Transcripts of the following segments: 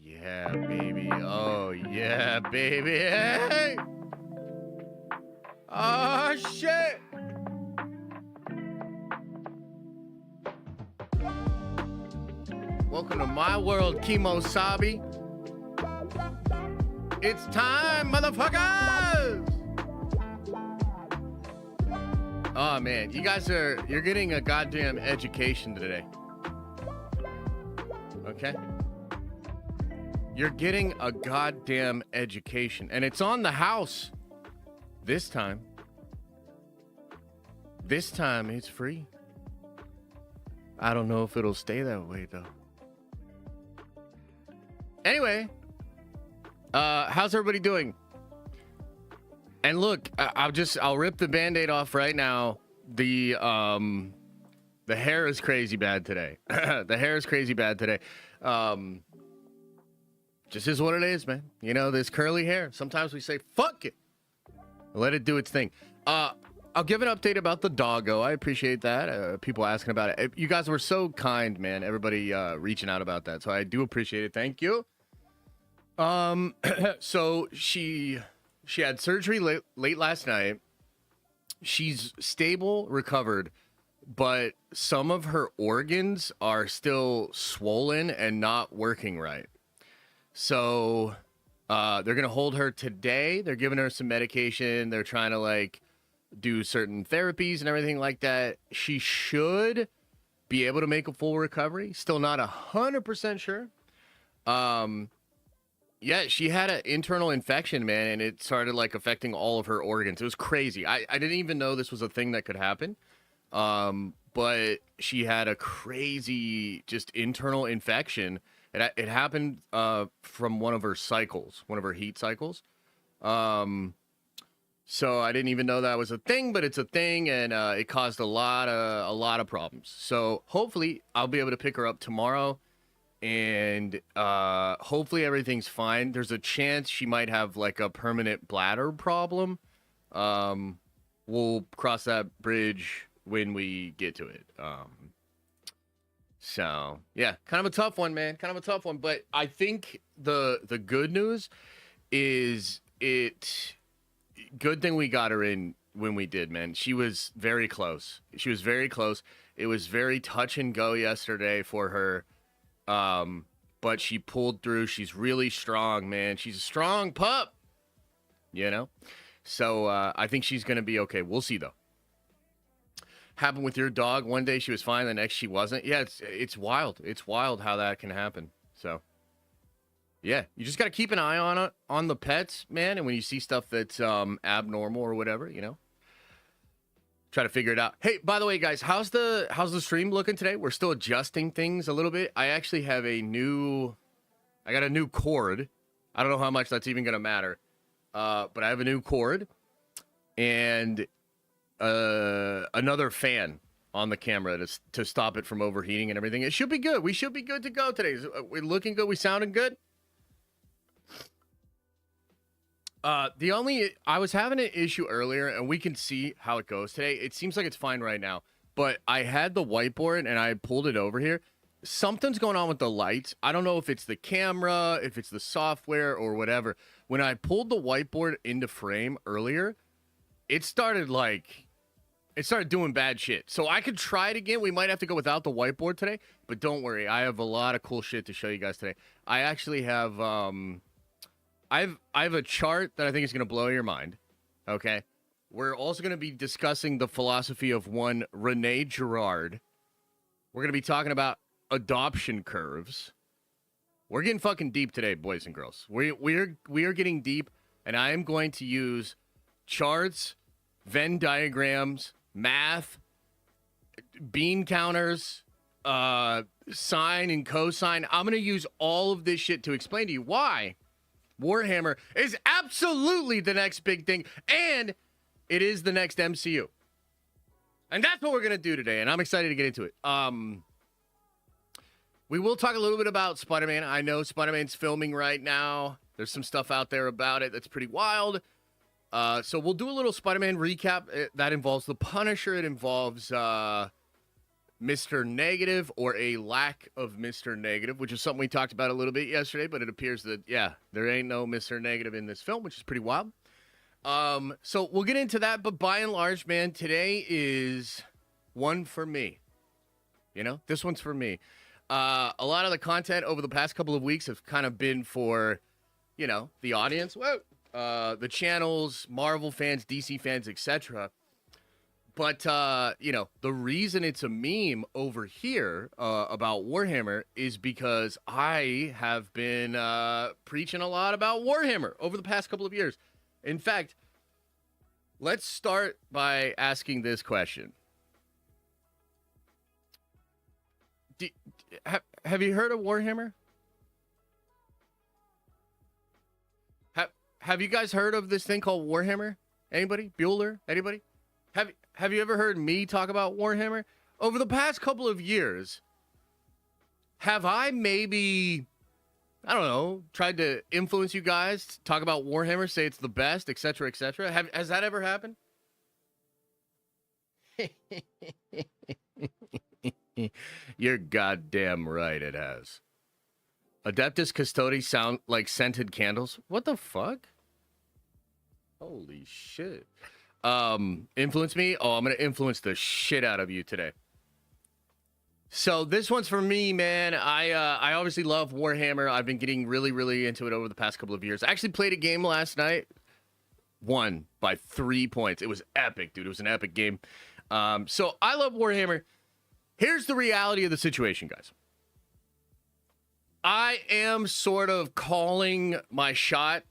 yeah, baby. Oh, yeah, baby. Hey! Oh, shit! Welcome to my world, Kimosabi. It's time, motherfuckers! Oh, man. You guys you're getting a goddamn education today. Okay? You're getting a goddamn education. And it's on the house. This time. This time, it's free. I don't know if it'll stay that way, though. Anyway. How's everybody doing? And look, I'll rip the Band-Aid off right now. The hair is crazy bad today. The hair is crazy bad today. Just is what it is, man. You know, this curly hair. Sometimes we say, fuck it. Let it do its thing. I'll give an update about the doggo. I appreciate that. People asking about it. You guys were so kind, man. Everybody reaching out about that. So I do appreciate it. Thank you. So she had surgery late last night. She's stable, recovered, but some of her organs are still swollen and not working right. So, they're going to hold her today. They're giving her some medication. They're trying to like do certain therapies and everything like that. She should be able to make a full recovery. Still not 100% sure. Yeah, she had an internal infection, man, and it started like affecting all of her organs. It was crazy. I didn't even know this was a thing that could happen. But she had a crazy just internal infection. It happened from one of her cycles, one of her heat cycles. So I didn't even know that was a thing, but it's a thing, and it caused a lot of problems. So hopefully I'll be able to pick her up tomorrow. And hopefully everything's fine. There's a chance she might have like a permanent bladder problem. We'll cross that bridge when we get to it. So yeah, kind of a tough one, man. Kind of a tough one. But I think the good news is good thing we got her in when we did, man. She was very close. She was very close. It was very touch and go yesterday for her. But she pulled through. She's really strong, man. She's a strong pup, you know? So, I think she's going to be okay. We'll see, though. Happened with your dog. One day she was fine. The next she wasn't. Yeah, it's wild. It's wild how that can happen. So, yeah, you just got to keep an eye on the pets, man. And when you see stuff that's, abnormal or whatever, you know? Try to figure it out. Hey, by the way, guys, how's the stream looking today? We're still adjusting things a little bit. I actually have I got a new cord. I don't know how much that's even going to matter. But I have a new cord and another fan on the camera to stop it from overheating and everything. It should be good. We should be good to go today. We're looking good. We sounding good. I was having an issue earlier, and we can see how it goes today. It seems like it's fine right now, but I had the whiteboard, and I pulled it over here. Something's going on with the lights. I don't know if it's the camera, if it's the software, or whatever. When I pulled the whiteboard into frame earlier, it started doing bad shit. So I could try it again. We might have to go without the whiteboard today, but don't worry. I have a lot of cool shit to show you guys today. I actually have, I have a chart that I think is going to blow your mind, okay? We're also going to be discussing the philosophy of one Rene Girard. We're going to be talking about adoption curves. We're getting fucking deep today, boys and girls. We are getting deep, and I am going to use charts, Venn diagrams, math, bean counters, sine and cosine. I'm going to use all of this shit to explain to you why Warhammer is absolutely the next big thing, and it is the next MCU. And that's what we're going to do today, and I'm excited to get into it. We will talk a little bit about Spider-Man. I know Spider-Man's filming right now. There's some stuff out there about it that's pretty wild. So we'll do a little Spider-Man recap. That involves the Punisher. It involves Mr. Negative or a lack of Mr. Negative, which is something we talked about a little bit yesterday, but it appears that, yeah, there ain't no Mr. Negative in this film, which is pretty wild. So we'll get into that, but by and large, man, today is one for me. You know, this one's for me. A lot of the content over the past couple of weeks have kind of been for, you know, the audience, the channels, Marvel fans, DC fans, etc. But, you know, the reason it's a meme over here about Warhammer is because I have been preaching a lot about Warhammer over the past couple of years. In fact, let's start by asking this question. Have you heard of Warhammer? Have you guys heard of this thing called Warhammer? Anybody? Bueller? Anybody? Have you ever heard me talk about Warhammer? Over the past couple of years, have I maybe, I don't know, tried to influence you guys to talk about Warhammer, say it's the best, etc., etc.? Has that ever happened? You're goddamn right it has. Adeptus Custodi sound like scented candles? What the fuck? Holy shit. Influence me? Oh, I'm gonna influence the shit out of you today. So this one's for me, man. I obviously love Warhammer. I've been getting really, really into it over the past couple of years. I actually played a game last night. Won by 3 points. It was epic, dude. It was an epic game. So I love Warhammer. Here's the reality of the situation, guys. I am sort of calling my shot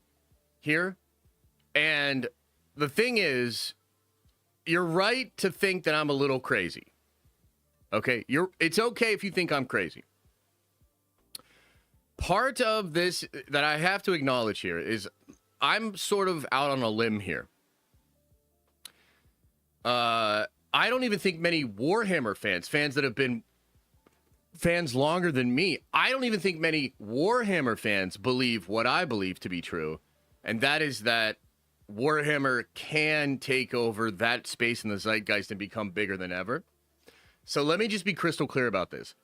here. And the thing is, you're right to think that I'm a little crazy. Okay? It's okay if you think I'm crazy. Part of this that I have to acknowledge here is I'm sort of out on a limb here. I don't even think many Warhammer fans that have been fans longer than me, I don't even think many Warhammer fans believe what I believe to be true. And that is that Warhammer can take over that space in the zeitgeist and become bigger than ever. So let me just be crystal clear about this.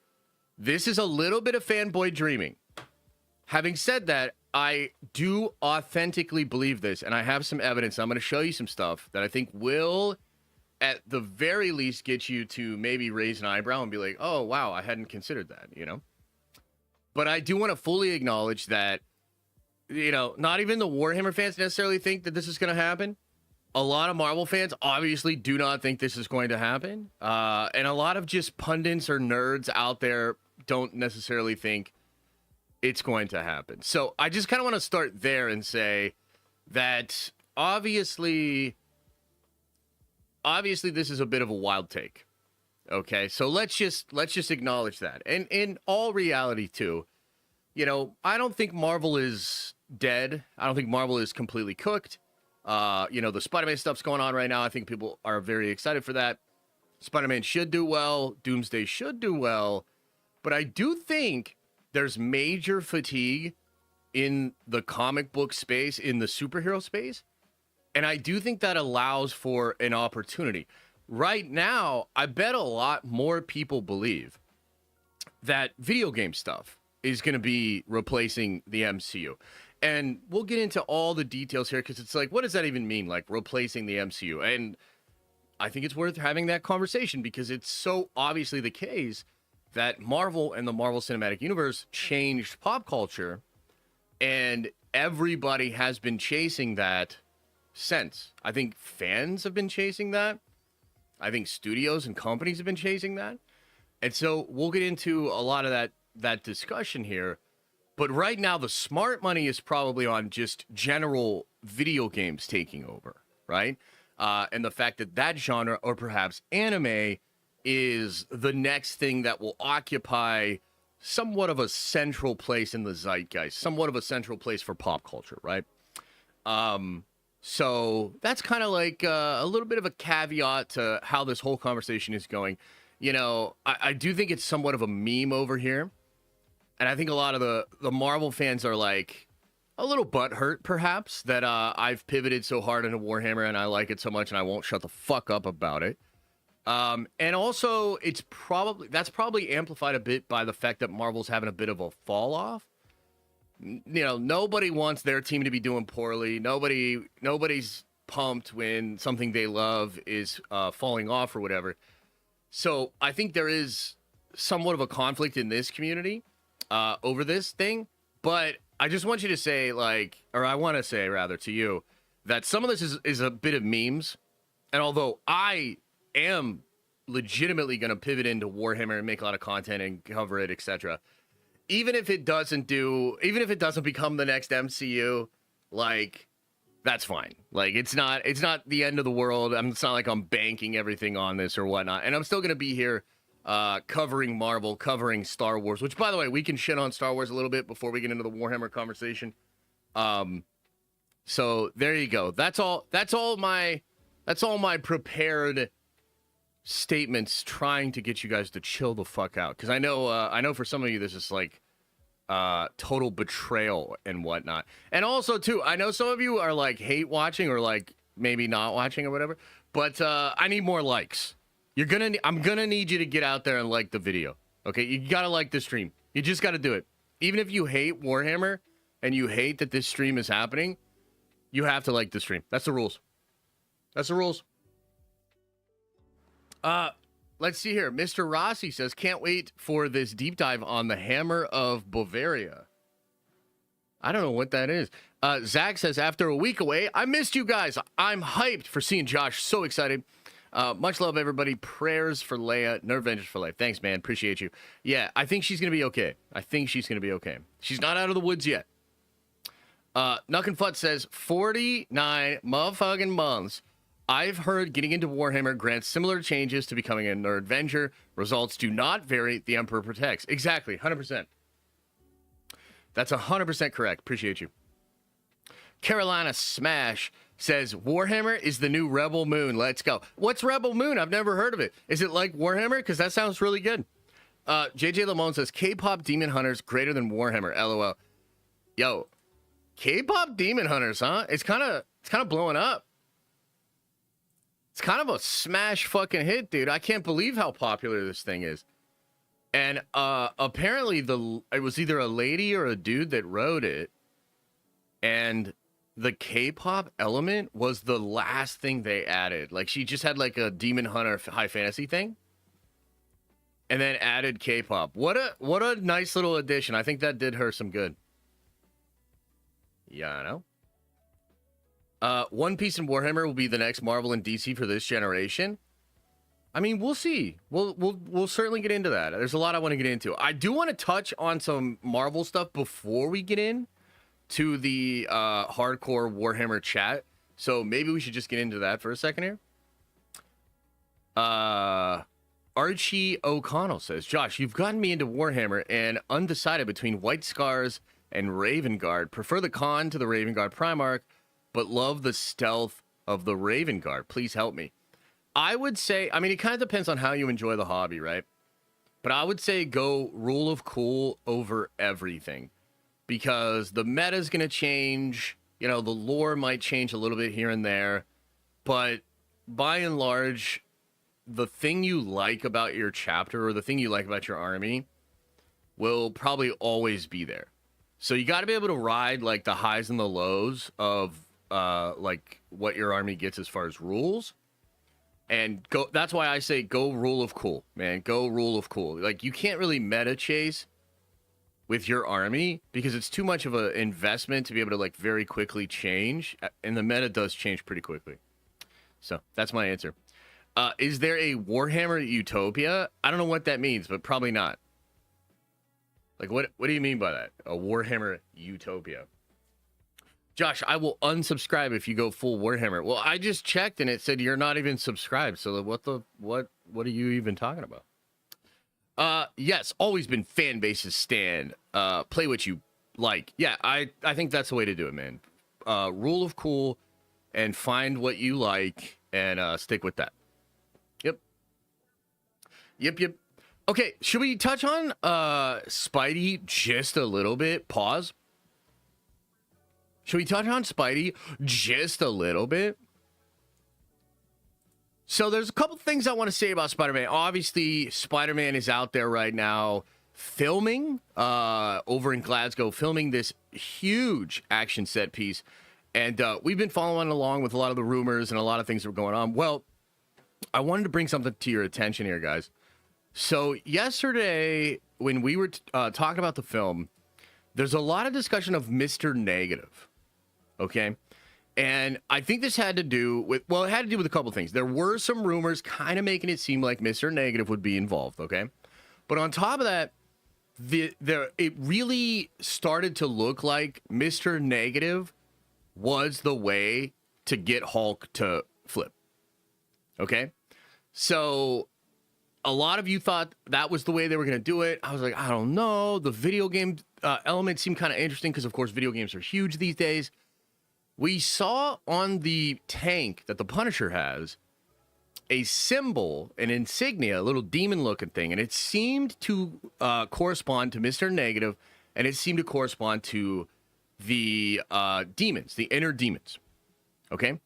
This is a little bit of fanboy dreaming. Having said that, I do authentically believe this, and I have some evidence. I'm going to show you some stuff that I think will, at the very least, get you to maybe raise an eyebrow and be like, oh, wow, I hadn't considered that, you know? But I do want to fully acknowledge that, you know, not even the Warhammer fans necessarily think that this is going to happen. A lot of Marvel fans obviously do not think this is going to happen. And a lot of just pundits or nerds out there don't necessarily think it's going to happen. So I just kind of want to start there and say that obviously this is a bit of a wild take. Okay, so let's just acknowledge that. And in all reality too, you know, I don't think Marvel is dead. I don't think Marvel is completely cooked. You know, the Spider-Man stuff's going on right now. I think people are very excited for that. Spider-Man should do well. Doomsday should do well. But I do think there's major fatigue in the comic book space, in the superhero space. And I do think that allows for an opportunity. Right now, I bet a lot more people believe that video game stuff is going to be replacing the MCU. And we'll get into all the details here because it's like, what does that even mean? Like replacing the MCU? And I think it's worth having that conversation because it's so obviously the case that Marvel and the Marvel Cinematic Universe changed pop culture, and everybody has been chasing that since. I think fans have been chasing that. I think studios and companies have been chasing that. And so we'll get into a lot of that discussion here. But right now, the smart money is probably on just general video games taking over, right? And the fact that that genre, or perhaps anime, is the next thing that will occupy somewhat of a central place in the zeitgeist, somewhat of a central place for pop culture, right? So that's kind of like a little bit of a caveat to how this whole conversation is going. You know, I do think it's somewhat of a meme over here. And I think a lot of the Marvel fans are like a little butthurt, perhaps, that I've pivoted so hard into Warhammer and I like it so much and I won't shut the fuck up about it. And also that's probably amplified a bit by the fact that Marvel's having a bit of a fall off. Nobody wants their team to be doing poorly. Nobody's pumped when something they love is falling off or whatever. So I think there is somewhat of a conflict in this community over this thing. But I just want you to say, I want to say rather to you that some of this is a bit of memes. And although I am legitimately going to pivot into Warhammer and make a lot of content and cover it, etc. Even if it doesn't become the next MCU, that's fine. It's not the end of the world. It's not like I'm banking everything on this or whatnot. And I'm still going to be here covering Marvel, covering Star Wars, which, by the way, we can shit on Star Wars a little bit before we get into the Warhammer conversation. So there you go. That's all my prepared statements trying to get you guys to chill the fuck out. Because I know for some of you this is total betrayal and whatnot. And also too, I know some of you are hate watching or maybe not watching or whatever. But I need more likes. I'm gonna need you to get out there and like the video. Okay, you gotta like the stream. You just gotta do it. Even if you hate Warhammer and you hate that this stream is happening, you have to like the stream. That's the rules. That's the rules. Let's see here. Mr. Rossi says, can't wait for this deep dive on the Hammer of Bavaria. I don't know what that is. Zach says, after a week away, I missed you guys. I'm hyped for seeing Josh. So excited. Much love, everybody. Prayers for Leia. Nerve Avengers for life. Thanks, man. Appreciate you. Yeah, I think she's going to be okay. She's not out of the woods yet. Nuck and Fut says, 49 motherfucking months. I've heard getting into Warhammer grants similar changes to becoming a Nerd Avenger. Results do not vary. The Emperor protects. Exactly. 100%. That's 100% correct. Appreciate you. Carolina Smash says, Warhammer is the new Rebel Moon. Let's go. What's Rebel Moon? I've never heard of it. Is it like Warhammer? Because that sounds really good. JJ Lamone says, K-pop Demon Hunters greater than Warhammer. LOL. Yo, K-pop Demon Hunters, huh? It's kind of blowing up. It's kind of a smash fucking hit, dude. I can't believe how popular this thing is. And apparently it was either a lady or a dude that wrote it. And the K-pop element was the last thing they added. She just had a Demon Hunter high fantasy thing. And then added K-pop. What a nice little addition. I think that did her some good. Yeah, I know. One Piece and Warhammer will be the next Marvel and DC for this generation. I mean, we'll see. We'll certainly get into that. There's a lot I want to get into. I do want to touch on some Marvel stuff before we get in to the hardcore Warhammer chat. So maybe we should just get into that for a second here. Archie O'Connell says, Josh, you've gotten me into Warhammer and undecided between White Scars and Raven Guard. Prefer the con to the Raven Guard Primarch, but love the stealth of the Raven Guard. Please help me. I would say, it kind of depends on how you enjoy the hobby, right? But I would say go Rule of Cool over everything. Because the meta is going to change. The lore might change a little bit here and there. But by and large, the thing you like about your chapter or the thing you like about your army will probably always be there. So you got to be able to ride the highs and the lows of what your army gets as far as rules, and go. That's why I say go Rule of Cool, man. Go Rule of Cool. You can't really meta chase with your army because it's too much of an investment to be able to very quickly change, and the meta does change pretty quickly. So that's my answer. Is there a Warhammer Utopia? I don't know what that means, but probably not. What do you mean by that? A Warhammer Utopia? Josh, I will unsubscribe if you go full Warhammer. Well, I just checked and it said you're not even subscribed. So what are you even talking about? Yes, always been fan base's stand. Play what you like. Yeah, I think that's the way to do it, man. Rule of Cool and find what you like and stick with that. Yep. Okay, should we touch on Spidey just a little bit? Pause. Should we touch on Spidey just a little bit? So there's a couple things I want to say about Spider-Man. Obviously, Spider-Man is out there right now filming over in Glasgow, filming this huge action set piece. And we've been following along with a lot of the rumors and a lot of things that were going on. Well, I wanted to bring something to your attention here, guys. So yesterday, when we were talking about the film, there's a lot of discussion of Mr. Negative, okay? And I think this had to do with, well, it had to do with a couple things. There were some rumors kind of making it seem like Mr. Negative would be involved, okay? But on top of that, it really started to look like Mr. Negative was the way to get Hulk to flip, okay? So a lot of you thought that was the way they were going to do it. I was like, I don't know. The video game element seemed kind of interesting because, of course, video games are huge these days. We saw on the tank that the Punisher has a symbol, an insignia, a little demon-looking thing, and it seemed to correspond to Mr. Negative, and it seemed to correspond to the demons, the inner demons, okay?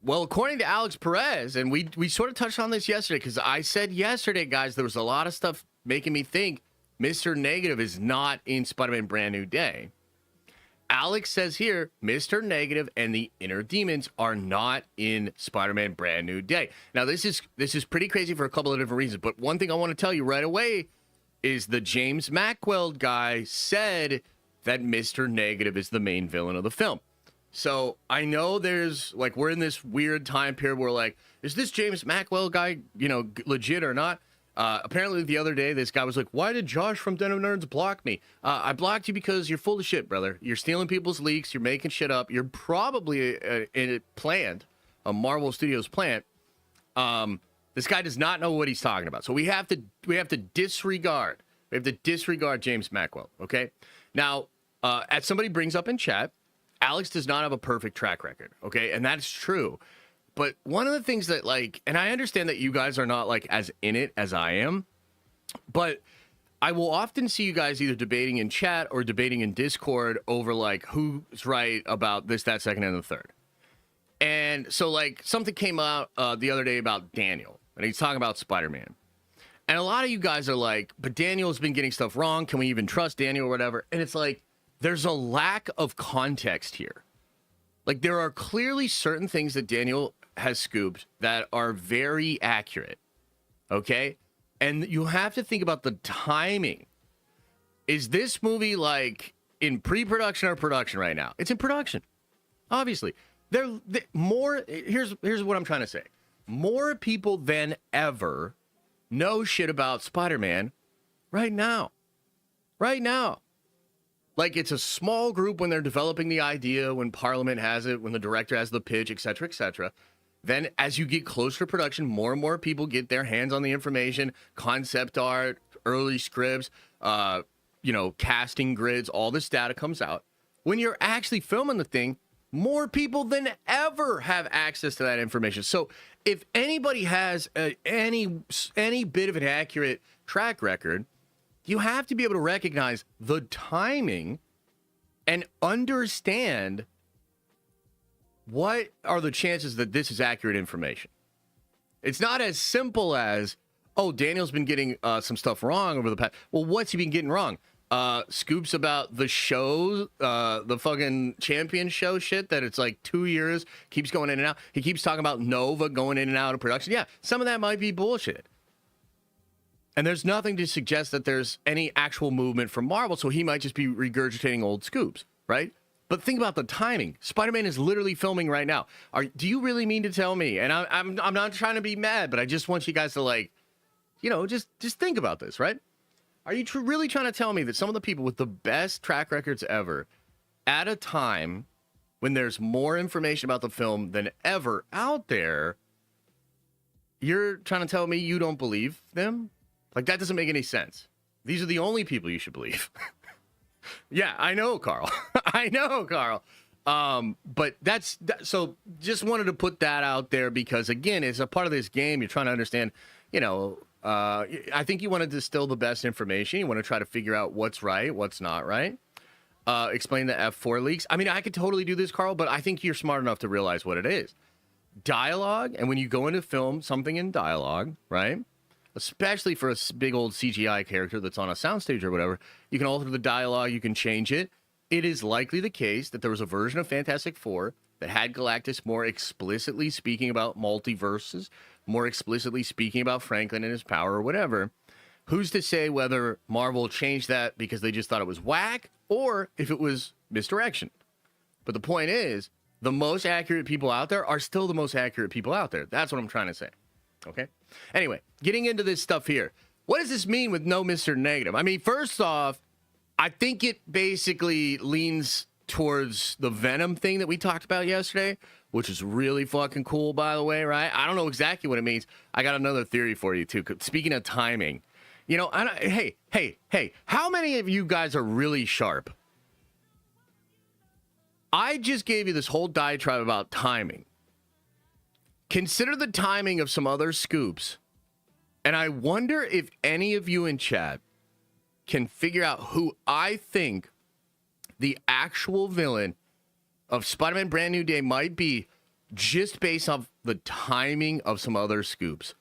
Well, according to Alex Perez, and we sort of touched on this yesterday, because I said yesterday, guys, there was a lot of stuff making me think Mr. Negative is not in Spider-Man Brand New Day. Alex says here, Mr. Negative and the Inner Demons are not in Spider-Man Brand New Day. Now, this is pretty crazy for a couple of different reasons, but one thing I want to tell you right away is the James Mackwell guy said that Mr. Negative is the main villain of the film. So I know there's, like, we're in this weird time period where, like, is this James Mackwell guy, you know, legit or not? Apparently the other day, this guy was like, why did Josh from Den of Nerds block me? I blocked you because you're full of shit, brother. You're stealing people's leaks. You're making shit up. You're probably in a plant, a Marvel Studios plant. This guy does not know what he's talking about. So we have to disregard. We have to disregard James Mackwell, okay? Now, as somebody brings up in chat, Alex does not have a perfect track record, okay? And that's true. But one of the things that, like, and I understand that you guys are not, like, as in it as I am, but I will often see you guys either debating in chat or debating in Discord over, like, who's right about this, that, second, and the third. And so, like, something came out the other day about Daniel, and he's talking about Spider-Man. And a lot of you guys are like, but Daniel's been getting stuff wrong. Can we even trust Daniel or whatever? And it's like, there's a lack of context here. Like, there are clearly certain things that Daniel has scooped that are very accurate, okay? And you have to think about the timing. Is this movie, like, in pre-production or production right now? It's in production, obviously. Here's what I'm trying to say. More people than ever know shit about Spider-Man right now. Right now. Like, it's a small group when they're developing the idea, when Parliament has it, when the director has the pitch, et cetera, et cetera. Then as you get closer to production, more and more people get their hands on the information, concept art, early scripts, casting grids, all this data comes out. When you're actually filming the thing, more people than ever have access to that information. So if anybody has any bit of an accurate track record, you have to be able to recognize the timing and understand what are the chances that this is accurate information. It's not as simple as, oh, Daniel's been getting some stuff wrong over the past. Well, what's he been getting wrong? Scoops about the show, the fucking champion show shit that it's like 2 years, keeps going in and out. He keeps talking about Nova going in and out of production. Yeah, some of that might be bullshit. And there's nothing to suggest that there's any actual movement from Marvel, so he might just be regurgitating old scoops, right? But think about the timing. Spider-Man is literally filming right now. Do you really mean to tell me? And I'm not trying to be mad, but I just want you guys to, like, just think about this, right? Are you really trying to tell me that some of the people with the best track records ever, at a time when there's more information about the film than ever out there, you're trying to tell me you don't believe them? Like, that doesn't make any sense. These are the only people you should believe. Yeah, I know, Carl. I know, Carl. But so just wanted to put that out there because, again, it's a part of this game. You're trying to understand, I think you want to distill the best information. You want to try to figure out what's right, what's not right. Explain the F4 leaks. I mean, I could totally do this, Carl, but I think you're smart enough to realize what it is. dialogue, and when you go into film something in dialogue, right? Especially for a big old CGI character that's on a soundstage or whatever, you can alter the dialogue, you can change it. It is likely the case that there was a version of Fantastic Four that had Galactus more explicitly speaking about multiverses, more explicitly speaking about Franklin and his power or whatever. Who's to say whether Marvel changed that because they just thought it was whack or if it was misdirection? But the point is, the most accurate people out there are still the most accurate people out there. That's what I'm trying to say. Okay? Anyway, getting into this stuff here. What does this mean with no Mr. Negative? I mean, first off, I think it basically leans towards the Venom thing that we talked about yesterday, which is really fucking cool, by the way, right? I don't know exactly what it means. I got another theory for you, too. Speaking of timing, you know, hey, how many of you guys are really sharp? I just gave you this whole diatribe about timing. Consider the timing of some other scoops, and I wonder if any of you in chat can figure out who I think the actual villain of Spider-Man Brand New Day might be, just based off the timing of some other scoops.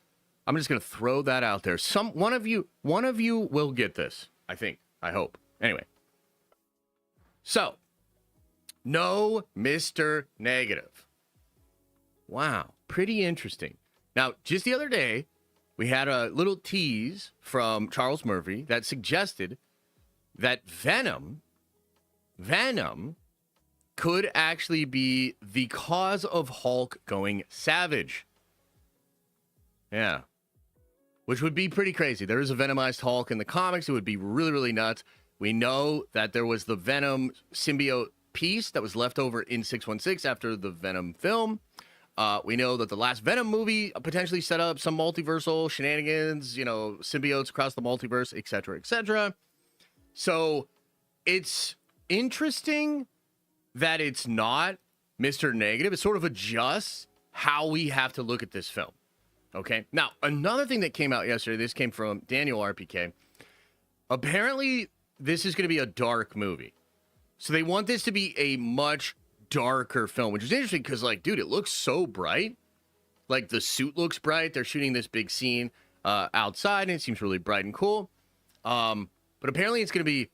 I'm just going to throw that out there. One of you will get this, I think. I hope. Anyway. So, no Mr. Negative. Wow, pretty interesting. Now, just the other day, we had a little tease from Charles Murphy that suggested that Venom could actually be the cause of Hulk going savage. Yeah. Which would be pretty crazy. There is a Venomized Hulk in the comics. It would be really, really nuts. We know that there was the Venom symbiote piece that was left over in 616 after the Venom film. We know that the last Venom movie potentially set up some multiversal shenanigans, you know, symbiotes across the multiverse, et cetera, et cetera. So it's interesting that it's not Mr. Negative. It sort of adjusts how we have to look at this film. Okay. Now, another thing that came out yesterday, this came from Daniel RPK. Apparently, this is going to be a dark movie. So they want this to be a much darker film, which is interesting because, like, dude, it looks so bright. Like, the suit looks bright. They're shooting this big scene outside, and it seems really bright and cool. But apparently, it's going to be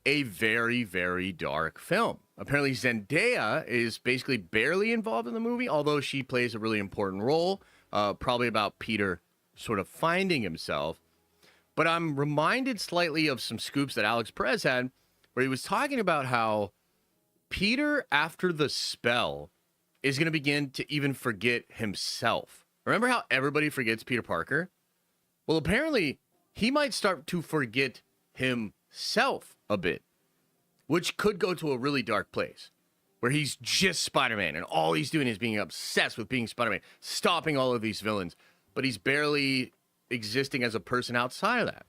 a very, very dark film. Apparently, Zendaya is basically barely involved in the movie, although she plays a really important role, probably about Peter sort of finding himself. But I'm reminded slightly of some scoops that Alex Perez had, where he was talking about how Peter, after the spell, is going to begin to even forget himself. Remember how everybody forgets Peter Parker? Well, apparently, he might start to forget himself a bit, which could go to a really dark place, where he's just Spider-Man, and all he's doing is being obsessed with being Spider-Man, stopping all of these villains, but he's barely existing as a person outside of that,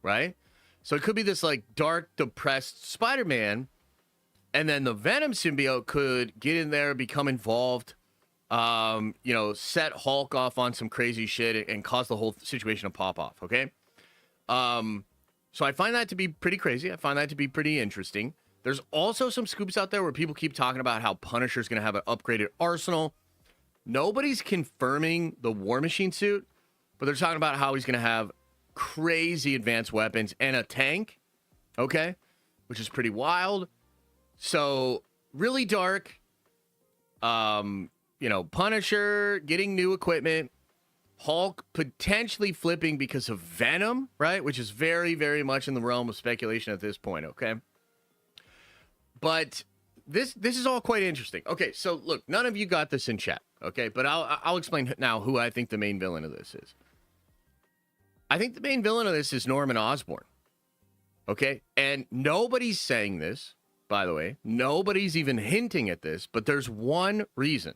right? So it could be this, like, dark, depressed Spider-Man, and then the Venom symbiote could get in there, become involved, set Hulk off on some crazy shit and cause the whole situation to pop off, okay? So I find that to be pretty crazy. I find that to be pretty interesting. There's also some scoops out there where people keep talking about how Punisher's going to have an upgraded arsenal. Nobody's confirming the War Machine suit, but they're talking about how he's going to have crazy advanced weapons and a tank, okay? Which is pretty wild. So, really dark. Punisher getting new equipment. Hulk potentially flipping because of Venom, right? Which is very, very much in the realm of speculation at this point, okay? But this is all quite interesting. Okay, so look, none of you got this in chat, okay? But I'll explain now who I think the main villain of this is. I think the main villain of this is Norman Osborn, okay? And nobody's saying this, by the way. Nobody's even hinting at this, but there's one reason.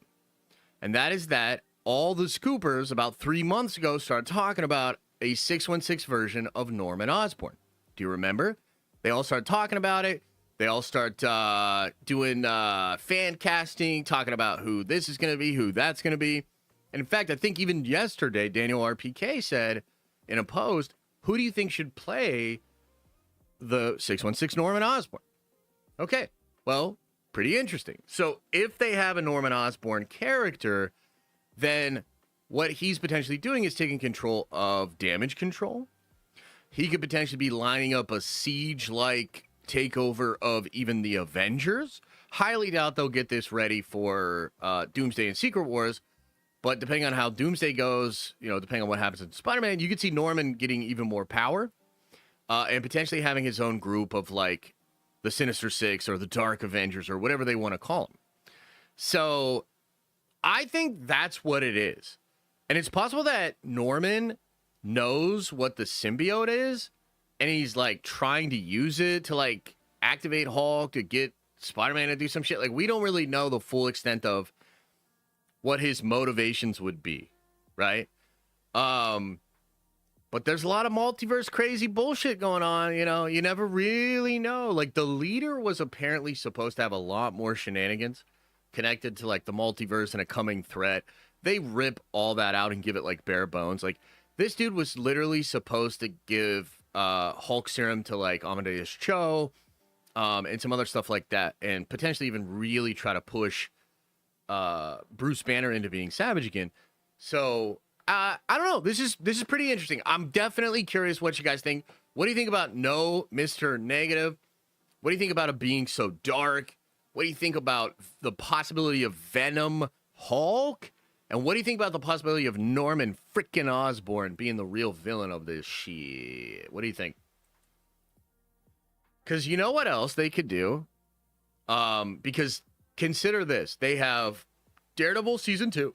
And that is that all the scoopers about 3 months ago started talking about a 616 version of Norman Osborn. Do you remember? They all started talking about it. They all start doing fan casting, talking about who this is going to be, who that's going to be. And in fact, I think even yesterday, Daniel RPK said in a post, who do you think should play the 616 Norman Osborn? Okay, well, pretty interesting. So if they have a Norman Osborn character, then what he's potentially doing is taking control of damage control. He could potentially be lining up a siege-like takeover of even the Avengers. Highly doubt they'll get this ready for Doomsday and Secret Wars. But depending on how Doomsday goes, depending on what happens in Spider-Man, you could see Norman getting even more power and potentially having his own group of like the Sinister Six or the Dark Avengers or whatever they want to call them. So I think that's what it is. And it's possible that Norman knows what the symbiote is and he's like trying to use it to like activate Hulk to get Spider-Man to do some shit. Like, we don't really know the full extent of what his motivations would be, right? But there's a lot of multiverse crazy bullshit going on, you never really know. Like, the leader was apparently supposed to have a lot more shenanigans connected to like the multiverse and a coming threat. They rip all that out and give it like bare bones. Like, this dude was literally supposed to give Hulk serum to like Amadeus Cho and some other stuff like that, and potentially even really try to push Bruce Banner into being Savage again. So I don't know. This is pretty interesting. I'm definitely curious what you guys think. What do you think about No Mr. Negative? What do you think about it being so dark? What do you think about the possibility of Venom Hulk? And what do you think about the possibility of Norman frickin' Osborn being the real villain of this shit? What do you think? Because you know what else they could do? Because consider this. They have Daredevil Season 2.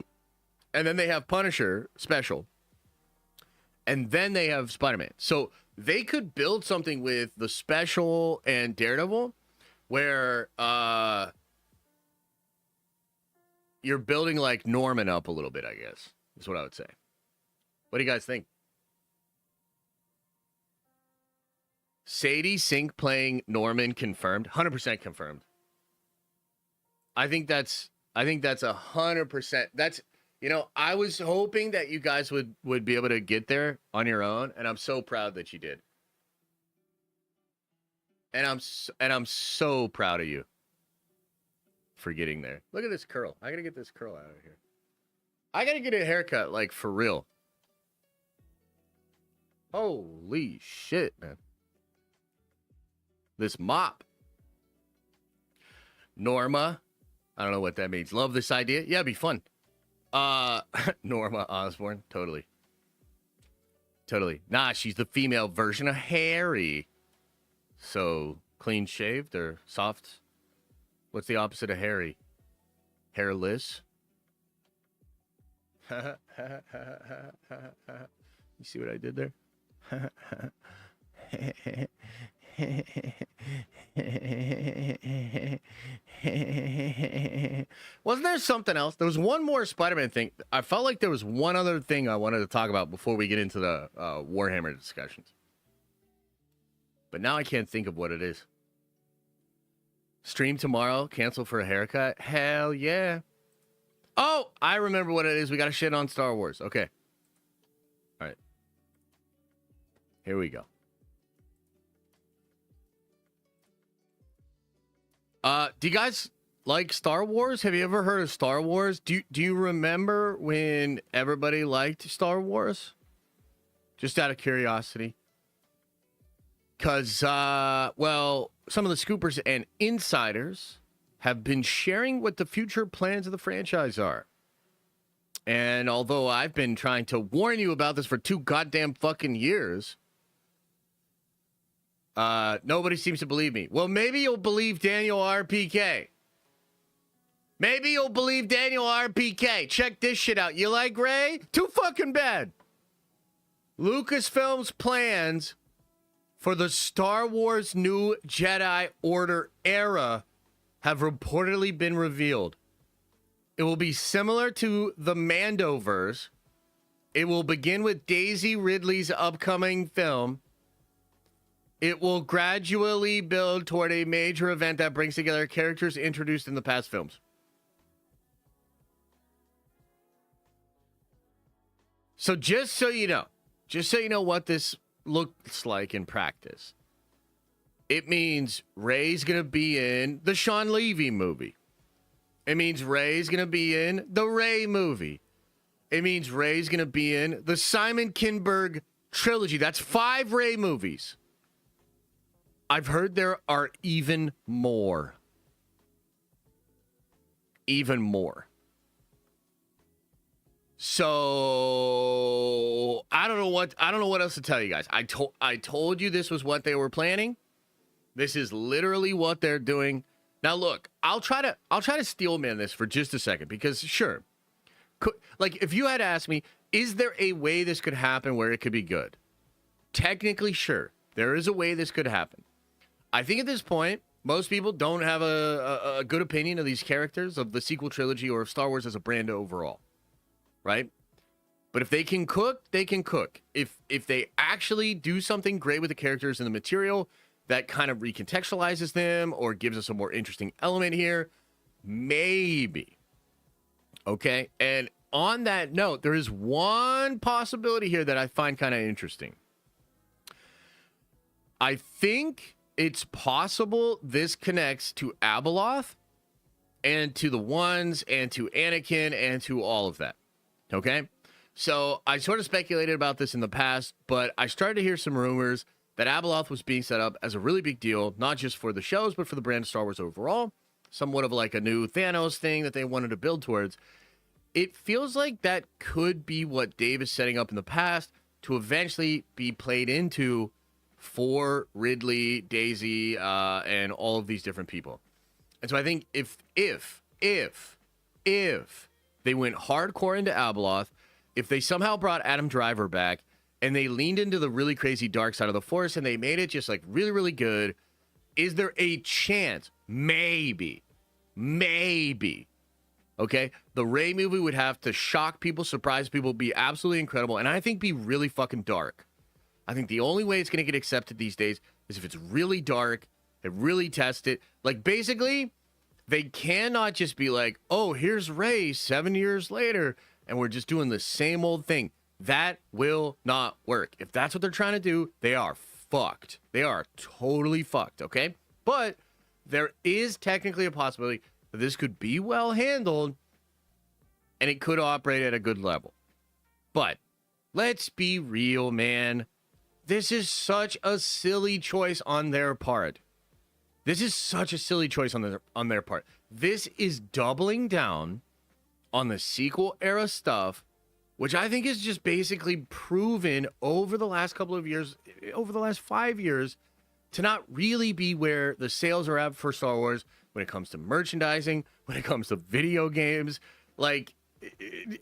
And then they have Punisher Special. And then they have Spider-Man. So they could build something with the Special and Daredevil where you're building like Norman up a little bit, I guess. Is what I would say. What do you guys think? Sadie Sink playing Norman confirmed. 100% confirmed. I think that's 100%. That's, I was hoping that you guys would be able to get there on your own, and I'm so proud that you did. And I'm so proud of you for getting there. Look at this curl. I gotta get this curl out of here. I gotta get a haircut, like, for real. Holy shit, man. This mop. Norma. I don't know what that means. Love this idea. Yeah, it'd be fun. Norma Osborn. Totally. Nah, she's the female version of Harry. So, clean shaved or soft? What's the opposite of hairy? Hairless? You see what I did there? Wasn't there something else? There was one more Spider-Man thing. I felt like there was one other thing I wanted to talk about before we get into the Warhammer discussions. But now I can't think of what it is. Stream tomorrow, cancel for a haircut? Hell yeah. Oh, I remember what it is. We got to shit on Star Wars. Okay. All right. Here we go. Do you guys like Star Wars? Have you ever heard of Star Wars? Do you remember when everybody liked Star Wars? Just out of curiosity. Because, well, some of the scoopers and insiders have been sharing what the future plans of the franchise are. And although I've been trying to warn you about this for 2 goddamn fucking years, nobody seems to believe me. Well, maybe you'll believe Daniel RPK. Maybe you'll believe Daniel RPK. Check this shit out. You like Rey? Too fucking bad. Lucasfilm's plans for the Star Wars New Jedi Order era have reportedly been revealed. It will be similar to the Mandoverse. It will begin with Daisy Ridley's upcoming film. It will gradually build toward a major event that brings together characters introduced in the past films. So just so you know what this looks like in practice. It means Rey's going to be in the Sean Levy movie. It means Rey's going to be in the Rey movie. It means Rey's going to be in the Simon Kinberg trilogy. That's 5 Rey movies. I've heard there are even more. Even more. So I don't know what else to tell you guys. I told you this was what they were planning. This is literally what they're doing. Now look, I'll try to steelman this for just a second, because sure, like if you had asked me, is there a way this could happen where it could be good? Technically, sure, there is a way this could happen. I think at this point, most people don't have a good opinion of these characters, of the sequel trilogy, or of Star Wars as a brand overall. Right? But if they can cook, they can cook. If they actually do something great with the characters and the material that kind of recontextualizes them or gives us a more interesting element here, maybe. Okay? And on that note, there is one possibility here that I find kind of interesting. I think it's possible this connects to Abeloth and to the Ones and to Anakin and to all of that. Okay, so I sort of speculated about this in the past, but I started to hear some rumors that Abeloth was being set up as a really big deal, not just for the shows, but for the brand of Star Wars overall. Somewhat of like a new Thanos thing that they wanted to build towards. It feels like that could be what Dave is setting up in the past to eventually be played into for Ridley, Daisy, and all of these different people. And so I think if they went hardcore into Abeloth, if they somehow brought Adam Driver back and they leaned into the really crazy dark side of the Force and they made it just like really, really good, is there a chance? Maybe. Okay? The Rey movie would have to shock people, surprise people, be absolutely incredible, and I think be really fucking dark. I think the only way it's going to get accepted these days is if it's really dark, they really test it. Like, basically, they cannot just be like, oh, here's Rey 7 years later, and we're just doing the same old thing. That will not work. If that's what they're trying to do, they are fucked. They are totally fucked, okay? But there is technically a possibility that this could be well handled, and it could operate at a good level. But let's be real, man. This is such a silly choice on their part. This is such a silly choice on their part. This is doubling down on the sequel era stuff, which I think is just basically proven over the last couple of years, over the last 5 years, to not really be where the sales are at for Star Wars when it comes to merchandising, when it comes to video games. Like,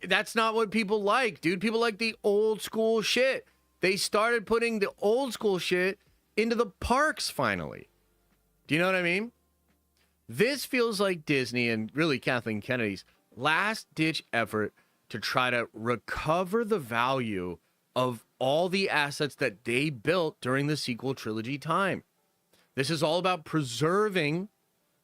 that's not what people like, dude. People like the old school shit. They started putting the old school shit into the parks finally. Do you know what I mean? This feels like Disney and really Kathleen Kennedy's last-ditch effort to try to recover the value of all the assets that they built during the sequel trilogy time. This is all about preserving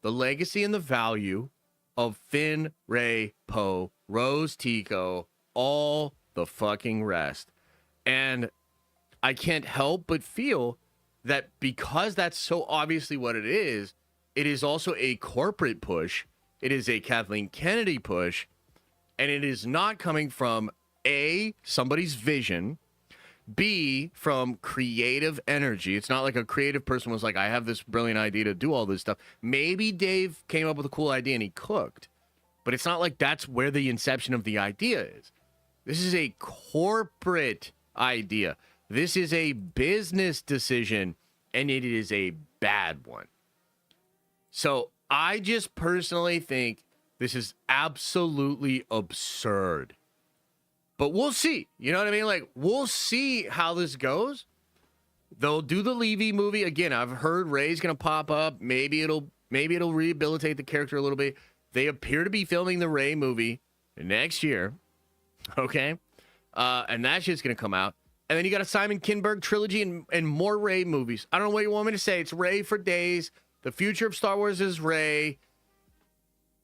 the legacy and the value of Finn, Rey, Poe, Rose, Tico, all the fucking rest. And I can't help but feel that because that's so obviously what it is also a corporate push. It is a Kathleen Kennedy push, and it is not coming from A, somebody's vision, B, from creative energy. It's not like a creative person was like, I have this brilliant idea to do all this stuff. Maybe Dave came up with a cool idea and he cooked, but it's not like that's where the inception of the idea is. This is a corporate idea. This is a business decision, and it is a bad one. So I just personally think this is absolutely absurd. But we'll see. You know what I mean? Like, we'll see how this goes. They'll do the Levy movie. Again, I've heard Rey's going to pop up. Maybe it'll rehabilitate the character a little bit. They appear to be filming the Rey movie next year. Okay? And that shit's going to come out. And then you got a Simon Kinberg trilogy and more Rey movies. I don't know what you want me to say. It's Rey for days. The future of Star Wars is Rey.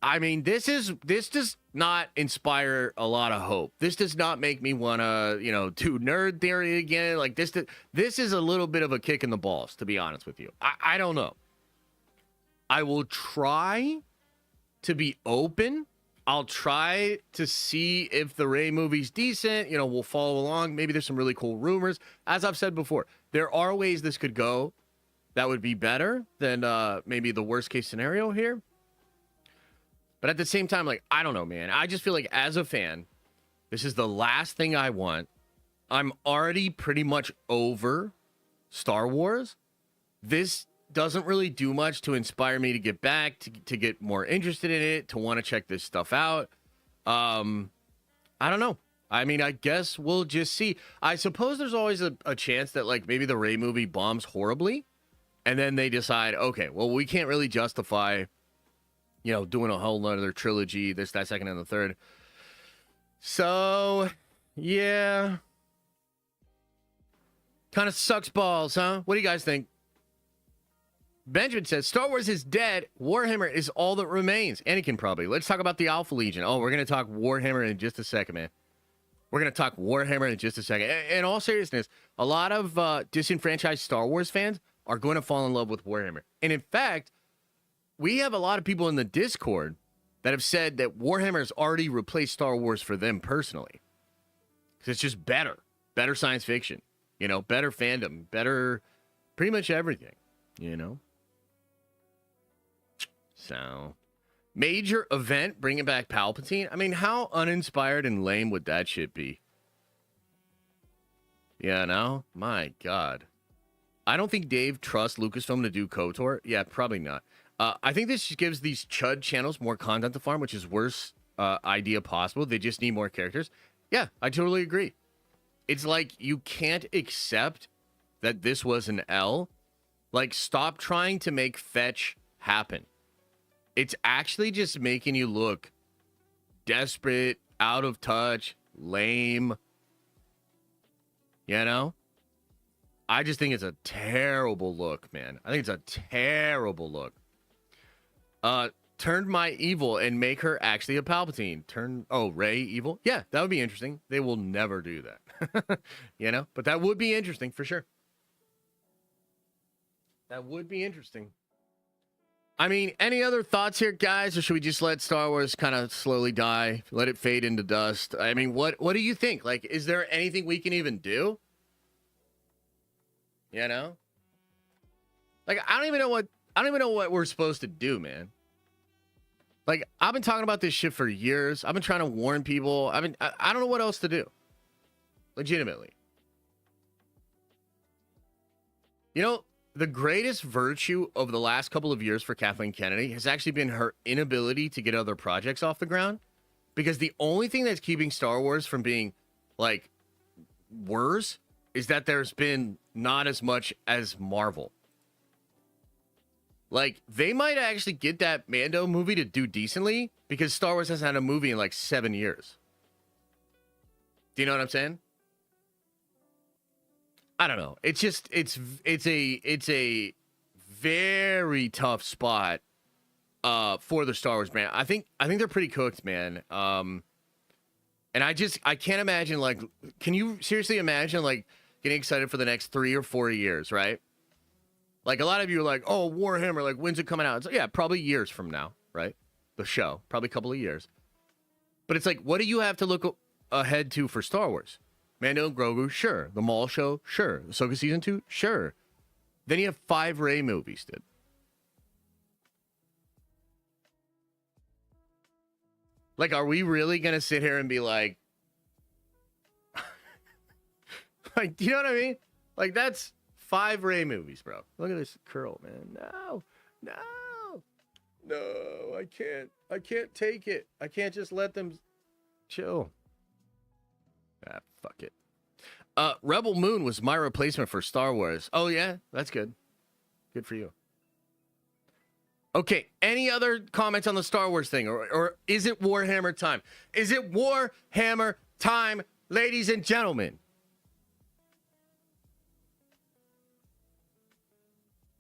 I mean, this does not inspire a lot of hope. This does not make me want to, do nerd theory again. Like, this is a little bit of a kick in the balls, to be honest with you. I don't know. I will try to be open. I'll try to see if the Rey movie's decent. You know, we'll follow along. Maybe there's some really cool rumors. As I've said before, there are ways this could go that would be better than maybe the worst case scenario here. But at the same time, like, I don't know, man. I just feel like as a fan, this is the last thing I want. I'm already pretty much over Star Wars. This doesn't really do much to inspire me to get back, to get more interested in it, to want to check this stuff out. I don't know. I mean, I guess we'll just see. I suppose there's always a chance that, like, maybe the Rey movie bombs horribly, and then they decide, okay, well, we can't really justify, you know, doing a whole other trilogy, this, that, second, and the third. So, yeah. Kind of sucks balls, huh? What do you guys think? Benjamin says, Star Wars is dead. Warhammer is all that remains. Anakin probably. Let's talk about the Alpha Legion. Oh, we're going to talk Warhammer in just a second, man. We're going to talk Warhammer in just a second. In all seriousness, a lot of disenfranchised Star Wars fans are going to fall in love with Warhammer. And in fact, we have a lot of people in the Discord that have said that Warhammer has already replaced Star Wars for them personally. Because it's just better. Better science fiction. You know, better fandom. Better pretty much everything. You know? So, major event, bringing back Palpatine. I mean, how uninspired and lame would that shit be? Yeah, no? My God. I don't think Dave trusts Lucasfilm to do KOTOR. Yeah, probably not. I think this just gives these Chud channels more content to farm, which is worst idea possible. They just need more characters. Yeah, I totally agree. It's like you can't accept that this was an L. Like, stop trying to make fetch happen. It's actually just making you look desperate, out of touch, lame. You know? I just think it's a terrible look, man. I think it's a terrible look. Turn my evil and make her actually a Palpatine. Rey evil? Yeah, that would be interesting. They will never do that. You know? But that would be interesting for sure. That would be interesting. I mean, any other thoughts here, guys? Or should we just let Star Wars kind of slowly die? Let it fade into dust? I mean, what do you think? Like, is there anything we can even do? You know? Like, I don't even know what we're supposed to do, man. Like, I've been talking about this shit for years. I've been trying to warn people. I don't know what else to do. Legitimately. You know, the greatest virtue over the last couple of years for Kathleen Kennedy has actually been her inability to get other projects off the ground. Because the only thing that's keeping Star Wars from being, like, worse is that there's been not as much as Marvel. Like, they might actually get that Mando movie to do decently because Star Wars hasn't had a movie in, like, 7 years. Do you know what I'm saying? I don't know. It's just it's a very tough spot for the Star Wars brand. I think they're pretty cooked, man. And I can't imagine, like, can you seriously imagine, like, getting excited for the next 3 or 4 years, right? Like, a lot of you are like, oh, Warhammer, like, when's it coming out? It's like, yeah, probably years from now, right? The show, probably a couple of years. But it's like, what do you have to look ahead to for Star Wars? Mando and Grogu, sure. The Maul show, sure. Ahsoka Season 2, sure. Then you have 5 Rey movies, dude. Like, are we really going to sit here and be like, like, do you know what I mean? Like, that's 5 Rey movies, bro. Look at this curl, man. No, I can't take it. I can't just let them chill. Fuck it. Rebel Moon was my replacement for Star Wars. Oh, yeah? That's good. Good for you. Okay, any other comments on the Star Wars thing? Or is it Warhammer time? Is it Warhammer time, ladies and gentlemen?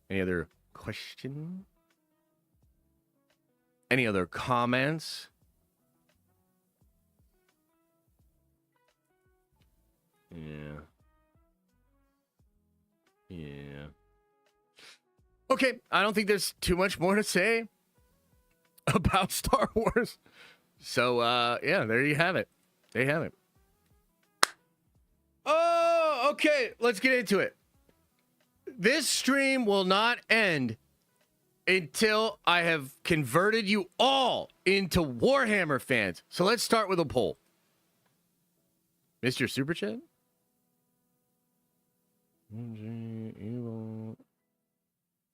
Any other question? Any other comments? Yeah. Okay, I don't think there's too much more to say about Star Wars. So, yeah, there you have it. There you have it. Oh, okay. Let's get into it. This stream will not end until I have converted you all into Warhammer fans. So let's start with a poll. Mr. Super Chat?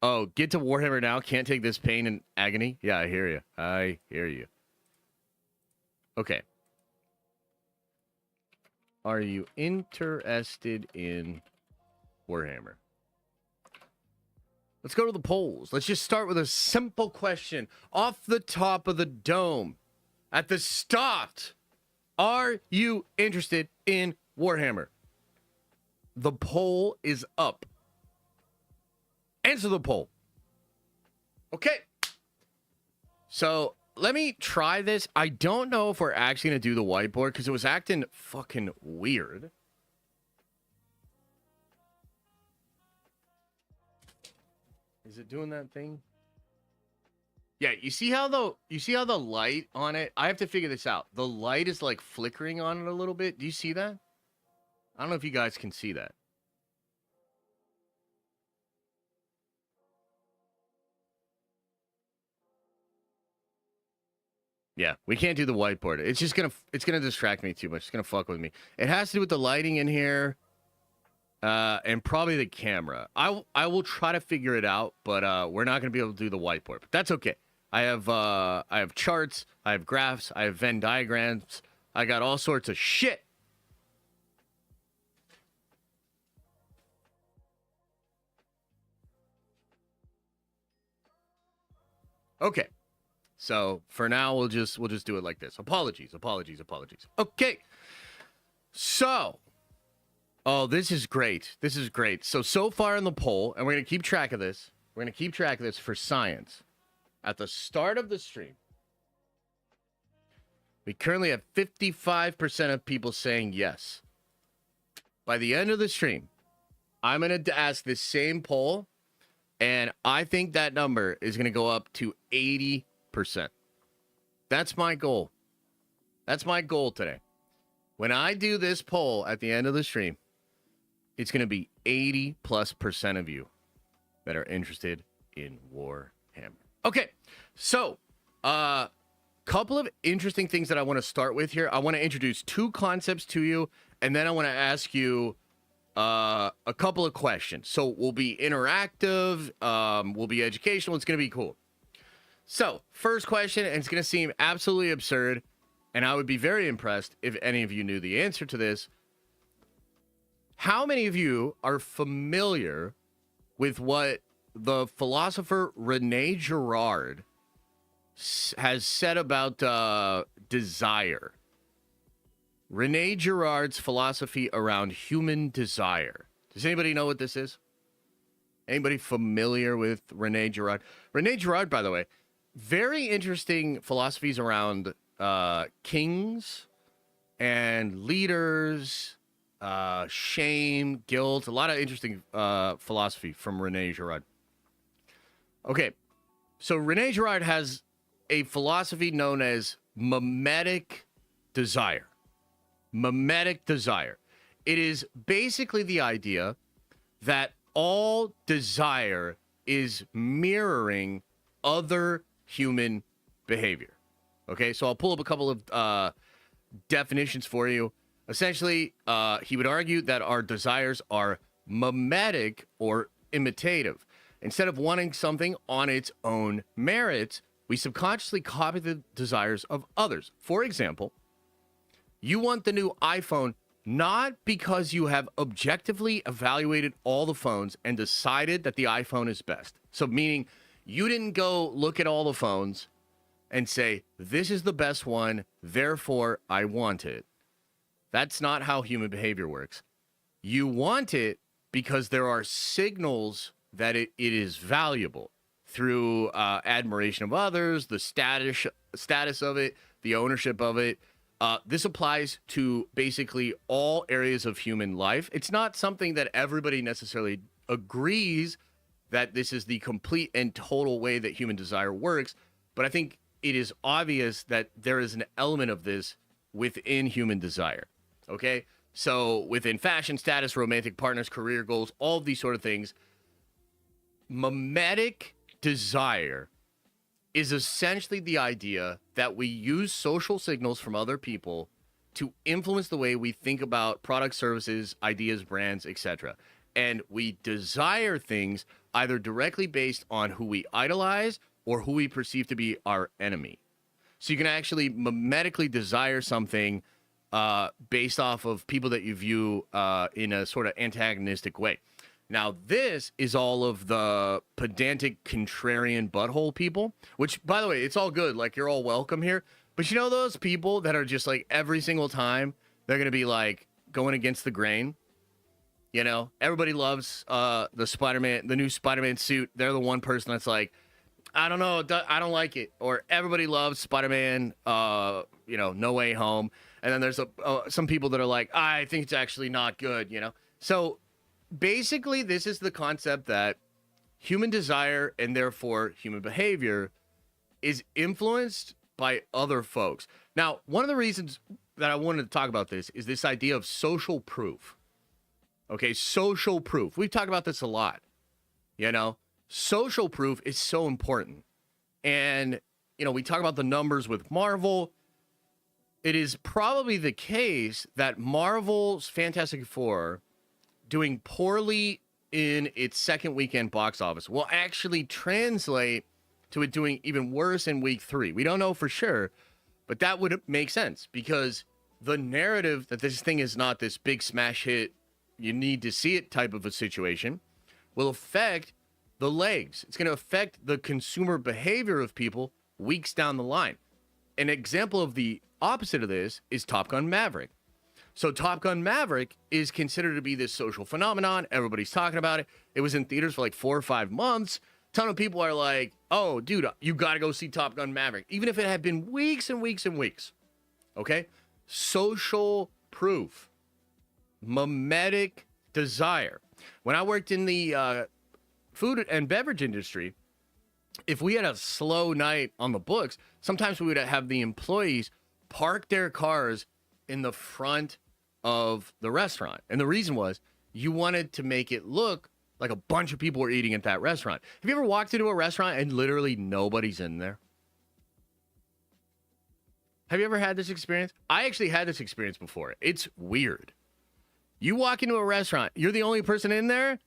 Oh, get to Warhammer now. Can't take this pain and agony. Yeah, I hear you. I hear you. Okay. Are you interested in Warhammer? Let's go to the polls. Let's just start with a simple question off the top of the dome. At the start, are you interested in Warhammer? The poll is up. Answer the poll. Okay. So let me try this. I don't know if we're actually going to do the whiteboard because it was acting fucking weird. Is it doing that thing? Yeah, you see how the light on it? I have to figure this out. The light is like flickering on it a little bit. Do you see that? I don't know if you guys can see that. Yeah, we can't do the whiteboard. It's gonna distract me too much. It's gonna fuck with me. It has to do with the lighting in here, and probably the camera. I will try to figure it out, but we're not gonna be able to do the whiteboard. But that's okay. I have charts, I have graphs, I have Venn diagrams. I got all sorts of shit. Okay. So for now, we'll just do it like this. Apologies. Okay. So, oh, this is great. So far in the poll, and we're going to keep track of this. We're going to keep track of this for science. At the start of the stream, we currently have 55% of people saying yes. By the end of the stream, I'm going to ask this same poll, and I think that number is going to go up to 80%. That's my goal. That's my goal today. When I do this poll at the end of the stream, it's going to be 80+% of you that are interested in Warhammer. Okay, so couple of interesting things that I want to start with here. I want to introduce two concepts to you, and then I want to ask you a couple of questions. So we'll be interactive, we'll be educational. It's going to be cool. So, first question, and it's going to seem absolutely absurd, and I would be very impressed if any of you knew the answer to this. How many of you are familiar with what the philosopher Rene Girard has said about desire? Rene Girard's philosophy around human desire. Does anybody know what this is? Anybody familiar with Rene Girard? Rene Girard, by the way, very interesting philosophies around kings and leaders, shame, guilt, a lot of interesting philosophy from Rene Girard. Okay, so Rene Girard has a philosophy known as mimetic desire. Mimetic desire. It is basically the idea that all desire is mirroring other human behavior. Okay, so I'll pull up a couple of definitions for you. Essentially, he would argue that our desires are mimetic or imitative. Instead of wanting something on its own merits, we subconsciously copy the desires of others. For example, you want the new iPhone not because you have objectively evaluated all the phones and decided that the iPhone is best. So meaning you didn't go look at all the phones and say, this is the best one, therefore I want it. That's not how human behavior works. You want it because there are signals that it is valuable through admiration of others, the status of it, the ownership of it. This applies to basically all areas of human life. It's not something that everybody necessarily agrees that this is the complete and total way that human desire works. But I think it is obvious that there is an element of this within human desire. Okay? So within fashion, status, romantic partners, career goals, all of these sort of things, mimetic desire is essentially the idea that we use social signals from other people to influence the way we think about products, services, ideas, brands, etc. And we desire things either directly based on who we idolize or who we perceive to be our enemy. So you can actually mimetically desire something based off of people that you view in a sort of antagonistic way. Now, this is all of the pedantic, contrarian butthole people, which, by the way, it's all good. Like, you're all welcome here. But you know those people that are just like every single time they're going to be like going against the grain? You know, everybody loves the new Spider-Man suit. They're the one person that's like, I don't know, I don't like it. Or everybody loves Spider-Man, No Way Home. And then there's some people that are like, I think it's actually not good, you know? So basically, this is the concept that human desire and therefore human behavior is influenced by other folks. Now, one of the reasons that I wanted to talk about this is this idea of social proof. Okay, social proof. We've talked about this a lot. You know, social proof is so important. And, we talk about the numbers with Marvel. It is probably the case that Marvel's Fantastic Four doing poorly in its second weekend box office will actually translate to it doing even worse in week 3. We don't know for sure, but that would make sense because the narrative that this thing is not this big smash hit, you need to see it type of a situation will affect the legs. It's going to affect the consumer behavior of people weeks down the line. An example of the opposite of this is Top Gun Maverick. So Top Gun Maverick is considered to be this social phenomenon. Everybody's talking about it. It was in theaters for like 4 or 5 months. A ton of people are like, oh, dude, you got to go see Top Gun Maverick, even if it had been weeks and weeks and weeks. Okay? Social proof. Mimetic desire. When I worked in the food and beverage industry, if we had a slow night on the books, sometimes we would have the employees park their cars in the front of the restaurant. And the reason was you wanted to make it look like a bunch of people were eating at that restaurant. Have you ever walked into a restaurant and literally nobody's in there? Have you ever had this experience? I actually had this experience before. It's weird. You walk into a restaurant, you're the only person in there,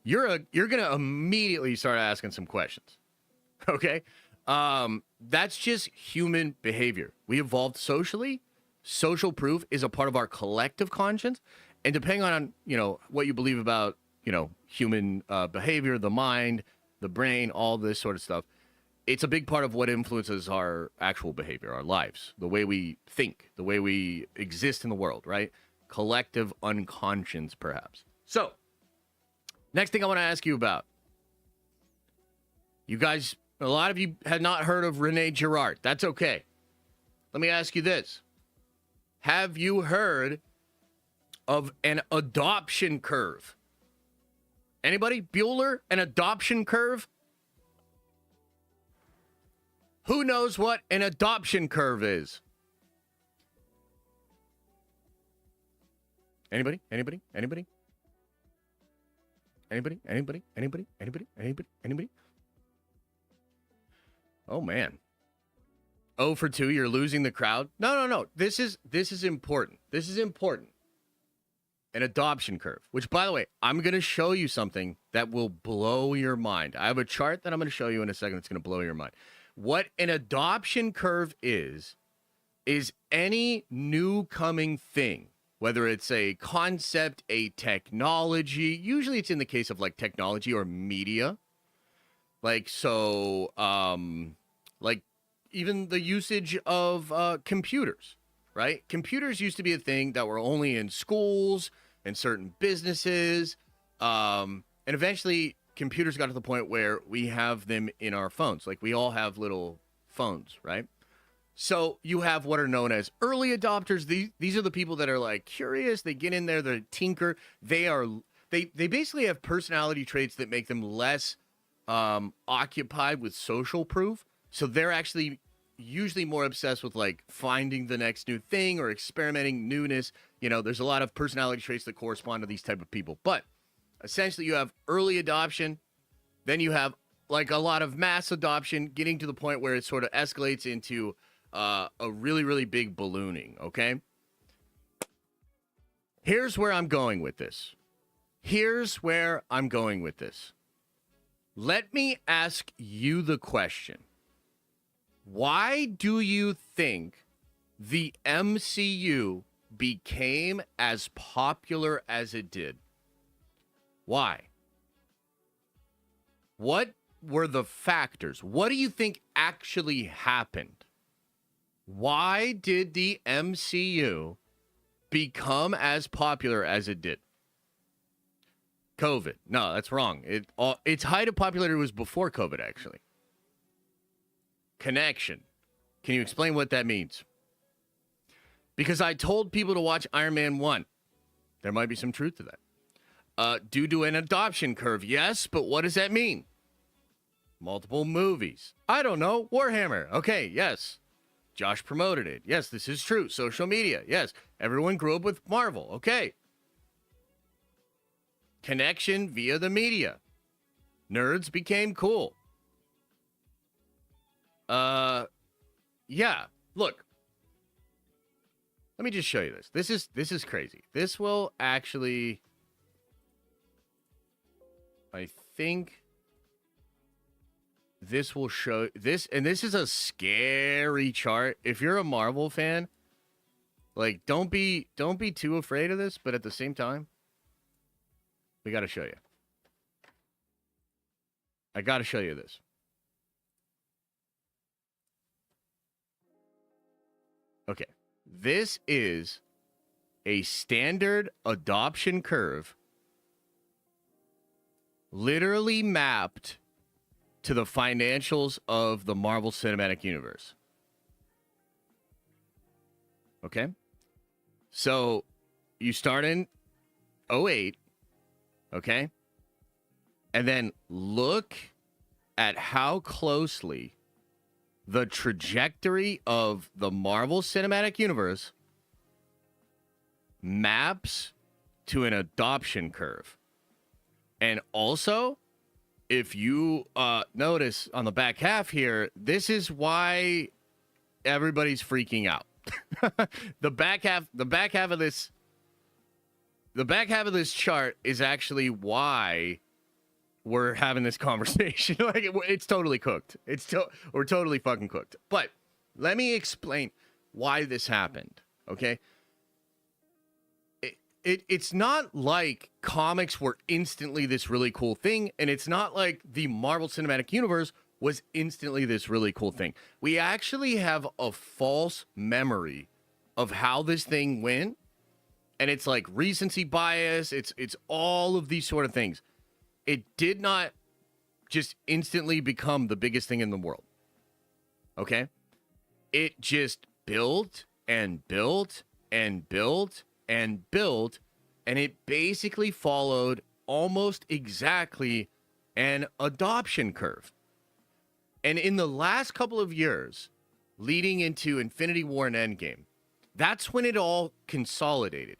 you're going to immediately start asking some questions. Okay? That's just human behavior. We evolved socially. Social proof is a part of our collective conscience. And depending on, what you believe about, human behavior, the mind, the brain, all this sort of stuff, it's a big part of what influences our actual behavior, our lives, the way we think, the way we exist in the world, right? Collective unconscious, perhaps. So, next thing I want to ask you about. You guys, a lot of you had not heard of Rene Girard. That's okay. Let me ask you this. Have you heard of an adoption curve? Anybody? Bueller, an adoption curve? Who knows what an adoption curve is? Anybody? Anybody? Anybody? Anybody? Anybody? Anybody? Anybody? Anybody? Anybody? Oh, man. 0 for 2, you're losing the crowd. No. This is important. This is important. An adoption curve, which, by the way, I'm going to show you something that will blow your mind. I have a chart that I'm going to show you in a second that's going to blow your mind. What an adoption curve is any new coming thing, whether it's a concept, a technology. Usually it's in the case of like technology or media. Like, so, like even the usage of computers, right? Computers used to be a thing that were only in schools and certain businesses. And eventually computers got to the point where we have them in our phones. Like we all have little phones, right? So you have what are known as early adopters. These are the people that are like curious. They get in there, they tinker. They basically have personality traits that make them less occupied with social proof. So they're actually usually more obsessed with like finding the next new thing or experimenting newness. You know, there's a lot of personality traits that correspond to these type of people. But essentially, you have early adoption, then you have like a lot of mass adoption, getting to the point where it sort of escalates into a really, really big ballooning. Okay. Here's where I'm going with this. Let me ask you the question. Why do you think the MCU became as popular as it did? Why? What were the factors? What do you think actually happened? Why did the MCU become as popular as it did? COVID. No, that's wrong. Its height of popularity was before COVID, actually. Connection. Can you explain what that means? Because I told people to watch Iron Man 1. There might be some truth to that. Due to an adoption curve, yes, but what does that mean? Multiple movies. I don't know. Warhammer. Okay, yes. Josh promoted it. Yes, this is true. Social media. Yes. Everyone grew up with Marvel. Okay. Connection via the media. Nerds became cool. Yeah. Look. Let me just show you this. This is crazy. This will actually, I think this will show this, and this is a scary chart. If you're a Marvel fan, like don't be too afraid of this, but at the same time, we got to show you. I got to show you this. Okay. This is a standard adoption curve literally mapped to the financials of the Marvel Cinematic Universe. Okay? So you start in 2008, okay? And then look at how closely the trajectory of the Marvel Cinematic Universe maps to an adoption curve. And also, if you notice on the back half here, this is why everybody's freaking out. The back half of this chart is actually why we're having this conversation. Like it's totally cooked. We're totally fucking cooked. But let me explain why this happened. Okay. It's not like comics were instantly this really cool thing, and it's not like the Marvel Cinematic Universe was instantly this really cool thing. We actually have a false memory of how this thing went, and it's like recency bias. It's all of these sort of things. It did not just instantly become the biggest thing in the world. Okay? It just built and built and built and built, and it basically followed almost exactly an adoption curve. And in the last couple of years, leading into Infinity War and Endgame, that's when it all consolidated.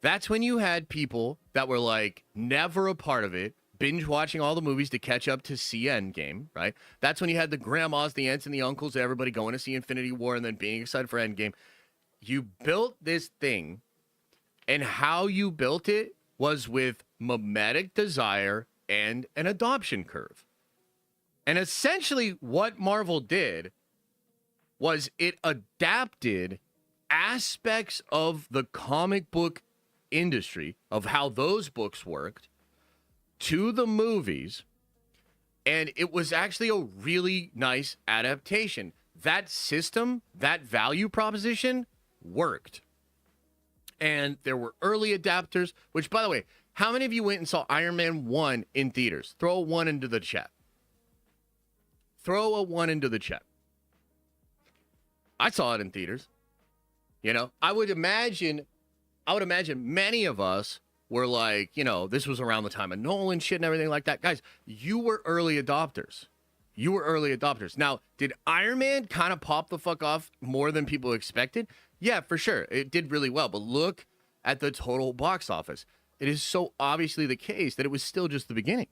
That's when you had people that were like never a part of it, binge watching all the movies to catch up to see Endgame, right? That's when you had the grandmas, the aunts, and the uncles, everybody going to see Infinity War and then being excited for Endgame. You built this thing, and how you built it was with mimetic desire and an adoption curve. And essentially what Marvel did was it adapted aspects of the comic book industry, of how those books worked, to the movies, and it was actually a really nice adaptation. That system, that value proposition worked. And there were early adapters, which, by the way, how many of you went and saw Iron Man 1 in theaters? Throw a 1 into the chat. Throw a 1 into the chat. I saw it in theaters. You know, I would imagine many of us were like, you know, this was around the time of Nolan shit and everything like that. Guys, you were early adopters. You were early adopters. Now, did Iron Man kind of pop the fuck off more than people expected? Yeah, for sure. It did really well. But look at the total box office. It is so obviously the case that it was still just the beginning.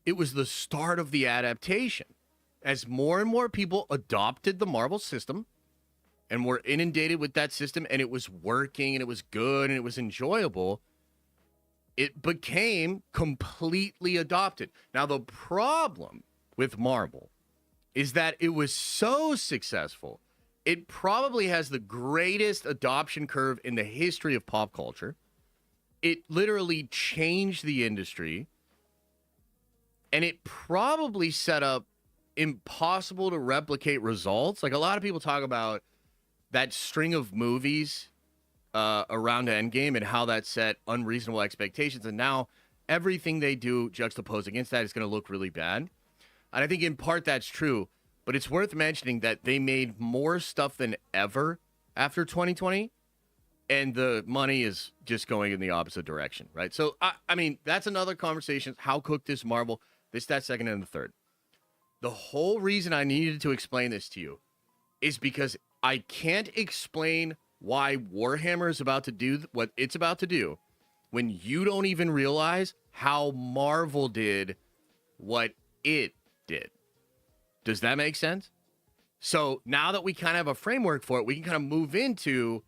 It was the start of the adaptation. As more and more people adopted the Marvel system and were inundated with that system, and it was working, and it was good, and it was enjoyable, it became completely adopted. Now, the problem with Marvel is that it was so successful, it probably has the greatest adoption curve in the history of pop culture. It literally changed the industry, and it probably set up impossible to replicate results. Like, a lot of people talk about that string of movies around Endgame and how that set unreasonable expectations, and now everything they do juxtaposed against that is going to look really bad. And I think in part that's true, but it's worth mentioning that they made more stuff than ever after 2020, and the money is just going in the opposite direction, right? So, I mean, that's another conversation. How cooked is Marvel? This, that, second, and the third. The whole reason I needed to explain this to you is because I can't explain why Warhammer is about to do what it's about to do when you don't even realize how Marvel did what it did. Does that make sense? So now that we kind of have a framework for it, we can kind of move into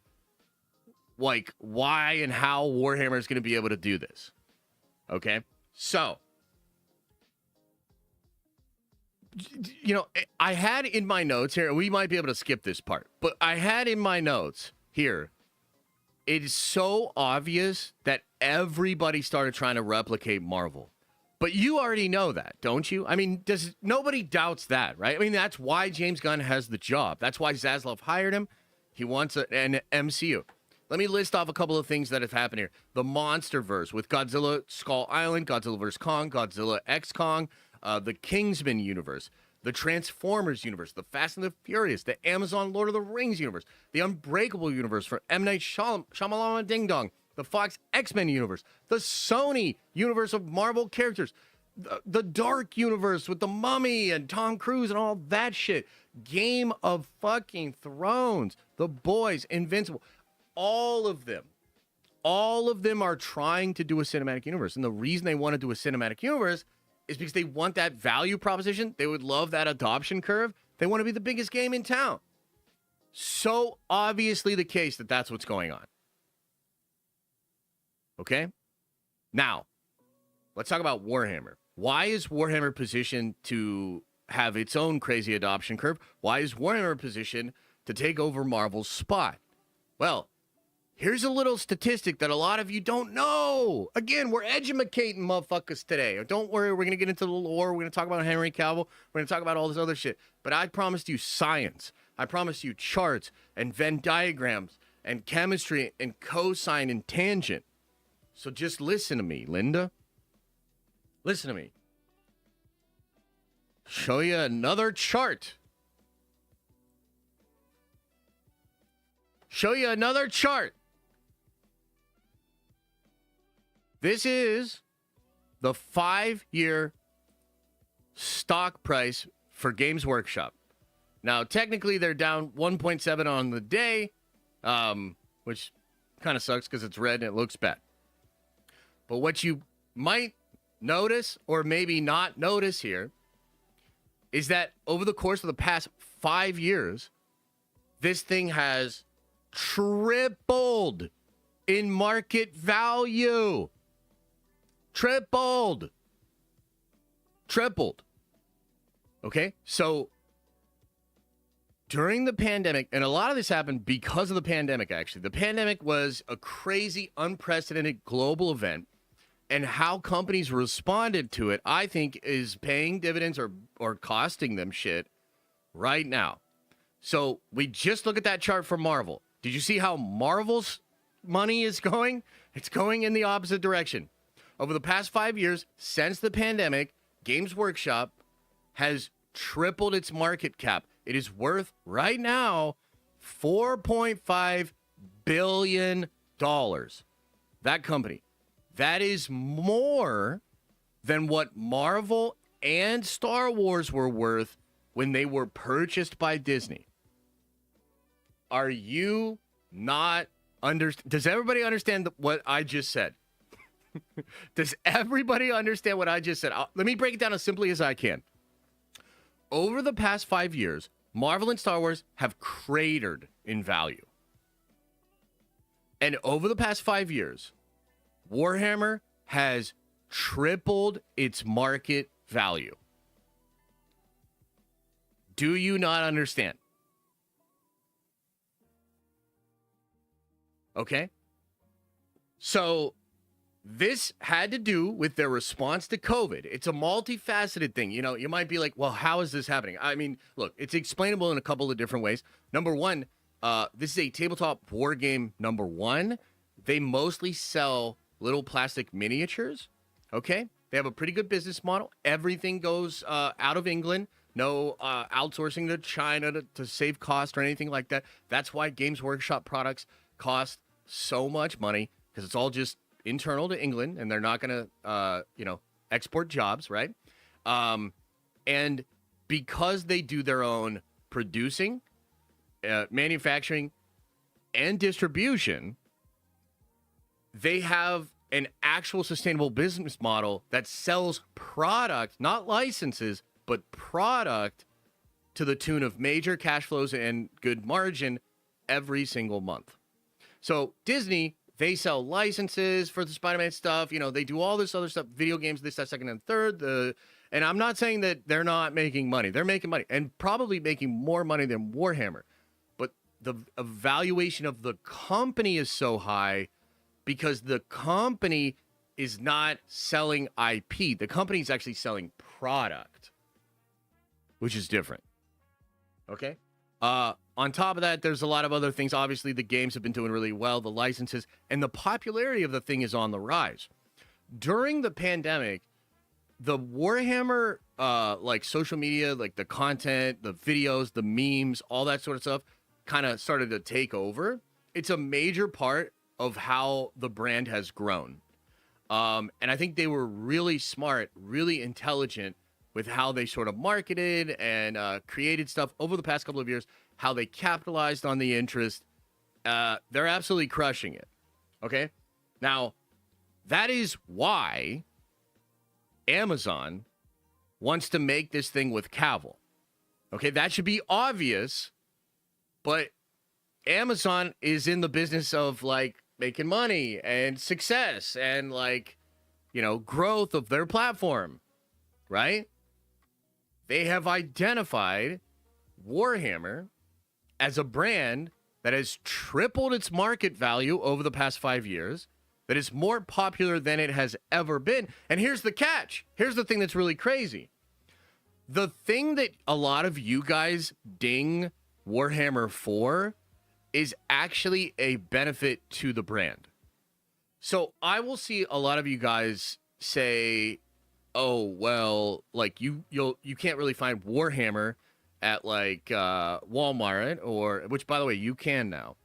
like why and how Warhammer is going to be able to do this. Okay? So, you know, I had in my notes here, we might be able to skip this part, but I had in my notes here, it is so obvious that everybody started trying to replicate Marvel. But you already know that, don't you? I mean, nobody doubts that, right? I mean, that's why James Gunn has the job. That's why Zaslav hired him. He wants an MCU. Let me list off a couple of things that have happened here. The Monsterverse with Godzilla Skull Island, Godzilla vs. Kong, Godzilla X Kong, the Kingsman universe, the Transformers universe, the Fast and the Furious, the Amazon Lord of the Rings universe, the Unbreakable universe for M. Night Shyamalan Ding Dong, the Fox X-Men universe, the Sony universe of Marvel characters, the Dark universe with the Mummy and Tom Cruise and all that shit, Game of fucking Thrones, The Boys, Invincible, all of them are trying to do a cinematic universe. And the reason they want to do a cinematic universe is because they want that value proposition. They would love that adoption curve. They want to be the biggest game in town. So obviously the case that that's what's going on. Okay? Now, let's talk about Warhammer. Why is Warhammer positioned to have its own crazy adoption curve? Why is Warhammer positioned to take over Marvel's spot? Well, here's a little statistic that a lot of you don't know. Again, we're educating motherfuckers today. Don't worry, we're going to get into the lore. We're going to talk about Henry Cavill. We're going to talk about all this other shit. But I promised you science. I promised you charts and Venn diagrams and chemistry and cosine and tangent. So just listen to me, Linda. Listen to me. Show you another chart. Show you another chart. This is the 5-year stock price for Games Workshop. Now, technically, they're down 1.7 on the day, which kind of sucks because it's red and it looks bad. But what you might notice or maybe not notice here is that over the course of the past 5 years, this thing has tripled in market value. Tripled. Okay? So during the pandemic, and a lot of this happened because of the pandemic, actually. The pandemic was a crazy, unprecedented global event. And how companies responded to it, I think, is paying dividends or costing them shit right now. So we just look at that chart for Marvel. Did you see how Marvel's money is going? It's going in the opposite direction. Over the past 5 years, since the pandemic, Games Workshop has tripled its market cap. It is worth, right now, $4.5 billion. That company. That is more than what Marvel and Star Wars were worth when they were purchased by Disney. Are you not Does everybody understand what I just said? Does everybody understand what I just said? Let me break it down as simply as I can. Over the past 5 years, Marvel and Star Wars have cratered in value. And over the past 5 years, Warhammer has tripled its market value. Do you not understand? Okay? So this had to do with their response to COVID. It's a multifaceted thing. You know, you might be like, well, how is this happening? I mean, look, it's explainable in a couple of different ways. Number one, this is a tabletop war game. Number one, they mostly sell little plastic miniatures. Okay? They have a pretty good business model. Everything goes out of England. No outsourcing to China to save cost or anything like that. That's why Games Workshop products cost so much money, because it's all just internal to England, and they're not going to, export jobs, right? And because they do their own producing, manufacturing, and distribution, they have an actual sustainable business model that sells product, not licenses, but product to the tune of major cash flows and good margin every single month. So Disney, they sell licenses for the Spider-Man stuff. You know, they do all this other stuff, video games, this, that, second, and third. And I'm not saying that they're not making money. They're making money, and probably making more money than Warhammer. But the evaluation of the company is so high because the company is not selling IP. The company is actually selling product, which is different. Okay? On top of that, there's a lot of other things. Obviously, the games have been doing really well, the licenses, and the popularity of the thing is on the rise. During the pandemic, the Warhammer, social media, like the content, the videos, the memes, all that sort of stuff, kind of started to take over. It's a major part of how the brand has grown. And I think they were really smart, really intelligent with how they sort of marketed and created stuff over the past couple of years, how they capitalized on the interest. They're absolutely crushing it. Okay? Now, that is why Amazon wants to make this thing with Cavill. Okay? That should be obvious, but Amazon is in the business of, making money and success and, growth of their platform, right? They have identified Warhammer as a brand that has tripled its market value over the past 5 years, that is more popular than it has ever been. And here's the catch. Here's the thing that's really crazy. The thing that a lot of you guys ding Warhammer for is actually a benefit to the brand. So I will see a lot of you guys say, oh, well, you can't really find Warhammer at Walmart, or, which, by the way, you can now.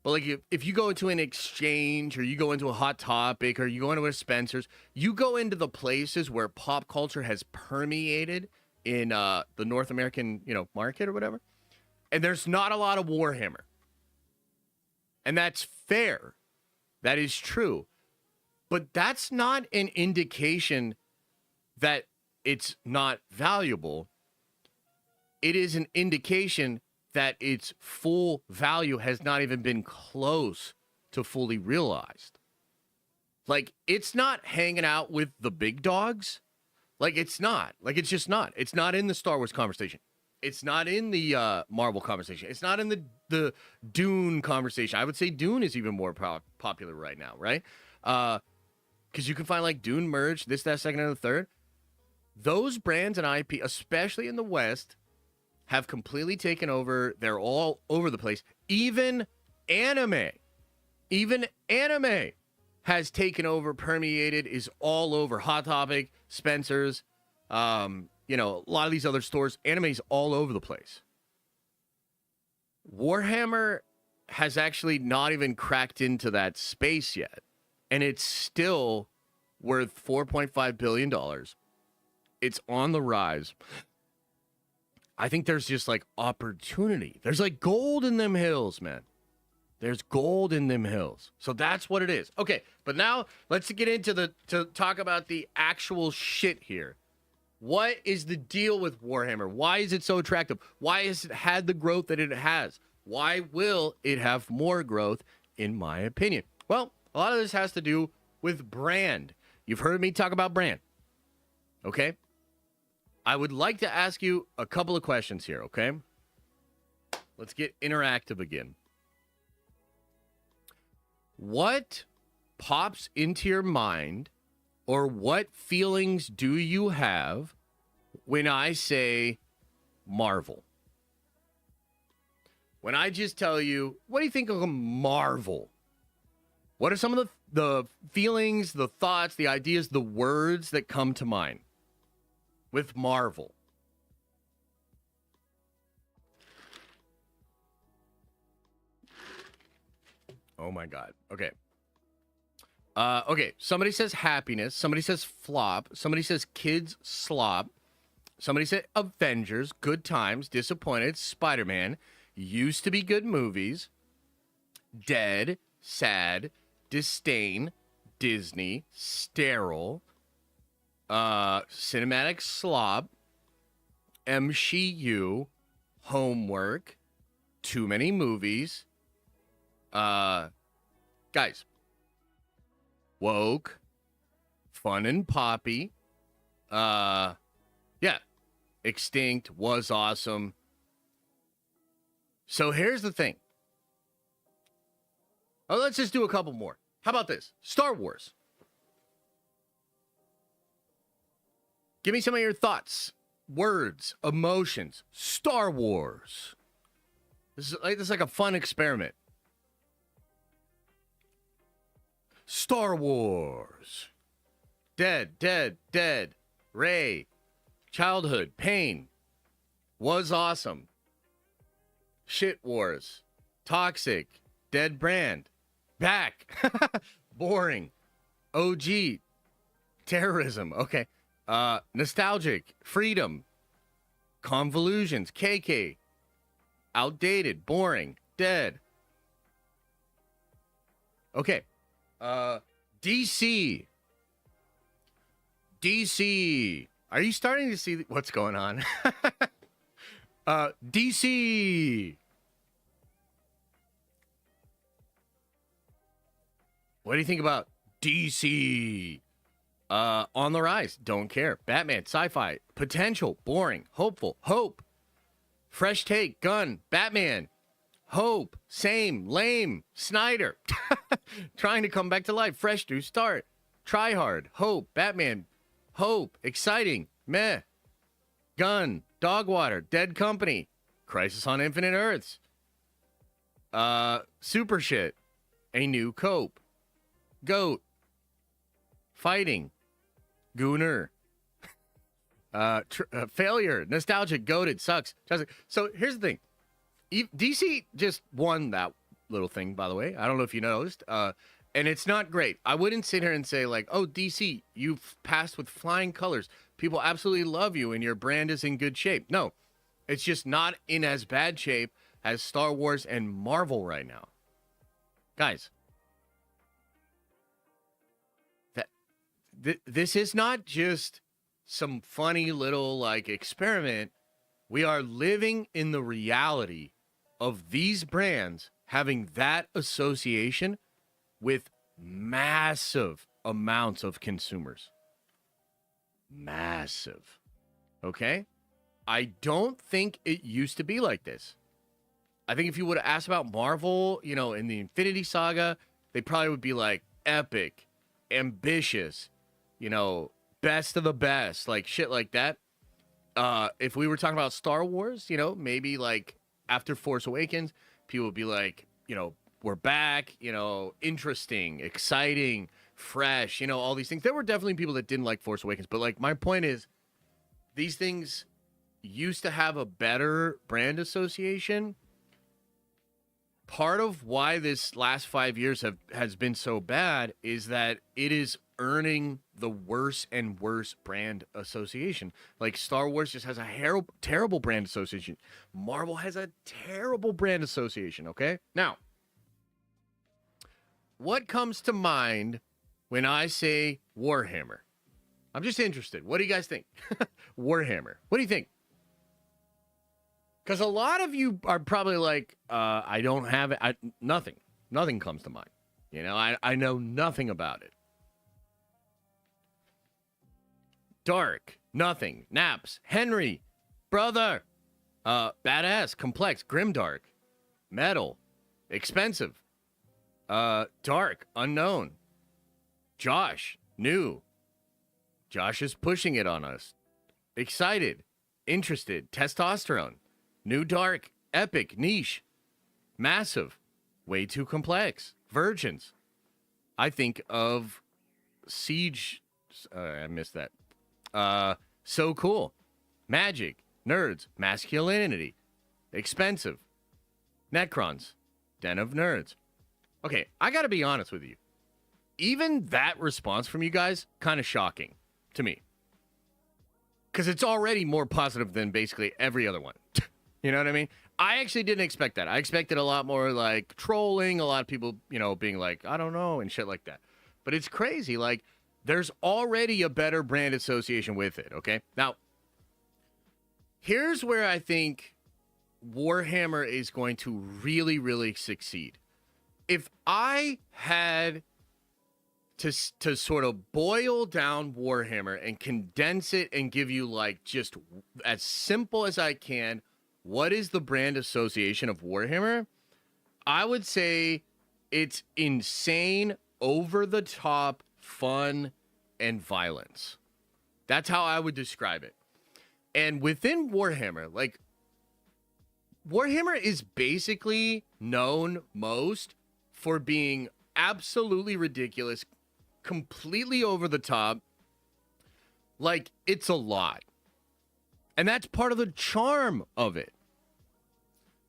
But if you go into an exchange, or you go into a Hot Topic, or you go into a Spencer's, you go into the places where pop culture has permeated in the North American, market or whatever, and there's not a lot of Warhammer. And that's fair. That is true. But that's not an indication that it's not valuable. It is an indication that its full value has not even been close to fully realized. It's not hanging out with the big dogs. It's not. It's just not. It's not in the Star Wars conversation. It's not in the Marvel conversation. It's not in the Dune conversation. I would say Dune is even more popular right now, right? Because you can find Dune merch, this, that, second, and the third. Those brands and IP, especially in the West, have completely taken over. They're all over the place. Even anime has taken over, permeated, is all over. Hot Topic, Spencer's, a lot of these other stores. Anime's all over the place. Warhammer has actually not even cracked into that space yet. And it's still worth $4.5 billion. It's on the rise. I think there's just like opportunity. There's like gold in them hills, man. There's gold in them hills. So that's what it is. Okay, but now let's get into to talk about the actual shit here. What is the deal with Warhammer? Why is it so attractive? Why has it had the growth that it has? Why will it have more growth, in my opinion? Well, a lot of this has to do with brand. You've heard me talk about brand. Okay? I would like to ask you a couple of questions here, okay? Let's get interactive again. What pops into your mind, or what feelings do you have when I say Marvel? When I just tell you, what do you think of a Marvel? What are some of the feelings, the thoughts, the ideas, the words that come to mind with Marvel? Oh my God. Okay. Okay. Somebody says happiness. Somebody says flop. Somebody says kids slop. Somebody said Avengers, good times, disappointed, Spider-Man, used to be good movies, dead, sad, disdain, Disney, sterile, cinematic slop, MCU, homework, too many movies, guys, woke, fun and poppy, yeah, extinct, was awesome. So here's the thing. Oh, let's just do a couple more. How about this? Star Wars. Give me some of your thoughts, words, emotions. Star Wars. This is like a fun experiment. Star Wars. Dead, dead, dead. Rey. Childhood. Pain. Was awesome. Shit wars. Toxic. Dead brand. Back. Boring. OG. Terrorism. Okay. Nostalgic. Freedom. Convolutions. KK. Outdated. Boring. Dead. Okay. DC. DC. Are you starting to see what's going on? DC. What do you think about DC? On the rise. Don't care. Batman. Sci-fi. Potential. Boring. Hopeful. Hope. Fresh take. Gun. Batman. Hope. Same. Lame. Snyder. Trying to come back to life. Fresh new start. Try hard. Hope. Batman. Hope. Exciting. Meh. Gun. Dogwater. Dead Company. Crisis on Infinite Earths. Super shit. A new cope. Goat. Fighting. Gooner. Failure. Nostalgic. Goated. Sucks. So here's the thing. DC just won that little thing, by the way. I don't know if you noticed. And it's not great. I wouldn't sit here and say, like, oh, DC, you've passed with flying colors. People absolutely love you and your brand is in good shape. No, it's just not in as bad shape as Star Wars and Marvel right now. Guys, this is not just some funny little, like, experiment. We are living in the reality of these brands having that association with massive amounts of consumers. Massive. Okay? I don't think it used to be like this. I think if you would have asked about Marvel, you know, in the Infinity Saga, they probably would be like epic, ambitious, you know, best of the best, like shit like that. If we were talking about Star Wars, you know, maybe like after Force Awakens, people would be like, you know, we're back, you know, interesting, exciting, fresh, you know, all these things. There were definitely people that didn't like Force Awakens, but like my point is, these things used to have a better brand association. Part of why this last 5 years has been so bad is that it is earning the worse and worse brand association. Like Star Wars just has a terrible brand association. Marvel has a terrible brand association, okay? Now, what comes to mind when I say Warhammer? I'm just interested. What do you guys think? Warhammer. What do you think? Because a lot of you are probably like, I don't have it. Nothing. Nothing comes to mind. You know, I know nothing about it. Dark. Nothing. Naps. Henry. Brother. Badass. Complex. Grimdark. Metal. Expensive. Dark. Unknown. Josh. New. Josh is pushing it on us. Excited. Interested. Testosterone. New dark. Epic. Niche. Massive. Way too complex. Virgins. I think of Siege. I missed that. So cool. Magic. Nerds. Masculinity. Expensive. Necrons. Den of Nerds. Okay, I gotta be honest with you. Even that response from you guys, kind of shocking to me. Because it's already more positive than basically every other one. You know what I mean? I actually didn't expect that. I expected a lot more like trolling, a lot of people, you know, being like, I don't know, and shit like that. But it's crazy. Like, there's already a better brand association with it, okay? Now, here's where I think Warhammer is going to really, really succeed. If I had to sort of boil down Warhammer and condense it and give you like just as simple as I can, what is the brand association of Warhammer? I would say it's insane, over-the-top, fun, and violence. That's how I would describe it. And within Warhammer, like, Warhammer is basically known most for being absolutely ridiculous, completely over the top. Like, it's a lot. And that's part of the charm of it.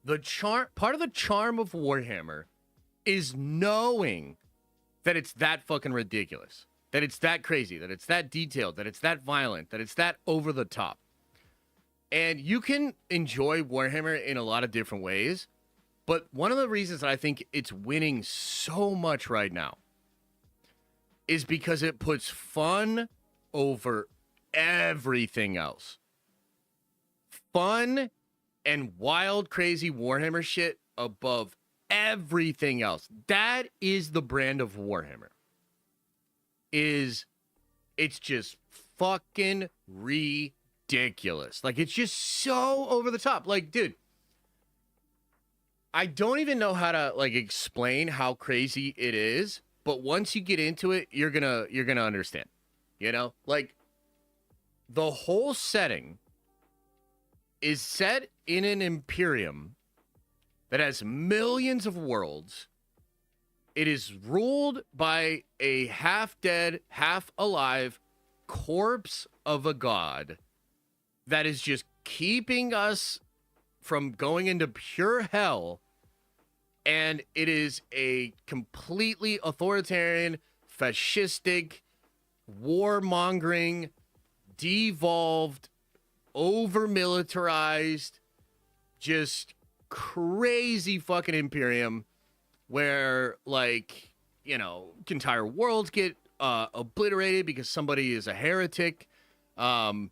Part of the charm of Warhammer is knowing that it's that fucking ridiculous, that it's that crazy, that it's that detailed, that it's that violent, that it's that over the top. And you can enjoy Warhammer in a lot of different ways, but one of the reasons that I think it's winning so much right now is because it puts fun over everything else. Fun and wild, crazy Warhammer shit above everything else. That is the brand of Warhammer. It's just fucking ridiculous. Like, it's just so over the top. Like, dude, I don't even know how to like explain how crazy it is, but once you get into it, you're gonna understand. You know, like, the whole setting is set in an Imperium that has millions of worlds. It is ruled by a half-dead, half-alive corpse of a god that is just keeping us from going into pure hell. And it is a completely authoritarian, fascistic, warmongering, devolved, over-militarized, just crazy fucking Imperium where, like, you know, entire worlds get obliterated because somebody is a heretic. It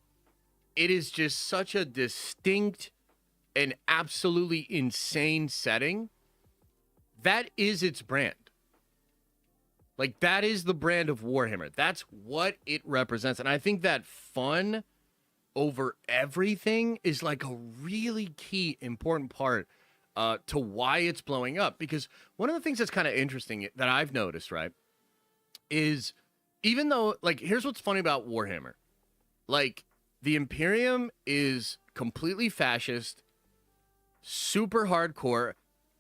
is just such a distinct and absolutely insane setting. That is its brand. Like, that is the brand of Warhammer. That's what it represents. And I think that fun over everything is like a really key, important part to why it's blowing up. Because one of the things that's kind of interesting that I've noticed, right, is even though, like, here's what's funny about Warhammer. Like, the Imperium is completely fascist, super hardcore,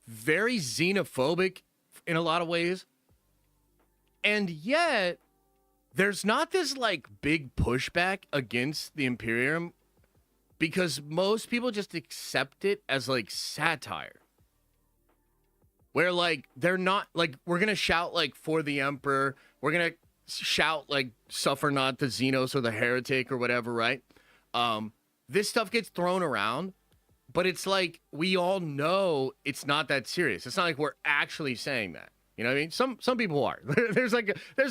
very xenophobic in a lot of ways. And yet, there's not this, like, big pushback against the Imperium because most people just accept it as, like, satire. Where, like, they're not, like, we're going to shout, like, for the Emperor. We're going to shout like "Suffer not the Xenos" or the Heretic or whatever, right? This stuff gets thrown around, but it's like we all know it's not that serious. It's not like we're actually saying that. You know what I mean? Some people are. There's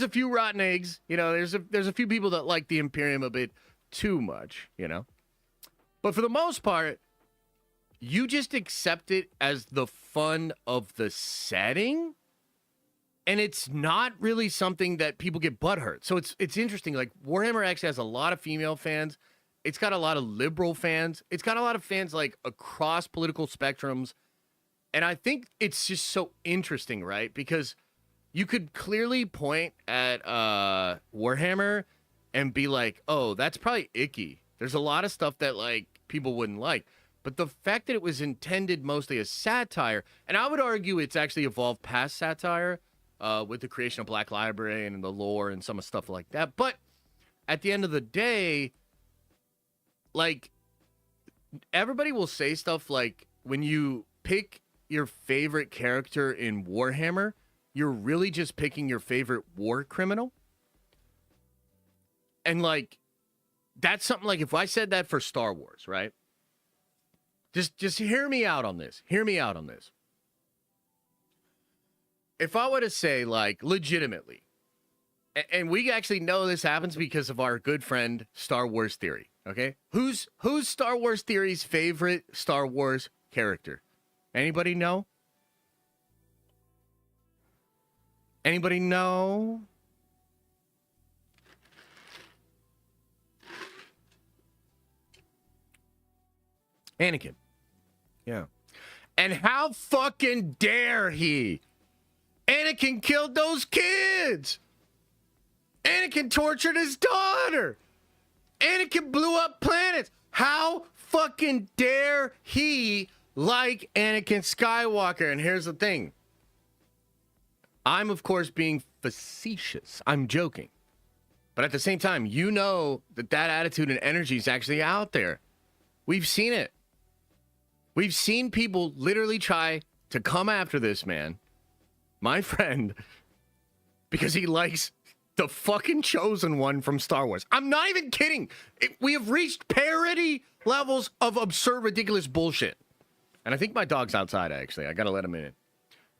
a few rotten eggs. You know, there's a few people that like the Imperium a bit too much. You know, but for the most part, you just accept it as the fun of the setting, and it's not really something that people get butthurt. So it's interesting. Like Warhammer actually has a lot of female fans. It's got a lot of liberal fans. It's got a lot of fans like across political spectrums. And I think it's just so interesting, right? Because you could clearly point at Warhammer and be like, oh, that's probably icky. There's a lot of stuff that like people wouldn't like. But the fact that it was intended mostly as satire, and I would argue it's actually evolved past satire with the creation of Black Library and the lore and some of stuff like that. But at the end of the day, like, everybody will say stuff like, when you pick your favorite character in Warhammer, you're really just picking your favorite war criminal. And like, that's something like, if I said that for Star Wars, right? Just hear me out on this. Hear me out on this. If I were to say, like, legitimately, and we actually know this happens because of our good friend Star Wars Theory, okay? Who's Star Wars Theory's favorite Star Wars character? Anybody know? Anybody know? Anakin. Yeah. And how fucking dare he? Anakin killed those kids. Anakin tortured his daughter. Anakin blew up planets. How fucking dare he like Anakin Skywalker? And here's the thing. I'm, of course, being facetious. I'm joking. But at the same time, you know that attitude and energy is actually out there. We've seen it. We've seen people literally try to come after this man, my friend, because he likes the fucking chosen one from Star Wars. I'm not even kidding. We have reached parody levels of absurd, ridiculous bullshit. And I think my dog's outside, actually. I gotta let him in.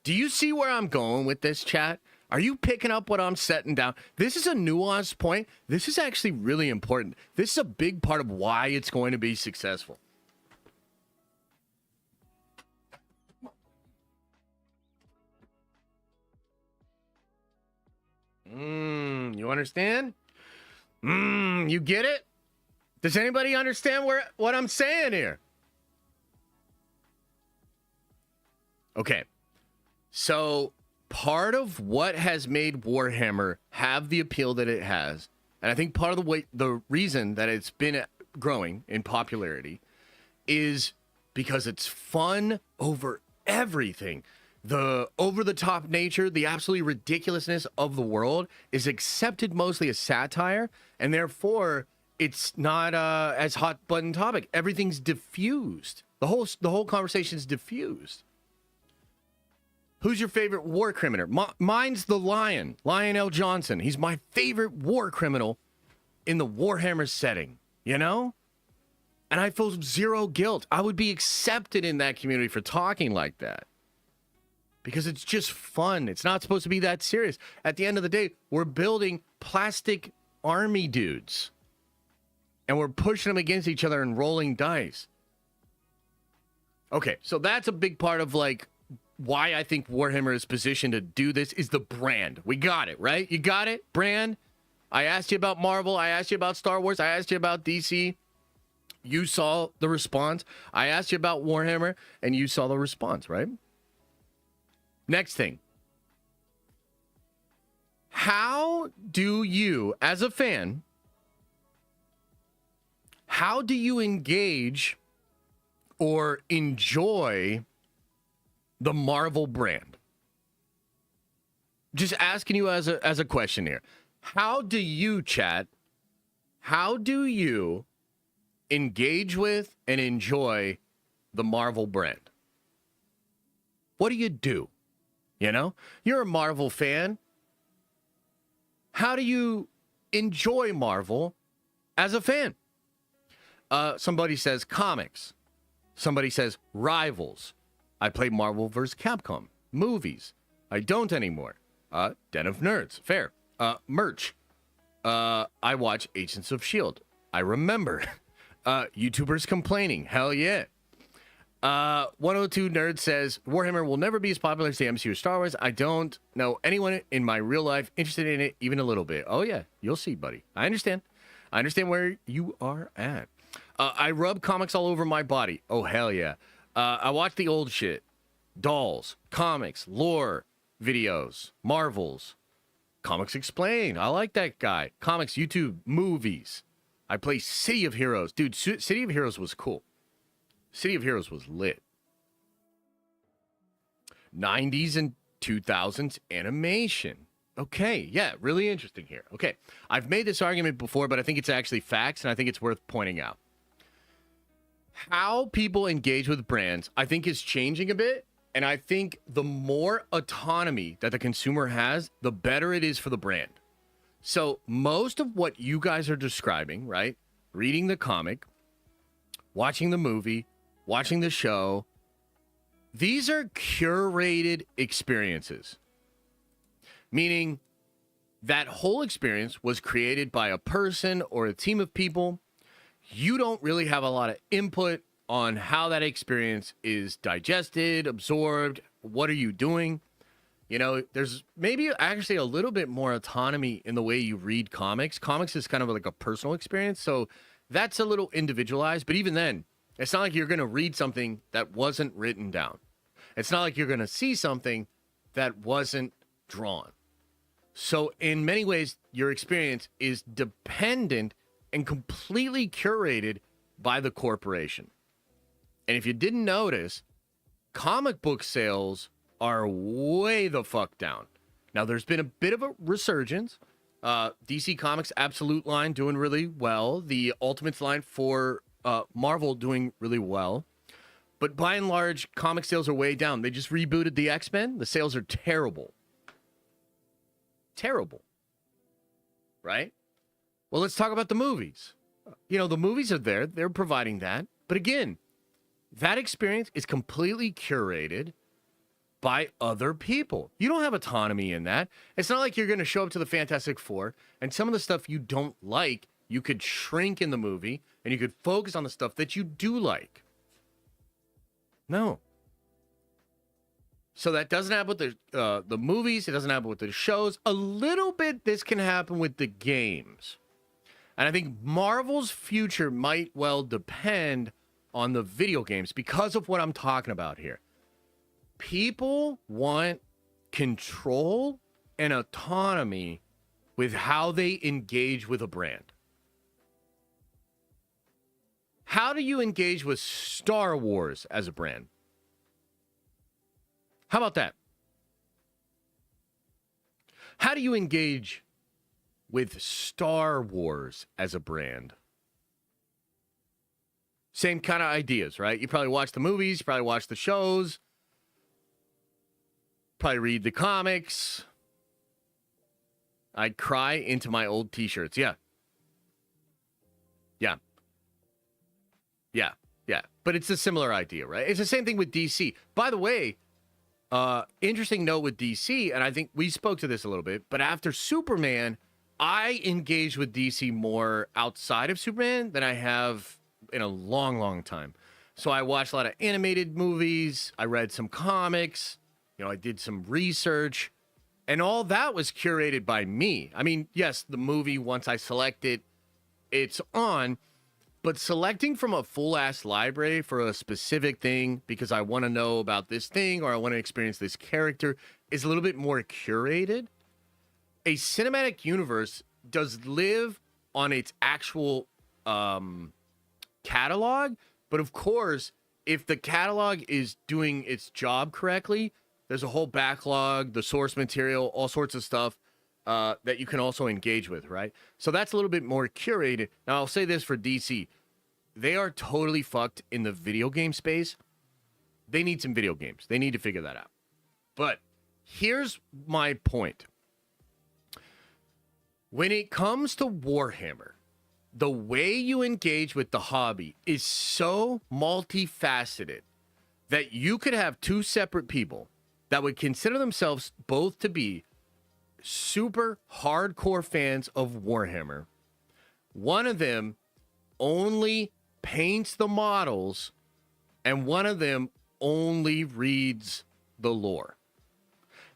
Do you see where I'm going with this, chat? Are you picking up what I'm setting down? This is a nuanced point. This is actually really important. This is a big part of why it's going to be successful. You understand? You get it? Does anybody understand what I'm saying here? Okay. So part of what has made Warhammer have the appeal that it has, and I think part of the reason that it's been growing in popularity is because it's fun over everything. The over-the-top nature, the absolute ridiculousness of the world is accepted mostly as satire, and therefore it's not as hot-button topic. Everything's diffused. The whole conversation is diffused. Who's your favorite war criminal? Mine's the Lion L. Johnson. He's my favorite war criminal in the Warhammer setting, you know? And I feel zero guilt. I would be accepted in that community for talking like that. Because it's just fun. It's not supposed to be that serious. At the end of the day, we're building plastic army dudes. And we're pushing them against each other and rolling dice. Okay, so that's a big part of, like, why I think Warhammer is positioned to do this is the brand. We got it, right? You got it? Brand. I asked you about Marvel. I asked you about Star Wars. I asked you about DC. You saw the response. I asked you about Warhammer, and you saw the response, right? Next thing. How do you, as a fan, how do you engage or enjoy the Marvel brand? Just asking you as a question here. How do you, chat, how do you engage with and enjoy the Marvel brand? What do you do? You know, you're a Marvel fan. How do you enjoy Marvel as a fan? Somebody says comics. Somebody says rivals. I play Marvel vs. Capcom. Movies. I don't anymore. Den of Nerds. Fair. Merch. I watch Agents of S.H.I.E.L.D. I remember. YouTubers complaining. Hell yeah. 102 Nerd says, Warhammer will never be as popular as the MCU Star Wars. I don't know anyone in my real life interested in it even a little bit. Oh, yeah. You'll see, buddy. I understand. I understand where you are at. I rub comics all over my body. Oh, hell yeah. I watch the old shit. Dolls, comics, lore, videos, Marvels, Comics Explained. I like that guy. Comics, YouTube, movies. I play City of Heroes. Dude, City of Heroes was cool. City of Heroes was lit. 90s and 2000s animation. Okay, yeah, really interesting here. Okay, I've made this argument before, but I think it's actually facts, and I think it's worth pointing out. How people engage with brands, I think, is changing a bit. And I think the more autonomy that the consumer has, the better it is for the brand. So most of what you guys are describing, right? Reading the comic, watching the movie, watching the show, these are curated experiences. Meaning that whole experience was created by a person or a team of people. You don't really have a lot of input on how that experience is digested, absorbed. What are you doing? You know, there's maybe actually a little bit more autonomy in the way you read comics. Comics is kind of like a personal experience, so that's a little individualized. But even then, it's not like you're going to read something that wasn't written down. It's not like you're going to see something that wasn't drawn. So in many ways, your experience is dependent and completely curated by the corporation. And if you didn't notice, comic book sales are way the fuck down. Now, there's been a bit of a resurgence. DC Comics Absolute line doing really well. The Ultimates line for Marvel doing really well. But by and large, comic sales are way down. They just rebooted the X-Men. The sales are terrible. Terrible. Right? Well, let's talk about the movies. You know, the movies are there. They're providing that. But again, that experience is completely curated by other people. You don't have autonomy in that. It's not like you're going to show up to the Fantastic Four and some of the stuff you don't like, you could shrink in the movie and you could focus on the stuff that you do like. No. So that doesn't happen with the movies. It doesn't happen with the shows. A little bit this can happen with the games. And I think Marvel's future might well depend on the video games because of what I'm talking about here. People want control and autonomy with how they engage with a brand. How do you engage with Star Wars as a brand? How about that? How do you engage with Star Wars as a brand? Same kind of ideas, right? You probably watch the movies, you probably watch the shows, probably read the comics. I'd cry into my old t-shirts. Yeah. Yeah. Yeah. Yeah. But it's a similar idea, right? It's the same thing with DC. By the way, interesting note with DC, and I think we spoke to this a little bit, but after Superman, I engaged with DC more outside of Superman than I have in a long, long time. So I watched a lot of animated movies. I read some comics. You know, I did some research. And all that was curated by me. I mean, yes, the movie, once I select it, it's on. But selecting from a full-ass library for a specific thing because I want to know about this thing or I want to experience this character is a little bit more curated. A cinematic universe does live on its actual catalog. But of course, if the catalog is doing its job correctly, there's a whole backlog, the source material, all sorts of stuff that you can also engage with, right? So that's a little bit more curated. Now, I'll say this for DC. They are totally fucked in the video game space. They need some video games. They need to figure that out. But here's my point. When it comes to Warhammer, the way you engage with the hobby is so multifaceted that you could have two separate people that would consider themselves both to be super hardcore fans of Warhammer. One of them only paints the models, and one of them only reads the lore.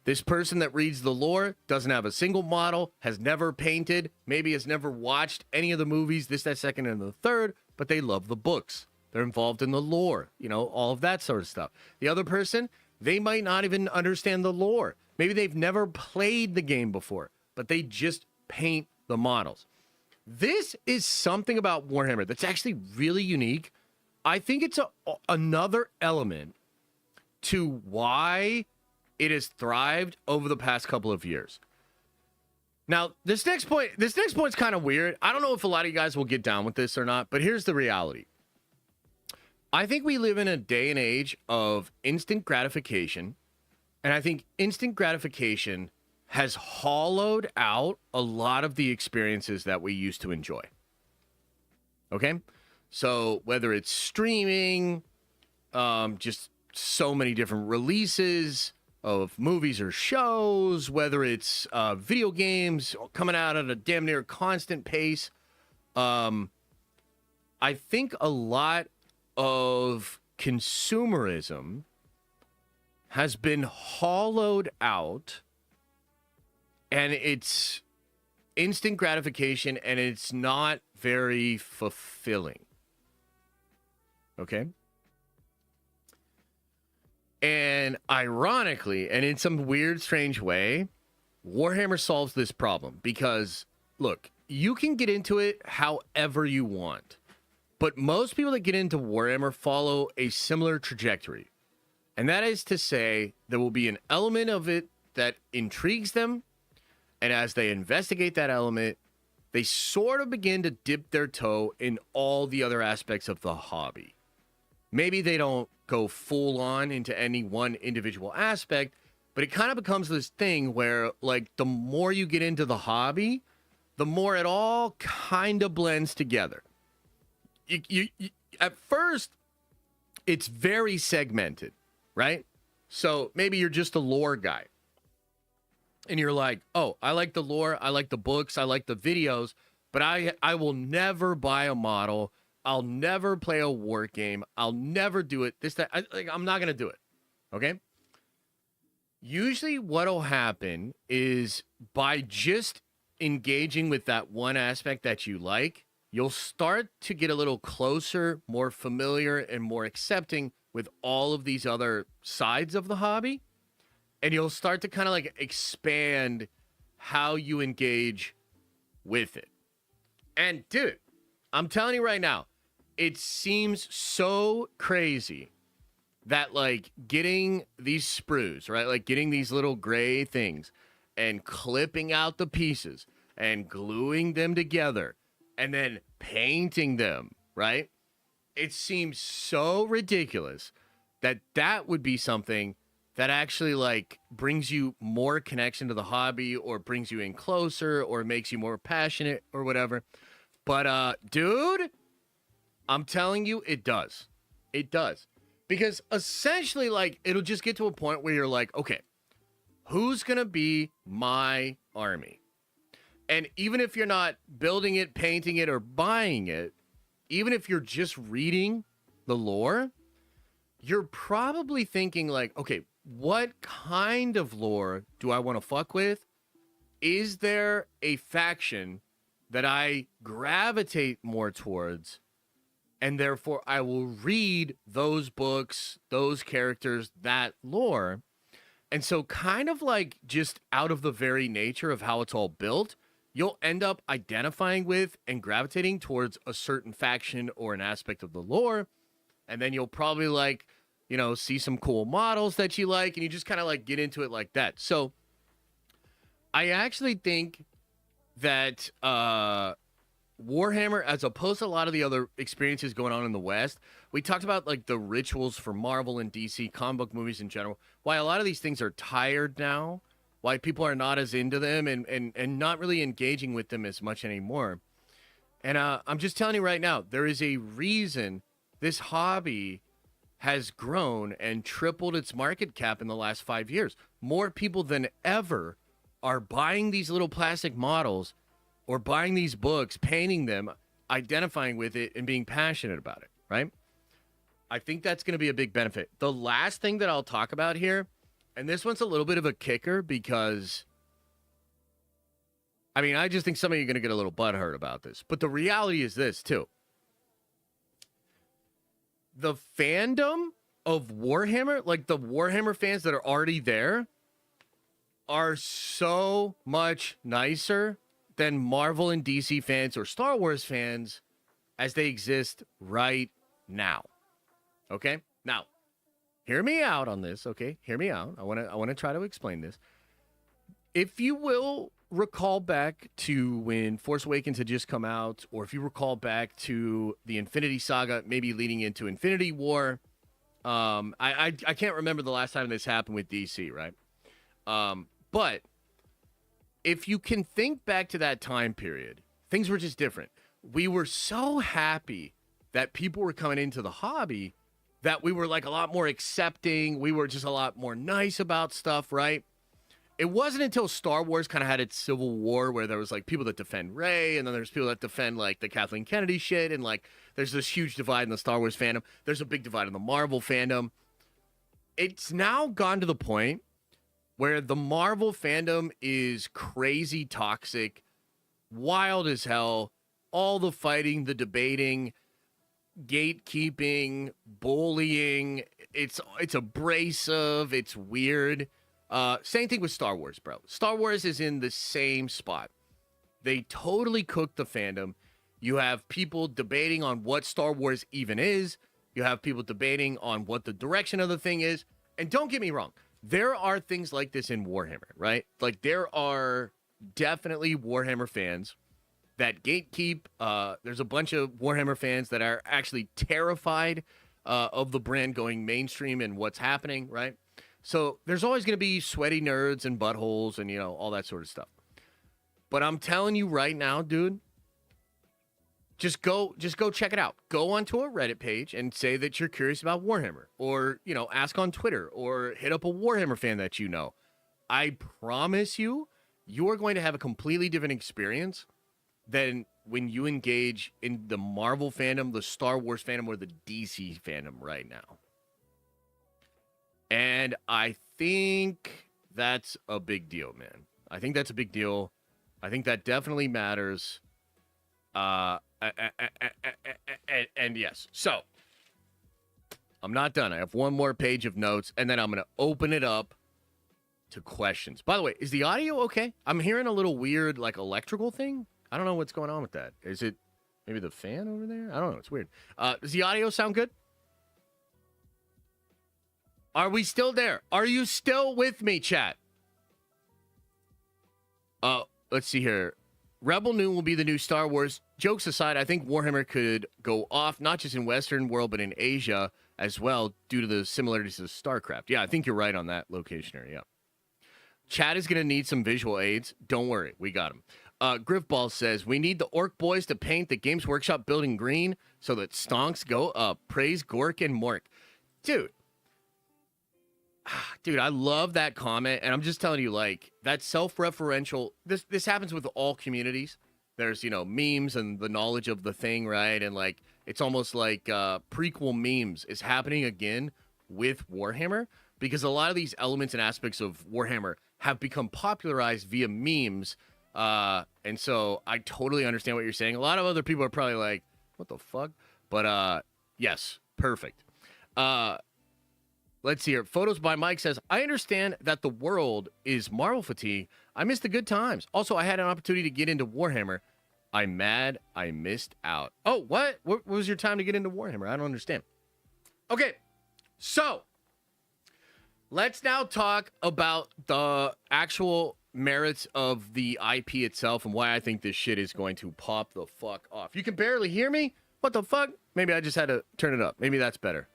This person that reads the lore doesn't have a single model, has never painted, maybe has never watched any of the movies, this, that, second, and the third, but they love the books. They're involved in the lore, you know, all of that sort of stuff. The other person, they might not even understand the lore. Maybe they've never played the game before, but they just paint the models. This is something about Warhammer that's actually really unique. I think it's another element to why it has thrived over the past couple of years. Now, this next point's kind of weird. I don't know if a lot of you guys will get down with this or not, but here's the reality. I think we live in a day and age of instant gratification, and I think instant gratification has hollowed out a lot of the experiences that we used to enjoy. Okay? So whether it's streaming, just so many different releases of movies or shows, whether it's video games coming out at a damn near constant pace. I think a lot of consumerism has been hollowed out, and it's instant gratification, and it's not very fulfilling. Okay? And ironically, and in some weird, strange way, Warhammer solves this problem because, look, you can get into it however you want, but most people that get into Warhammer follow a similar trajectory. And that is to say, there will be an element of it that intrigues them, and as they investigate that element, they sort of begin to dip their toe in all the other aspects of the hobby. Maybe they don't go full on into any one individual aspect, but it kind of becomes this thing where, like, the more you get into the hobby, the more it all kind of blends together. You at first, it's very segmented, right? So maybe you're just a lore guy, and you're like, oh, I like the lore, I like the books, I like the videos, but I will never buy a model. I'll never play a war game. I'll never do it. I'm not going to do it. Okay? Usually what'll happen is by just engaging with that one aspect that you like, you'll start to get a little closer, more familiar, and more accepting with all of these other sides of the hobby. And you'll start to kind of like expand how you engage with it. And dude, I'm telling you right now, it seems so crazy that, like, getting these sprues, right? Like getting these little gray things and clipping out the pieces and gluing them together and then painting them, right? It seems so ridiculous that that would be something that actually, like, brings you more connection to the hobby or brings you in closer or makes you more passionate or whatever. But, dude, I'm telling you, it does. It does. Because essentially, like, it'll just get to a point where you're like, okay, who's going to be my army? And even if you're not building it, painting it, or buying it, even if you're just reading the lore, you're probably thinking like, okay, what kind of lore do I want to fuck with? Is there a faction that I gravitate more towards? And therefore, I will read those books, those characters, that lore. And so kind of like just out of the very nature of how it's all built, you'll end up identifying with and gravitating towards a certain faction or an aspect of the lore. And then you'll probably like, you know, see some cool models that you like, and you just kind of like get into it like that. So I actually think that Warhammer, as opposed to a lot of the other experiences going on in the West, we talked about like the rituals for Marvel and DC, comic book movies in general. Why a lot of these things are tired now why people are not as into them and not really engaging with them as much anymore. And I'm just telling you right now, there is a reason this hobby has grown and tripled its market cap in the last 5 years. More people than ever are buying these little plastic models or buying these books, painting them, identifying with it, and being passionate about it, right? I think that's going to be a big benefit. The last thing that I'll talk about here, and this one's a little bit of a kicker because, I mean, I just think some of you are going to get a little butthurt about this. But the reality is this, too. The fandom of Warhammer, like the Warhammer fans that are already there, are so much nicer than Marvel and DC fans or Star Wars fans as they exist right now. Okay? Now, hear me out on this, okay? Hear me out. I want to try to explain this. If you will recall back to when Force Awakens had just come out, or if you recall back to the Infinity Saga, maybe leading into Infinity War, I can't remember the last time this happened with DC, right? But if you can think back to that time period, things were just different. We were so happy that people were coming into the hobby that we were like a lot more accepting. We were just a lot more nice about stuff, right? It wasn't until Star Wars kind of had its civil war where there was like people that defend Rey, and then there's people that defend like the Kathleen Kennedy shit, and like there's this huge divide in the Star Wars fandom. There's a big divide in the Marvel fandom. It's now gone to the point where the Marvel fandom is crazy toxic, wild as hell, all the fighting, the debating, gatekeeping, bullying. It's abrasive, it's weird. Same thing with Star Wars, bro. Star Wars is in the same spot. They totally cooked the fandom. You have people debating on what Star Wars even is. You have people debating on what the direction of the thing is. And don't get me wrong, there are things like this in Warhammer, right? Like there are definitely Warhammer fans that gatekeep. There's a bunch of Warhammer fans that are actually terrified of the brand going mainstream and what's happening, right? So there's always going to be sweaty nerds and buttholes and, you know, all that sort of stuff. But I'm telling you right now, dude, just go check it out. Go onto a Reddit page and say that you're curious about Warhammer, or, you know, ask on Twitter, or hit up a Warhammer fan that you know. I promise you, you're going to have a completely different experience than when you engage in the Marvel fandom, the Star Wars fandom, or the DC fandom right now. And I think that's a big deal, man. I think that's a big deal. I think that definitely matters. And yes, so I'm not done. I have one more page of notes, and then I'm going to open it up to questions. By the way, is the audio okay? I'm hearing a little weird, like, electrical thing. I don't know what's going on with that. Is it maybe the fan over there? I don't know. It's weird. Does the audio sound good? Are we still there? Are you still with me, chat? Let's see here. Rebel Noon will be the new Star Wars. Jokes aside, I think Warhammer could go off, not just in Western world, but in Asia as well, due to the similarities to StarCraft. Yeah, I think you're right on that location area. Yeah. Chat is going to need some visual aids. Don't worry. We got them. Griffball says, we need the Orc Boys to paint the Games Workshop building green so that stonks go up. Praise Gork and Mork. Dude, I love that comment, and I'm just telling you, like, that self-referential, this happens with all communities. There's, you know, memes and the knowledge of the thing, right? And, like, it's almost like prequel memes is happening again with Warhammer, because a lot of these elements and aspects of Warhammer have become popularized via memes, and so I totally understand what you're saying. A lot of other people are probably like, what the fuck? But, yes, perfect. Let's see here. Photos by Mike says, I understand that the world is Marvel fatigue. I missed the good times. Also, I had an opportunity to get into Warhammer. I'm mad I missed out. Oh, what? What was your time to get into Warhammer? I don't understand. Okay, so let's now talk about the actual merits of the IP itself and why I think this shit is going to pop the fuck off. You can barely hear me? What the fuck? Maybe I just had to turn it up. Maybe that's better.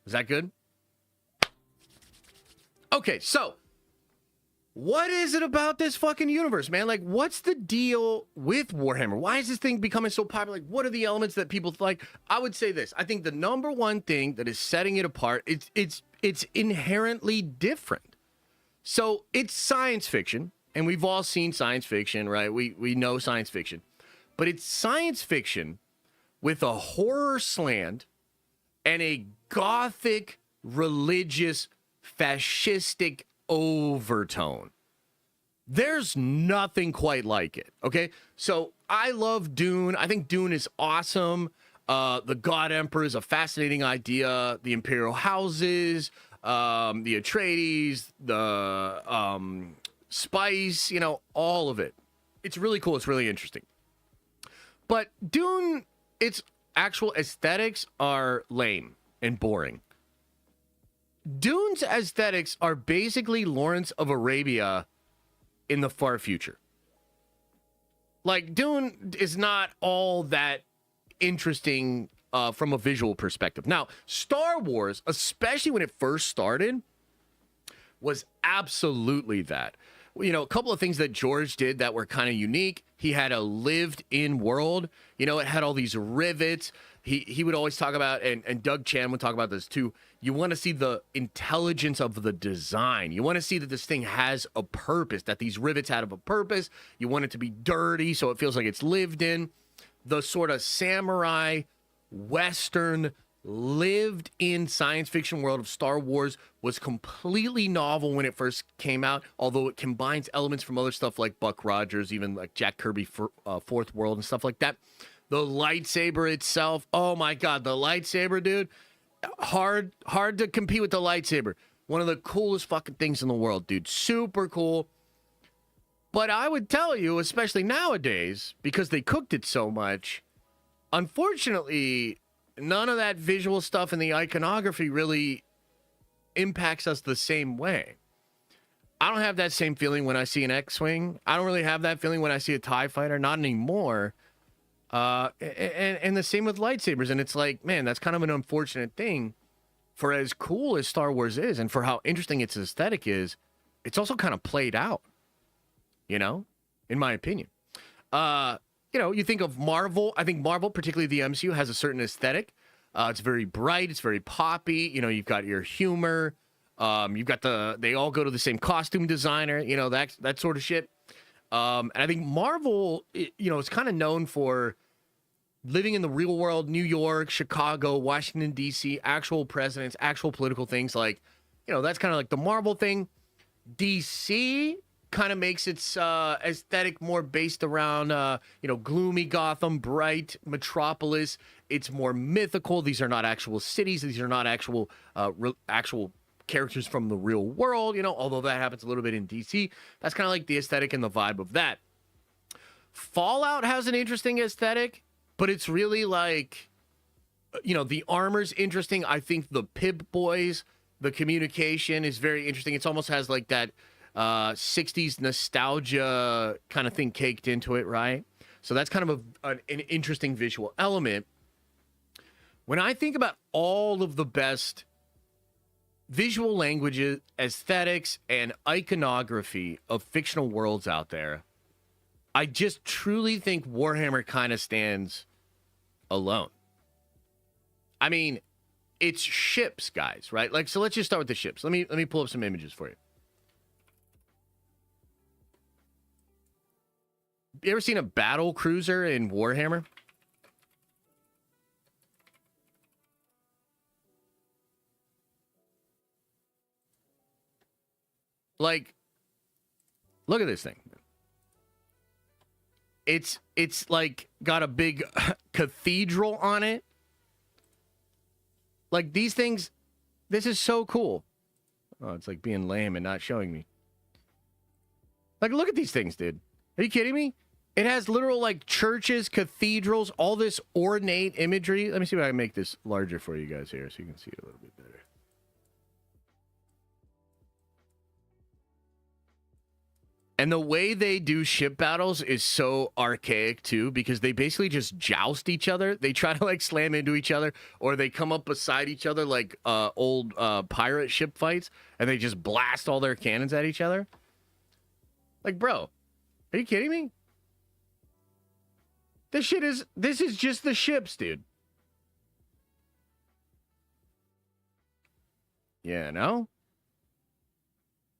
Is that good? Okay, so what is it about this fucking universe, man? Like, what's the deal with Warhammer? Why is this thing becoming so popular? Like, what are the elements that people like? I would say this. I think the number one thing that is setting it apart, it's inherently different. So it's science fiction, and we've all seen science fiction, right? We know science fiction. But it's science fiction with a horror slant and a gothic, religious, fascistic overtone. There's nothing quite like it, okay? So I love Dune. I think Dune is awesome. The God Emperor is a fascinating idea. The Imperial Houses, the Atreides, the Spice, you know, all of it. It's really cool. It's really interesting. But Dune, its actual aesthetics are lame and boring. Dune's aesthetics are basically Lawrence of Arabia in the far future. Like, Dune is not all that interesting from a visual perspective. Now, Star Wars, especially when it first started, was absolutely that. You know, a couple of things that George did that were kind of unique. He had a lived-in world. You know, it had all these rivets. He would always talk about, and Doug Chan would talk about this too, you want to see the intelligence of the design. You want to see that this thing has a purpose, that these rivets have a purpose. You want it to be dirty so it feels like it's lived in. The sort of samurai, Western, lived-in science fiction world of Star Wars was completely novel when it first came out, although it combines elements from other stuff like Buck Rogers, even like Jack Kirby Fourth World and stuff like that. The lightsaber itself, oh my God, the lightsaber, dude. Hard to compete with the lightsaber. One of the coolest fucking things in the world, dude. Super cool. But I would tell you, especially nowadays, because they cooked it so much, unfortunately, none of that visual stuff and the iconography really impacts us the same way. I don't have that same feeling when I see an X-Wing. I don't really have that feeling when I see a TIE fighter. Not anymore. And the same with lightsabers. And it's like, man, that's kind of an unfortunate thing. For as cool as Star Wars is and for how interesting its aesthetic is, it's also kind of played out, you know, in my opinion. You know, you think of Marvel. I think Marvel, particularly the MCU, has a certain aesthetic. It's very bright. It's very poppy. You know, you've got your humor. You've got they all go to the same costume designer, you know, that sort of shit. And I think Marvel, you know, is kind of known for living in the real world, New York, Chicago, Washington, D.C., actual presidents, actual political things. Like, you know, that's kind of like the Marvel thing. DC kind of makes its aesthetic more based around, you know, gloomy Gotham, bright Metropolis. It's more mythical. These are not actual cities. These are not actual actual characters from the real world, you know, although that happens a little bit in DC. That's kind of like the aesthetic and the vibe of that. Fallout has an interesting aesthetic, but it's really like, you know, the armor's interesting. I think the Pip Boys, the communication is very interesting. It almost has like that 60s nostalgia kind of thing caked into it, right? So that's kind of an interesting visual element. When I think about all of the best visual languages, aesthetics, and iconography of fictional worlds out there, I just truly think Warhammer kind of stands alone. I mean, it's ships, guys, right? Like, so let's just start with the ships. Let me pull up some images for you. You ever seen a battle cruiser in Warhammer? Like, look at this thing. It's like got a big cathedral on it. Like, these things, this is so cool. Oh, it's like being lame and not showing me. Like, look at these things, dude. Are you kidding me? It has literal, like, churches, cathedrals, all this ornate imagery. Let me see if I can make this larger for you guys here so you can see it a little bit better. And the way they do ship battles is so archaic, too, because they basically just joust each other. They try to, like, slam into each other, or they come up beside each other like old pirate ship fights, and they just blast all their cannons at each other. Like, bro, are you kidding me? This is just the ships, dude. Yeah, no?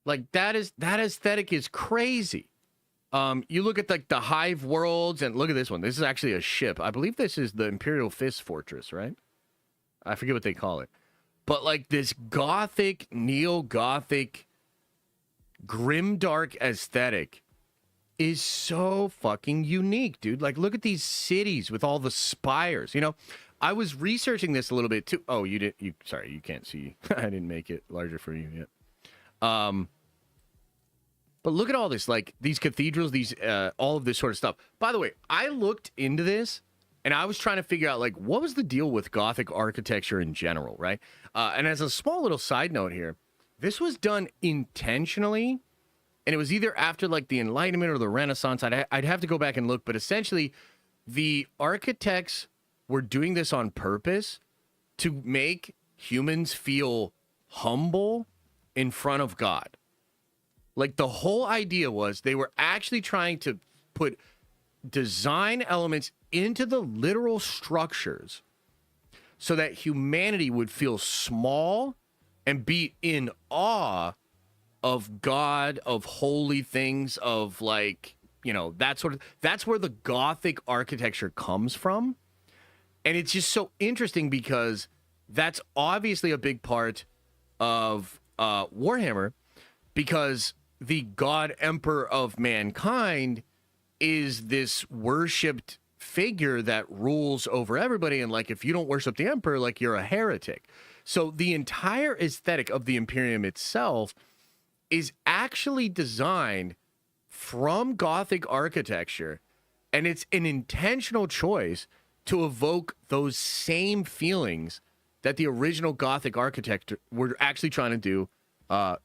Like, that aesthetic is crazy. You look at like the Hive worlds, and look at this one. This is actually a ship. I believe this is the Imperial Fist Fortress, right? I forget what they call it. But like this gothic, neo-gothic, grimdark aesthetic is so fucking unique, dude. Like, look at these cities with all the spires. You know, I was researching this a little bit too. Oh, sorry, you can't see. I didn't make it larger for you yet. But look at all this, like these cathedrals, these all of this sort of stuff. By the way, I looked into this and I was trying to figure out like what was the deal with Gothic architecture in general, right? And as a small little side note here, this was done intentionally, and it was either after like the Enlightenment or the Renaissance. I'd have to go back and look, but essentially, the architects were doing this on purpose to make humans feel humble in front of God. Like, the whole idea was they were actually trying to put design elements into the literal structures so that humanity would feel small and be in awe of God, of holy things, of like, you know, that's where the Gothic architecture comes from. And it's just so interesting because that's obviously a big part of Warhammer, because the God Emperor of mankind is this worshipped figure that rules over everybody. And like, if you don't worship the Emperor, like, you're a heretic. So the entire aesthetic of the Imperium itself is actually designed from Gothic architecture. And it's an intentional choice to evoke those same feelings that the original Gothic architects were actually trying to do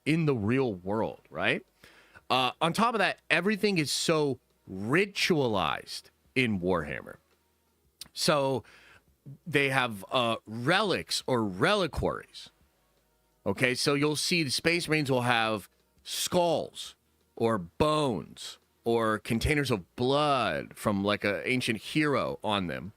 in the real world, right? On top of that, everything is so ritualized in Warhammer. So they have relics or reliquaries. Okay, so you'll see the Space Marines will have skulls or bones or containers of blood from like an ancient hero on them.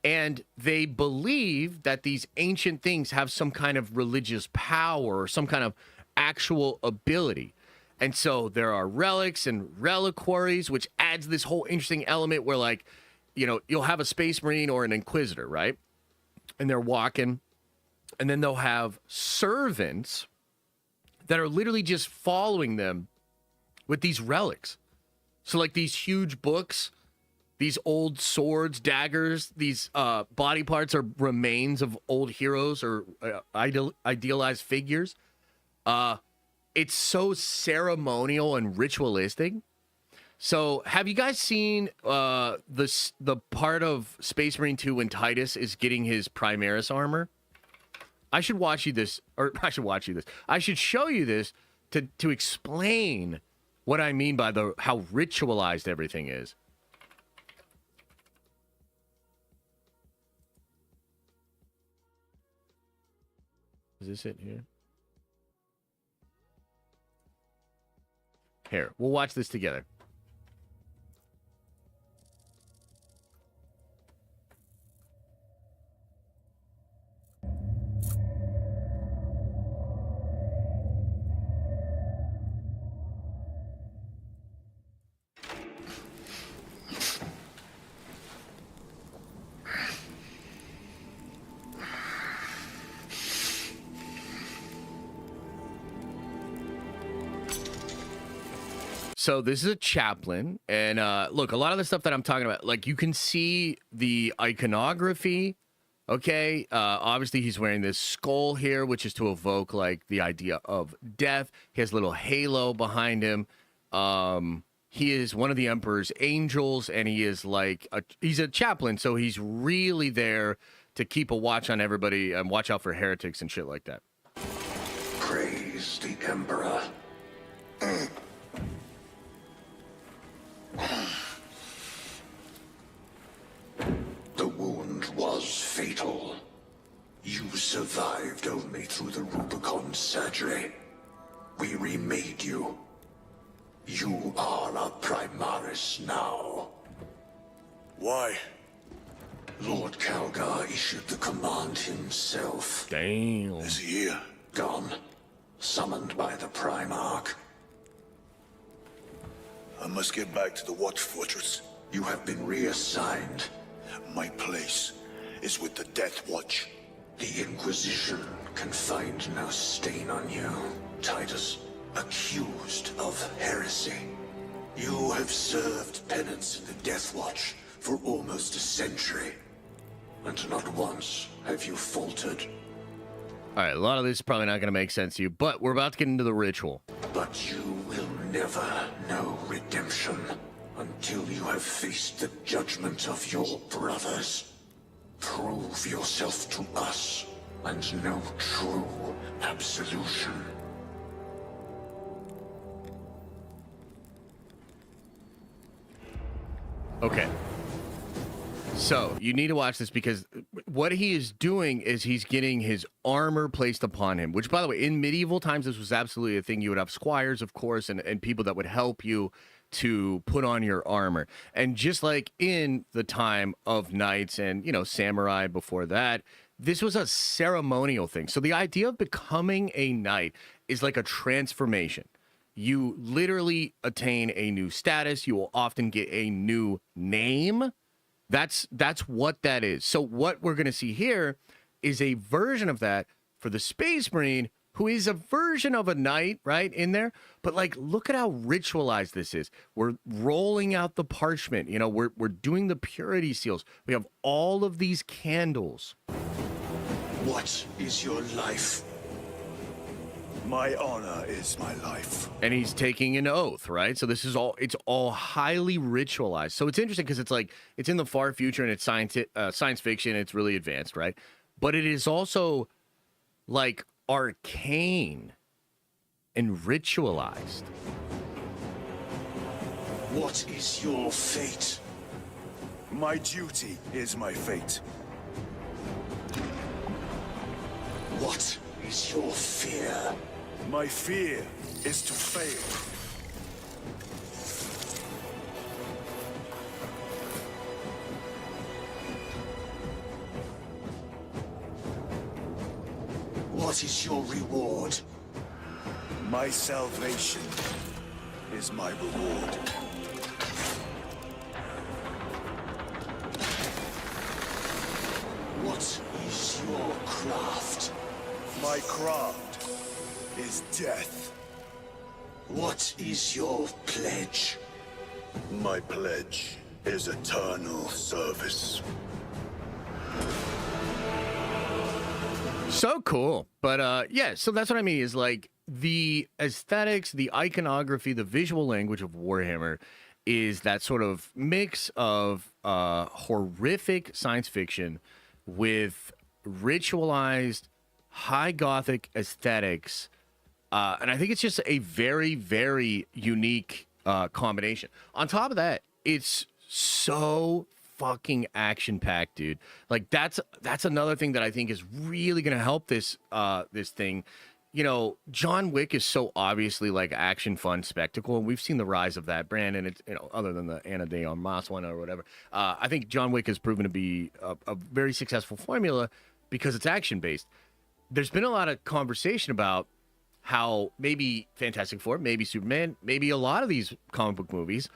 And they believe that these ancient things have some kind of religious power or some kind of actual ability. And so there are relics and reliquaries, which adds this whole interesting element where, like, you know, you'll have a Space Marine or an Inquisitor, right? And they're walking, and then they'll have servants that are literally just following them with these relics. So, like, these huge books, these old swords, daggers, these body parts are remains of old heroes or idealized figures. It's so ceremonial and ritualistic. So, have you guys seen the part of Space Marine 2 when Titus is getting his Primaris armor? I should show you this to explain what I mean by how ritualized everything is. Is this it here? Here, we'll watch this together. So this is a chaplain, and look, a lot of the stuff that I'm talking about, like, you can see the iconography, okay? Obviously, he's wearing this skull here, which is to evoke, like, the idea of death. He has a little halo behind him. He is one of the Emperor's angels, and he is, like, he's a chaplain, so he's really there to keep a watch on everybody and watch out for heretics and shit like that. Praise the Emperor. The wound was fatal. You survived only through the Rubicon surgery. We remade you. You are a Primaris now. Why? Lord Calgar issued the command himself. Damn. Is he here? Gone. Summoned by the Primarch. I must get back to the Watch Fortress. You have been reassigned. My place is with the Death Watch. The Inquisition can find no stain on you, Titus. Accused of heresy. You have served penance in the Death Watch for almost a century. And not once have you faltered. All right, a lot of this is probably not going to make sense to you, but we're about to get into the ritual. But you will never know redemption until you have faced the judgment of your brothers. Prove yourself to us and know true absolution. Okay. So, you need to watch this because what he is doing is he's getting his armor placed upon him, which, by the way, in medieval times, this was absolutely a thing. You would have squires, of course, and people that would help you to put on your armor. And just like in the time of knights and, you know, samurai before that, this was a ceremonial thing. So the idea of becoming a knight is like a transformation. You literally attain a new status. You will often get a new name. That's what that is. So what we're going to see here is a version of that for the Space Marine, who is a version of a knight, right, in there. But, like, look at how ritualized this is. We're rolling out the parchment. You know, we're doing the purity seals. We have all of these candles. What is your life? My honor is my life. And he's taking an oath, right? So this is all, it's all highly ritualized. So it's interesting because it's like, it's in the far future and it's science fiction. It's really advanced, right? But it is also like arcane and ritualized. What is your fate? My duty is my fate. What is your fear? My fear is to fail. What is your reward? My salvation is my reward. What is your craft? My craft is death. What is your pledge? My pledge is eternal service. So cool. But yeah, so that's what I mean is like the aesthetics, the iconography, the visual language of Warhammer is that sort of mix of horrific science fiction with ritualized high gothic aesthetics. And I think it's just a very, very unique combination. On top of that, it's so fucking action-packed, dude. Like that's another thing that I think is really gonna help this this thing. You know, John Wick is so obviously like action, fun spectacle, and we've seen the rise of that brand. And it's, you know, other than the Ana de Armas one or whatever, I think John Wick has proven to be a very successful formula because it's action-based. There's been a lot of conversation about how maybe Fantastic Four, maybe Superman, maybe a lot of these comic book movies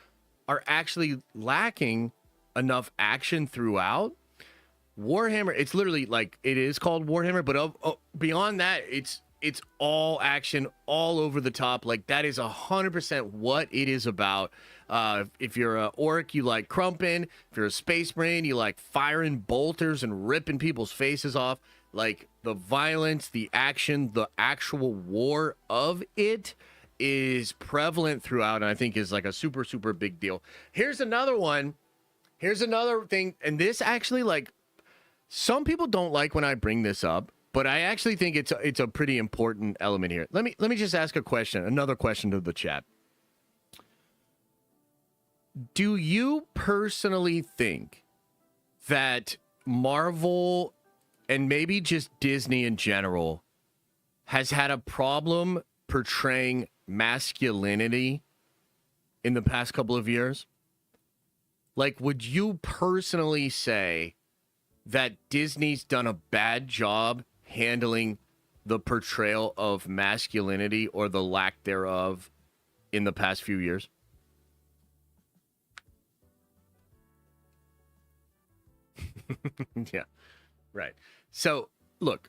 are actually lacking enough action throughout. Warhammer, it's literally like, it is called Warhammer, but beyond that, it's all action, all over the top. Like that is 100% what it is about. If you're an orc, you like crumping. If you're a space marine, you like firing bolters and ripping people's faces off. Like the violence, the action, the actual war of it is prevalent throughout, and I think is like a super, super big deal. Here's another one. Here's another thing, and this actually, like, some people don't like when I bring this up, but I actually think it's a pretty important element here. Let me just ask a question, another question to the chat. Do you personally think that Marvel and maybe just Disney in general has had a problem portraying masculinity in the past couple of years? Like, would you personally say that Disney's done a bad job handling the portrayal of masculinity or the lack thereof in the past few years? Yeah, right. So, look,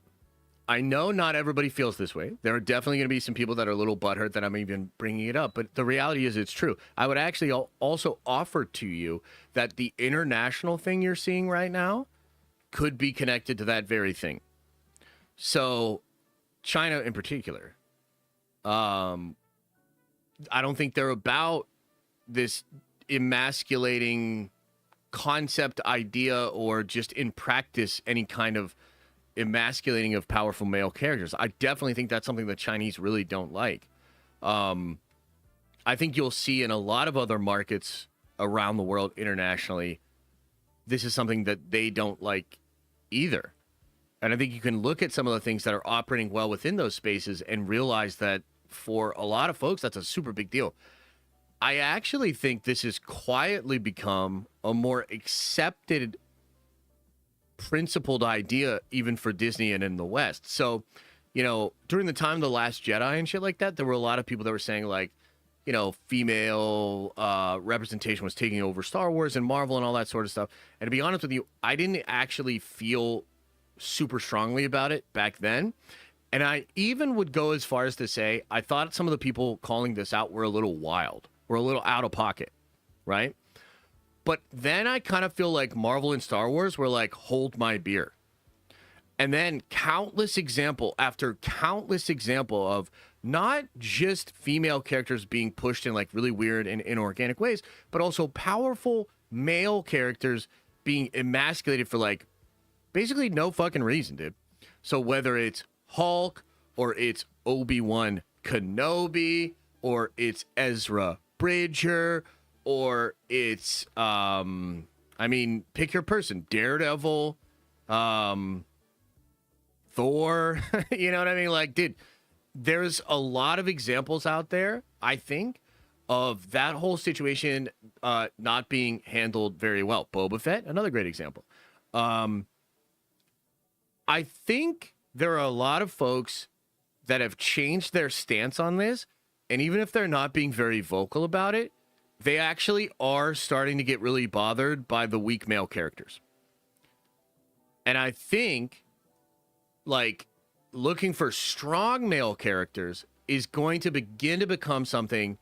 I know not everybody feels this way. There are definitely going to be some people that are a little butthurt that I'm even bringing it up, but the reality is it's true. I would actually also offer to you that the international thing you're seeing right now could be connected to that very thing. So, China in particular, I don't think they're about this emasculating concept, idea, or just in practice any kind of emasculating of powerful male characters. I definitely think that's something the Chinese really don't like. I think you'll see in a lot of other markets around the world internationally, this is something that they don't like either. And I think you can look at some of the things that are operating well within those spaces and realize that for a lot of folks, that's a super big deal. I actually think this has quietly become a more accepted, principled idea even for Disney and in the West. So, you know, during the time of The Last Jedi and shit like that, there were a lot of people that were saying, like, you know, female representation was taking over Star Wars and Marvel and all that sort of stuff. And to be honest with you, I didn't actually feel super strongly about it back then. And I even would go as far as to say, I thought some of the people calling this out were a little wild, were a little out of pocket, right? But then I kind of feel like Marvel and Star Wars were like, hold my beer. And then countless example after countless example of not just female characters being pushed in like really weird and inorganic ways, but also powerful male characters being emasculated for like basically no fucking reason, dude. So whether it's Hulk or it's Obi-Wan Kenobi or it's Ezra Bridger or it's I mean, pick your person, Daredevil, Thor, you know what I mean? Like, dude, there's a lot of examples out there, I think, of that whole situation not being handled very well. Boba Fett, another great example. I think there are a lot of folks that have changed their stance on this, and even if they're not being very vocal about it, they actually are starting to get really bothered by the weak male characters. And I think, like, looking for strong male characters is going to begin to become something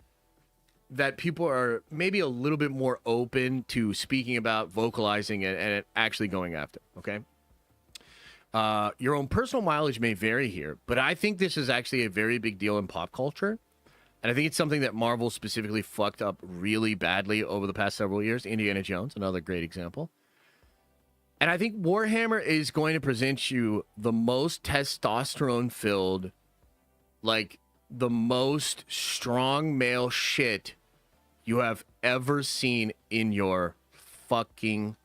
that people are maybe a little bit more open to speaking about, vocalizing, and actually going after, okay? Your own personal mileage may vary here, but I think this is actually a very big deal in pop culture. And I think it's something that Marvel specifically fucked up really badly over the past several years. Indiana Jones, another great example. And I think Warhammer is going to present you the most testosterone-filled, like the most strong male shit you have ever seen in your fucking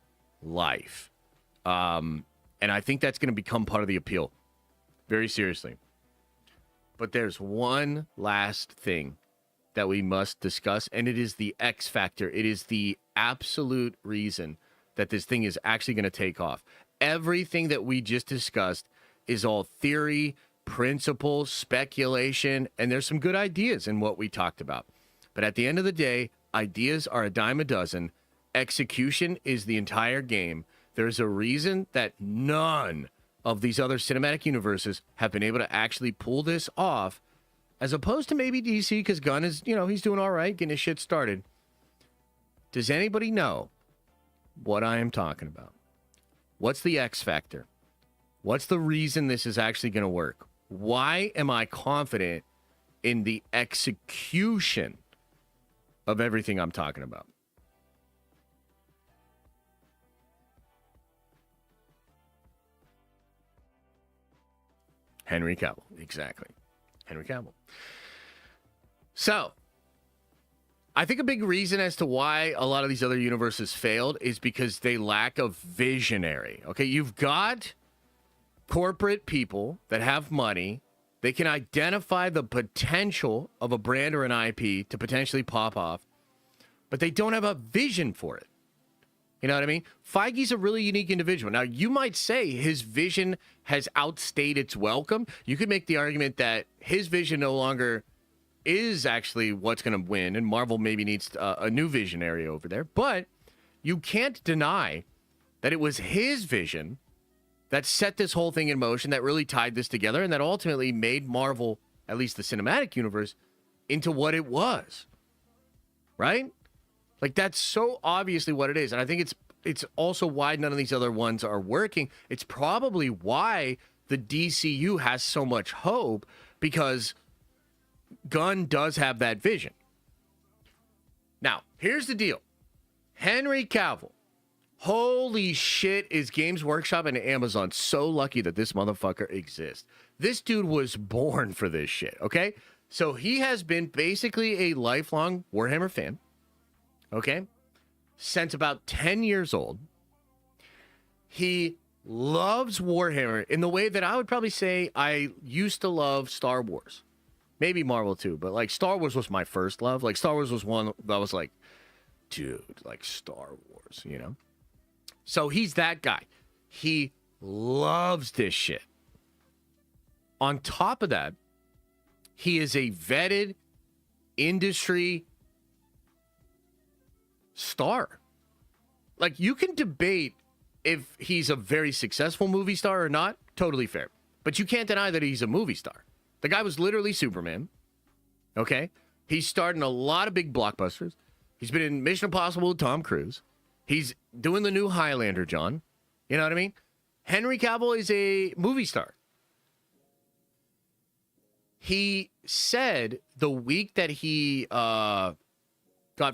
life. And I think that's going to become part of the appeal. Very seriously. But there's one last thing that we must discuss, and it is the X factor. It is the absolute reason that this thing is actually going to take off. Everything that we just discussed is all theory, principle, speculation, and there's some good ideas in what we talked about. But at the end of the day, ideas are a dime a dozen. Execution is the entire game. There's a reason that none of these other cinematic universes have been able to actually pull this off, as opposed to maybe DC, because Gunn is, you know, he's doing all right, getting his shit started. Does anybody know what I am talking about? What's the X factor? What's the reason this is actually going to work? Why am I confident in the execution of everything I'm talking about? Henry Cavill. Exactly. Henry Cavill. So, I think a big reason as to why a lot of these other universes failed is because they lack a visionary. Okay, you've got corporate people that have money. They can identify the potential of a brand or an IP to potentially pop off. but they don't have a vision for it. You know what I mean? Feige's a really unique individual. Now, you might say his vision has outstayed its welcome. You could make the argument that his vision no longer is actually what's going to win, and Marvel maybe needs a new visionary over there. But you can't deny that it was his vision that set this whole thing in motion, that really tied this together, and that ultimately made Marvel, at least the cinematic universe, into what it was. Right? Like, that's so obviously what it is. And I think it's also why none of these other ones are working. It's probably why the DCU has so much hope, because Gunn does have that vision. Now, here's the deal. Henry Cavill. Holy shit, is Games Workshop and Amazon so lucky that this motherfucker exists. This dude was born for this shit, okay? So he has been basically a lifelong Warhammer fan, okay? Since about 10 years old. He loves Warhammer in the way that I would probably say I used to love Star Wars. Maybe Marvel too, but like Star Wars was my first love. Like Star Wars was one that was like, dude, like Star Wars, you know? So he's that guy. He loves this shit. On top of that, he is a vetted industry star. Like, you can debate if he's a very successful movie star or not. Totally fair. But you can't deny that he's a movie star. The guy was literally Superman. Okay? He's starred in a lot of big blockbusters. He's been in Mission Impossible with Tom Cruise. He's doing the new Highlander, John. You know what I mean? Henry Cavill is a movie star. He said the week that he got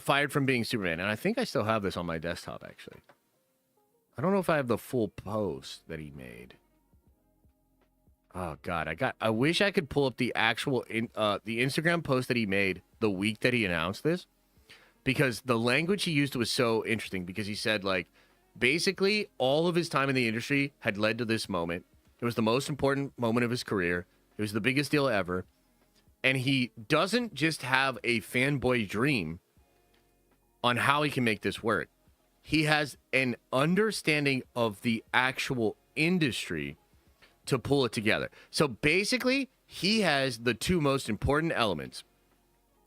fired from being Superman, and I think I still have this on my desktop, actually. I don't know if I have the full post that he made. Oh, God. I wish I could pull up the actual the Instagram post that he made the week that he announced this. Because the language he used was so interesting, because he said, like, basically all of his time in the industry had led to this moment. It was the most important moment of his career. It was the biggest deal ever. And he doesn't just have a fanboy dream on how he can make this work. He has an understanding of the actual industry to pull it together. So basically, he has the two most important elements.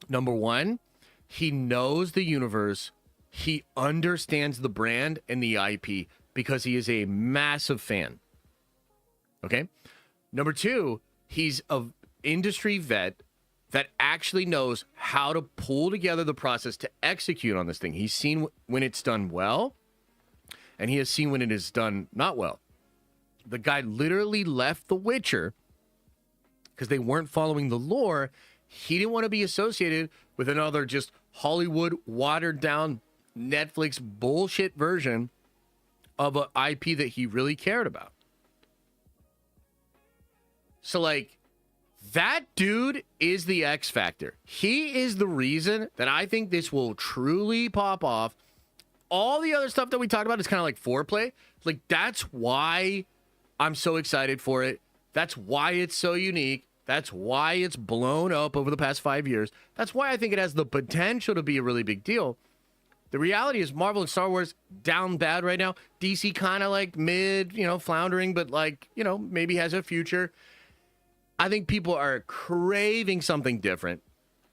Number one, he knows the universe. He understands the brand and the IP because he is a massive fan. Okay? Number two, he's an industry vet that actually knows how to pull together the process to execute on this thing. He's seen when it's done well, and he has seen when it is done not well. The guy literally left The Witcher because they weren't following the lore. He didn't want to be associated with another just Hollywood watered down Netflix bullshit version of an IP that he really cared about. So, like, that dude is the X factor. He is the reason that I think this will truly pop off. All the other stuff that we talked about is kind of like foreplay. Like, that's why I'm so excited for it. That's why it's so unique. That's why it's blown up over the past 5 years. That's why I think it has the potential to be a really big deal. The reality is Marvel and Star Wars down bad right now. DC kind of like mid, floundering, but like, maybe has a future. I think people are craving something different.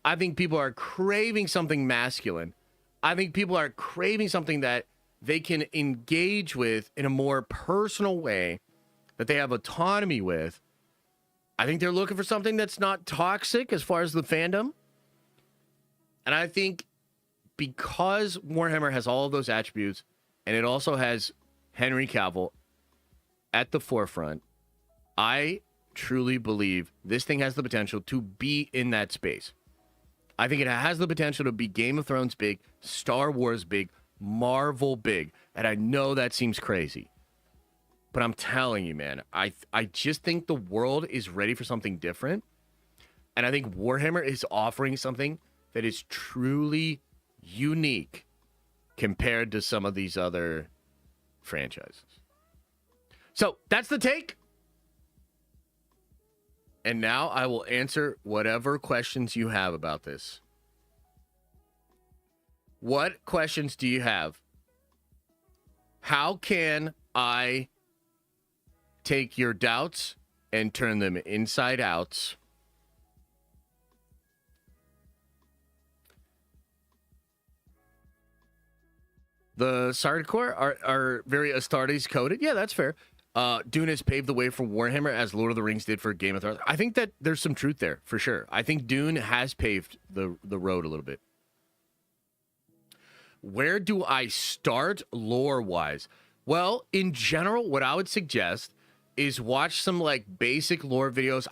I think people are craving something masculine. I think people are craving something that they can engage with in a more personal way, that they have autonomy with. I think they're looking for something that's not toxic as far as the fandom. And I think because Warhammer has all of those attributes, and it also has Henry Cavill at the forefront, I truly believe this thing has the potential to be in that space. I think it has the potential to be Game of Thrones big, Star Wars big, Marvel big. And I know that seems crazy. But I'm telling you, man, I just think the world is ready for something different. And I think Warhammer is offering something that is truly unique compared to some of these other franchises. So that's the take. And now I will answer whatever questions you have about this. What questions do you have? How can I take your doubts and turn them inside out? The Sardaukar are very Astartes coded. Yeah, that's fair. Dune has paved the way for Warhammer as Lord of the Rings did for Game of Thrones. I think that there's some truth there, for sure. I think Dune has paved the road a little bit. Where do I start lore-wise? Well, in general, what I would suggest is watch some, like, basic lore videos.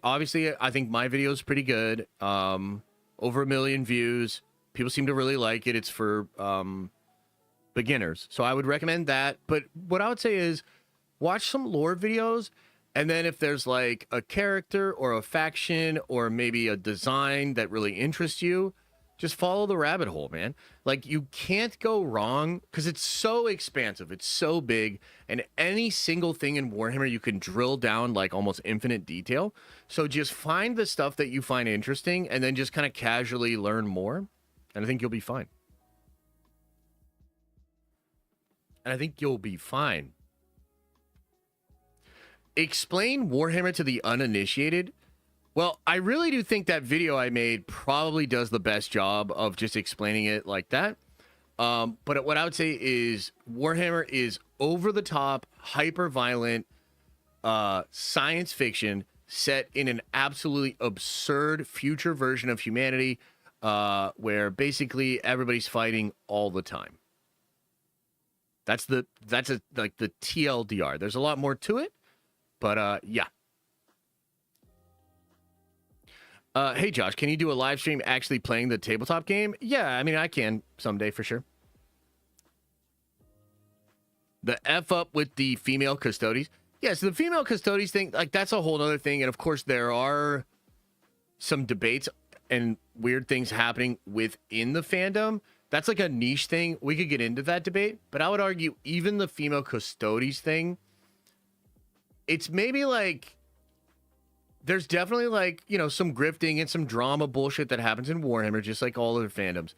Obviously, I think my video is pretty good. Over 1 million views. People seem to really like it. It's for beginners. So I would recommend that. But what I would say is watch some lore videos, and then if there's like a character or a faction or maybe a design that really interests you, just follow the rabbit hole, man. Like, you can't go wrong because it's so expansive. It's so big, and any single thing in Warhammer you can drill down like almost infinite detail. So just find the stuff that you find interesting and then just kind of casually learn more, and I think you'll be fine. Explain Warhammer to the uninitiated. Well, I really do think that video I made probably does the best job of just explaining it like that. But what I would say is Warhammer is over the top, hyper violent science fiction set in an absolutely absurd future version of humanity where basically everybody's fighting all the time. That's like the TLDR. There's a lot more to it, but yeah. Hey Josh, can you do a live stream actually playing the tabletop game? Yeah, I mean I can someday for sure. The F up with the female custodies. Yeah, so the female custodies thing, like that's a whole other thing, and of course there are some debates and weird things happening within the fandom. That's like a niche thing. We could get into that debate, but I would argue even the female custodies thing, it's maybe like, there's definitely like, you know, some grifting and some drama bullshit that happens in Warhammer, just like all other fandoms.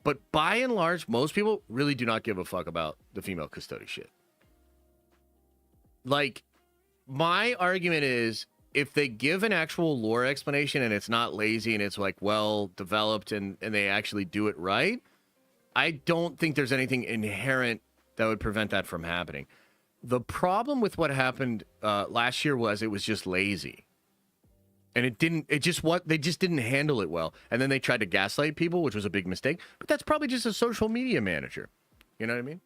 But by and large, most people really do not give a fuck about the female custody shit. Like, my argument is, if they give an actual lore explanation and it's not lazy and it's like well developed and they actually do it right, I don't think there's anything inherent that would prevent that from happening. The problem with what happened last year was it was just lazy. And they just didn't handle it well. And then they tried to gaslight people, which was a big mistake. But that's probably just a social media manager. You know what I mean?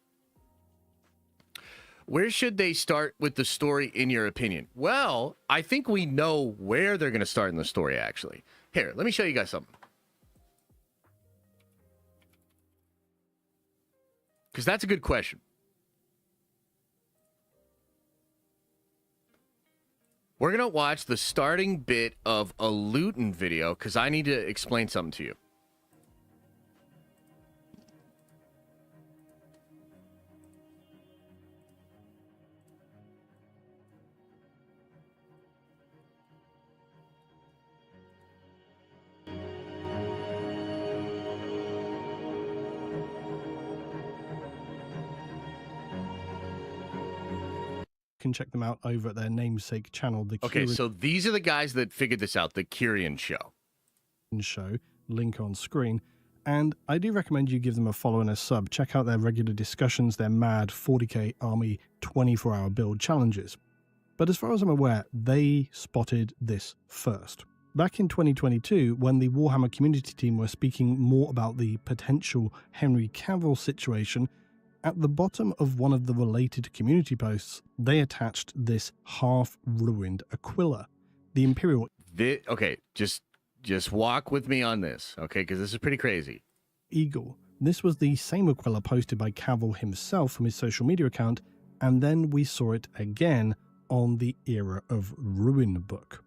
Where should they start with the story, in your opinion? Well, I think we know where they're going to start in the story, actually. Here, let me show you guys something. Because that's a good question. We're going to watch the starting bit of a Luton video because I need to explain something to you. Can check them out over at their namesake channel, the Okay, so these are the guys that figured this out, the Kyrian Show. Link on screen. And I do recommend you give them a follow and a sub. Check out their regular discussions, their mad 40k army 24-hour build challenges. But as far as I'm aware, they spotted this first. Back in 2022, when the Warhammer community team were speaking more about the potential Henry Cavill situation, at the bottom of one of the related community posts, they attached this half-ruined Aquila, the Imperial... Okay, just walk with me on this, okay? Because this is pretty crazy. Eagle. This was the same Aquila posted by Cavill himself from his social media account, and then we saw it again on the Era of Ruin book.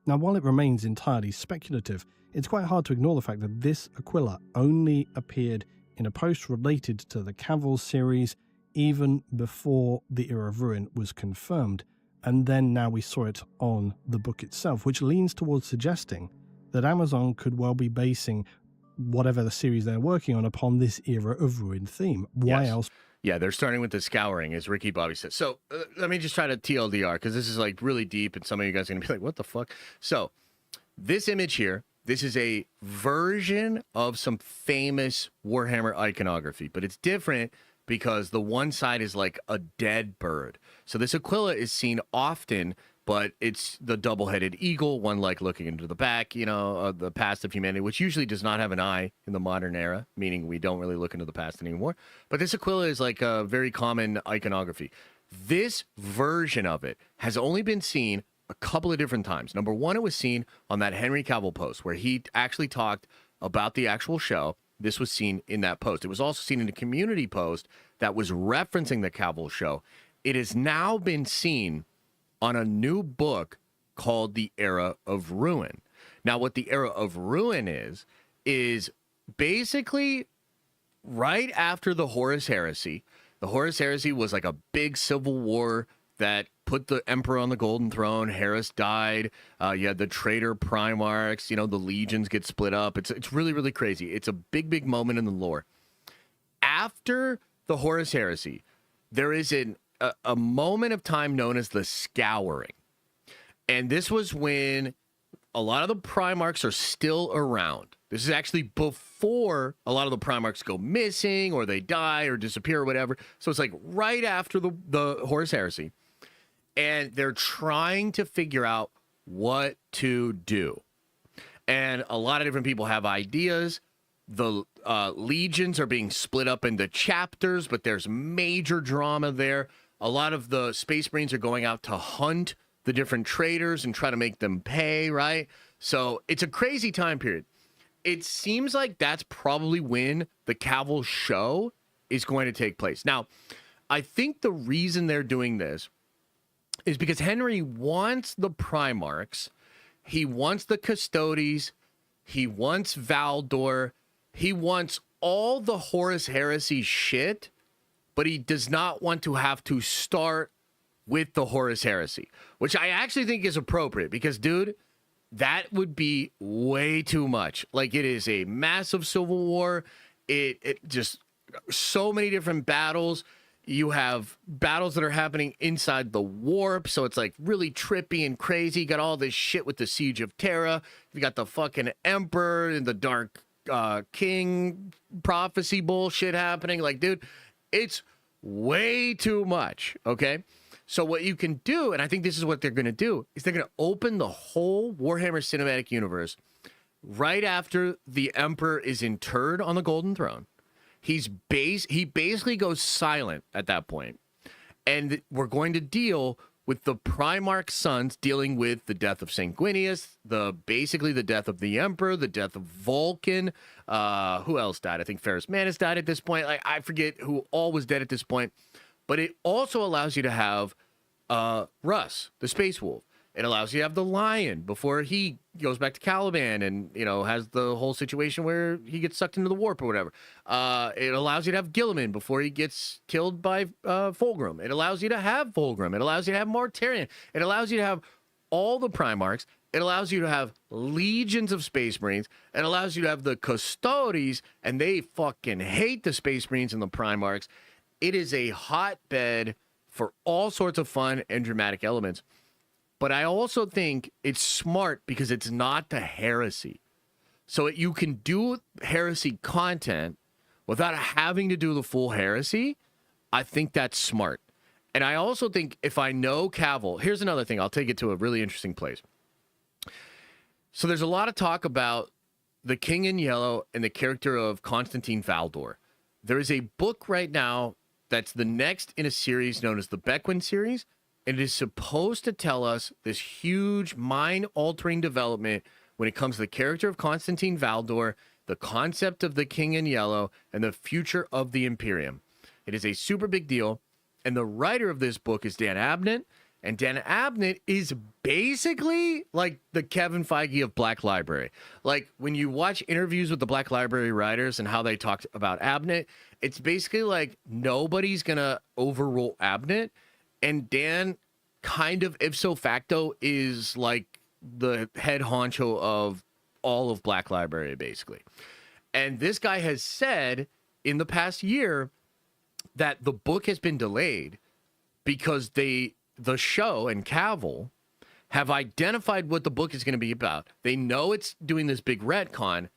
Now, while it remains entirely speculative, it's quite hard to ignore the fact that this Aquila only appeared in a post related to the Cavill series even before the Era of Ruin was confirmed, and then now we saw it on the book itself, which leans towards suggesting that Amazon could well be basing whatever the series they're working on upon this era of ruined theme. Why Yes. else? Yeah, they're starting with the scouring, as Ricky Bobby says. So let me just try to TLDR, because this is like really deep, and some of you guys are going to be like, what the fuck? So this image here, this is a version of some famous Warhammer iconography, but it's different because the one side is like a dead bird. So this Aquila is seen often, but it's the double-headed eagle, one like looking into the back, you know, the past of humanity, which usually does not have an eye in the modern era, meaning we don't really look into the past anymore. But this Aquila is like a very common iconography. This version of it has only been seen a couple of different times. Number one, it was seen on that Henry Cavill post where he actually talked about the actual show. This was seen in that post. It was also seen in a community post that was referencing the Cavill show. It has now been seen on a new book called The Era of Ruin. Now, what the Era of Ruin is basically right after the Horus Heresy. The Horus Heresy was like a big civil war that put the Emperor on the Golden Throne. Horus died. You had the traitor Primarchs. You know, the legions get split up. It's really, really crazy. It's a big, big moment in the lore. After the Horus Heresy, there is a moment of time known as the Scouring. And this was when a lot of the Primarchs are still around. This is actually before a lot of the Primarchs go missing or they die or disappear or whatever. So it's like right after the Horus Heresy. And they're trying to figure out what to do. And a lot of different people have ideas. The legions are being split up into chapters, but there's major drama there. A lot of the Space Marines are going out to hunt the different traitors and try to make them pay, right? So it's a crazy time period. It seems like that's probably when the Cavill show is going to take place. Now, I think the reason they're doing this is because Henry wants the Primarchs, he wants the Custodes, he wants Valdor, he wants all the Horus Heresy shit, but he does not want to have to start with the Horus Heresy, which I actually think is appropriate because, dude, that would be way too much. Like, it is a massive civil war. It just so many different battles. You have battles that are happening inside the warp, so it's like really trippy and crazy. You got all this shit with the Siege of Terra. You got the fucking Emperor and the Dark King prophecy bullshit happening. Like, dude, it's way too much, okay? So what you can do, and I think this is what they're going to do, is they're going to open the whole Warhammer Cinematic Universe right after the Emperor is interred on the Golden Throne. He basically goes silent at that point. And we're going to deal with the Primarch sons dealing with the death of Sanguinius, basically the death of the Emperor, the death of Vulcan. Who else died? I think Ferrus Manus died at this point. Like, I forget who all was dead at this point. But it also allows you to have Russ, the Space Wolf. It allows you to have the Lion before he goes back to Caliban and, you know, has the whole situation where he gets sucked into the warp or whatever. It allows you to have Gilliman before he gets killed by Fulgrim. It allows you to have Fulgrim. It allows you to have Mortarion. It allows you to have all the Primarchs. It allows you to have legions of Space Marines. It allows you to have the Custodes, and they fucking hate the Space Marines and the Primarchs. It is a hotbed for all sorts of fun and dramatic elements. But I also think it's smart because it's not the heresy. So you can do heresy content without having to do the full heresy. I think that's smart. And I also think if I know Cavill, here's another thing. I'll take it to a really interesting place. So there's a lot of talk about the King in Yellow and the character of Constantine Valdor. There is a book right now that's the next in a series known as the Bequin series. And it is supposed to tell us this huge mind-altering development when it comes to the character of Constantine Valdor, the concept of the King in Yellow, and the future of the Imperium. It is a super big deal. And the writer of this book is Dan Abnett. And Dan Abnett is basically like the Kevin Feige of Black Library. Like, when you watch interviews with the Black Library writers and how they talked about Abnett, it's basically like nobody's going to overrule Abnett. And Dan, kind of ipso facto, is like the head honcho of all of Black Library, basically. And this guy has said in the past year that the book has been delayed because the show and Cavill have identified what the book is going to be about. They know it's doing this big retcon,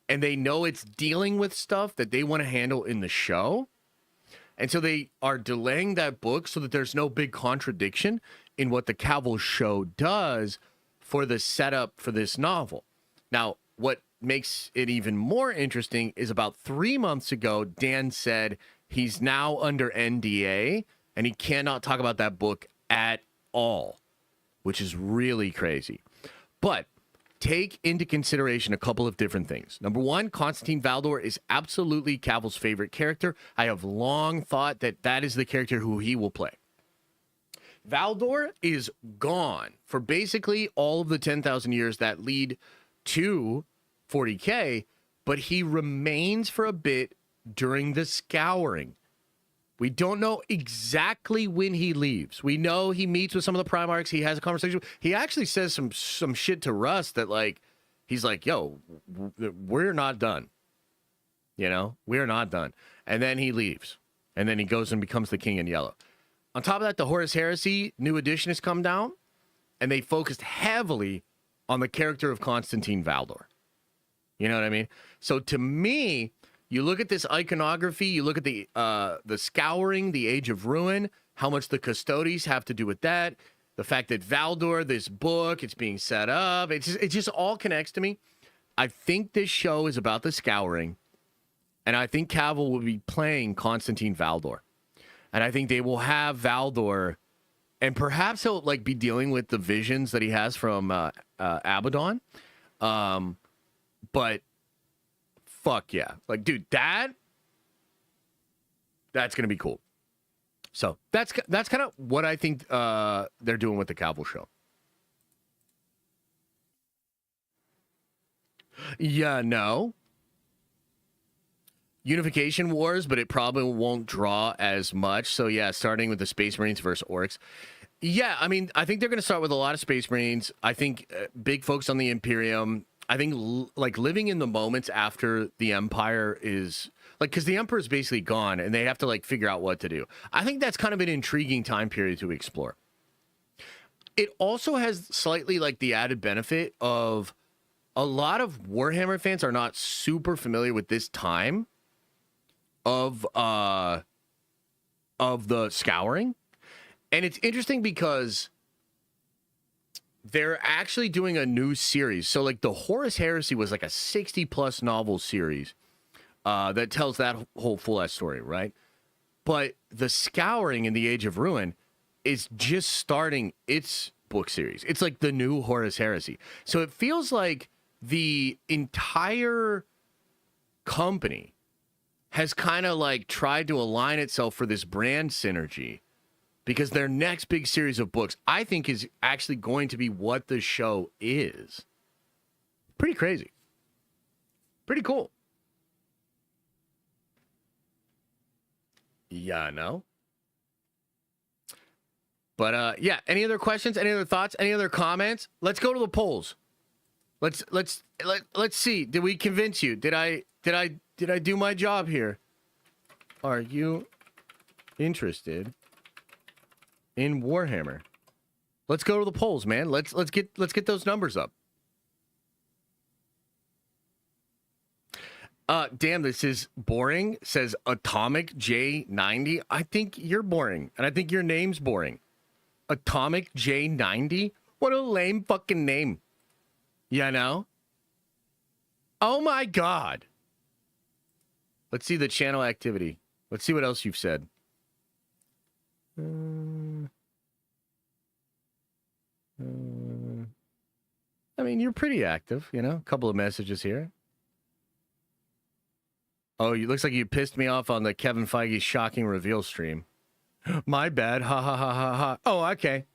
and they know it's dealing with stuff that they want to handle in the show. And so they are delaying that book so that there's no big contradiction in what the Cavill show does for the setup for this novel. Now, what makes it even more interesting is about 3 months ago, Dan said he's now under NDA and he cannot talk about that book at all, which is really crazy. But take into consideration a couple of different things. Number one, Constantine Valdor is absolutely Cavill's favorite character. I have long thought that that is the character who he will play. Valdor is gone for basically all of the 10,000 years that lead to 40K, but he remains for a bit during the Scouring. We don't know exactly when he leaves. We know he meets with some of the Primarchs. He has a conversation. He actually says some shit to Russ that, like, he's like, yo, we're not done. You know, we're not done. And then he leaves. And then he goes and becomes the King in Yellow. On top of that, the Horus Heresy new edition has come down, and they focused heavily on the character of Constantine Valdor. You know what I mean? So to me, you look at this iconography, you look at the Scouring, the Age of Ruin, how much the Custodes have to do with that, the fact that Valdor, this book, it's being set up, it just all connects to me. I think this show is about the Scouring, and I think Cavill will be playing Constantine Valdor. And I think they will have Valdor, and perhaps he'll like be dealing with the visions that he has from Abaddon. But fuck yeah. Like, dude, that's going to be cool. So that's kind of what I think they're doing with the Cavill show. Yeah, no. Unification Wars, but it probably won't draw as much. So yeah, starting with the Space Marines versus Orcs. Yeah, I mean, I think they're going to start with a lot of Space Marines. I think big focus on the Imperium. I think like living in the moments after the Empire is like, because the Emperor is basically gone and they have to like figure out what to do. I think that's kind of an intriguing time period to explore. It also has slightly like the added benefit of a lot of Warhammer fans are not super familiar with this time of the Scouring. And it's interesting because they're actually doing a new series. So like the Horus Heresy was like a 60 plus novel series that tells that whole full ass story, right? But the Scouring in the Age of Ruin is just starting its book series. It's like the new Horus Heresy. So it feels like the entire company has kind of like tried to align itself for this brand synergy, because their next big series of books, I think, is actually going to be what the show is. Pretty crazy. Pretty cool. Yeah, no. But yeah, any other questions? Any other thoughts? Any other comments? Let's go to the polls. Let's see. Did we convince you? Did I do my job here? Are you interested in Warhammer? Let's go to the polls, man. Let's get those numbers up. Damn, this is boring. Says Atomic J90. I think you're boring, and I think your name's boring. Atomic J90. What a lame fucking name. You know? Oh my god. Let's see the channel activity. Let's see what else you've said. I mean, you're pretty active, you know? A couple of messages here. Oh, it looks like you pissed me off on the Kevin Feige shocking reveal stream. My bad. Ha ha ha ha ha. Oh, okay.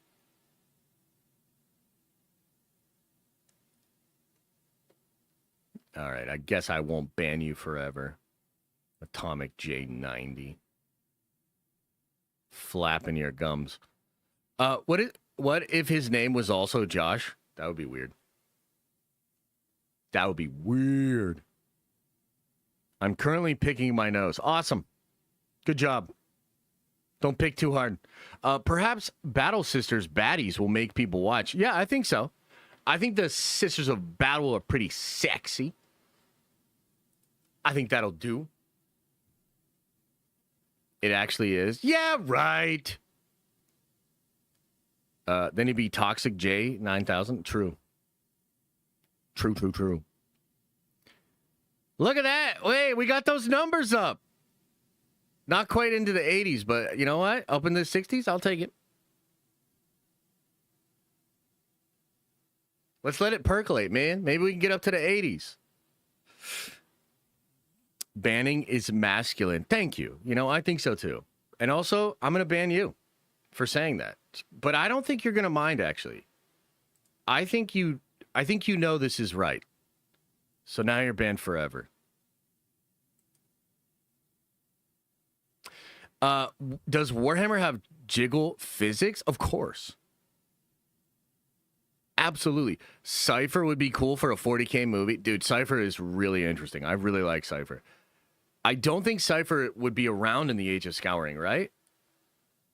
All right, I guess I won't ban you forever. Atomic J90. Flapping your gums. What if his name was also Josh? That would be weird. That would be weird. I'm currently picking my nose. Awesome. Good job. Don't pick too hard. Perhaps Battle Sisters baddies will make people watch. Yeah, I think so. I think the Sisters of Battle are pretty sexy. I think that'll do. It actually is. Yeah, right. Then he'd be Toxic J 9000. True. True. Look at that. Wait, we got those numbers up. Not quite into the 80s, but you know what? Up in the 60s, I'll take it. Let's let it percolate, man. Maybe we can get up to the 80s. Banning is masculine. Thank you. You know, I think so too. And also, I'm going to ban you for saying that. But I don't think you're going to mind, actually. I think you know this is right. So now you're banned forever. Does Warhammer have jiggle physics? Of course. Absolutely. Cypher would be cool for a 40K movie. Dude, Cypher is really interesting. I really like Cypher. I don't think Cypher would be around in the Age of Scouring, right?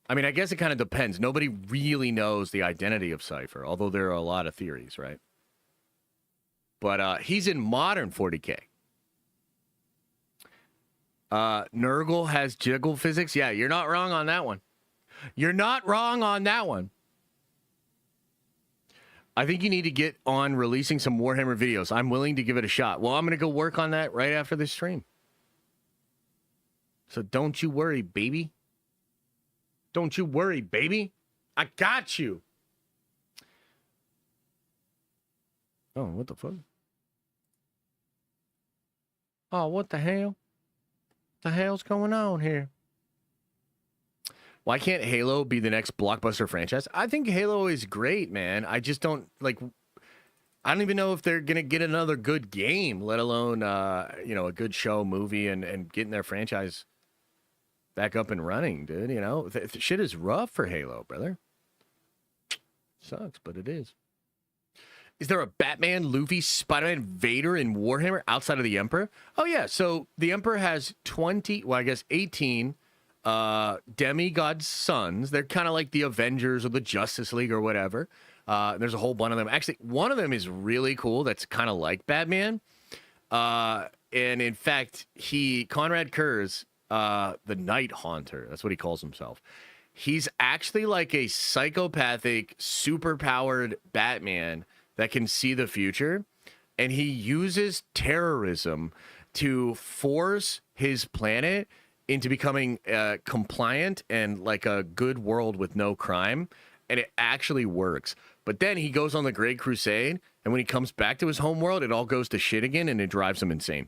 I mean, I guess it kind of depends. Nobody really knows the identity of Cypher, although there are a lot of theories, right? But he's in modern 40K. Nurgle has jiggle physics. Yeah, you're not wrong on that one. You're not wrong on that one. I think you need to get on releasing some Warhammer videos. I'm willing to give it a shot. Well, I'm going to go work on that right after this stream. So don't you worry, baby. Don't you worry, baby. I got you. Oh, what the fuck? Oh, what the hell? The hell's going on here? Why can't Halo be the next blockbuster franchise? I think Halo is great, man. I just don't, like, I don't even know if they're going to get another good game, let alone, you know, a good show, movie, and getting their franchise back up and running, dude. You know, shit is rough for Halo, brother. Sucks, but it is. Is there a Batman, Luffy, Spider-Man, Vader in Warhammer outside of the Emperor? Oh, yeah. So the Emperor has 18 demigod sons. They're kind of like the Avengers or the Justice League or whatever. There's a whole bunch of them. Actually, one of them is really cool. That's kind of like Batman. And in fact, Conrad Kurz, the Night Haunter, that's what he calls himself. He's actually like a psychopathic, super-powered Batman that can see the future. And he uses terrorism to force his planet into becoming compliant and like a good world with no crime. And it actually works. But then he goes on the Great Crusade, and when he comes back to his home world, it all goes to shit again, and it drives him insane.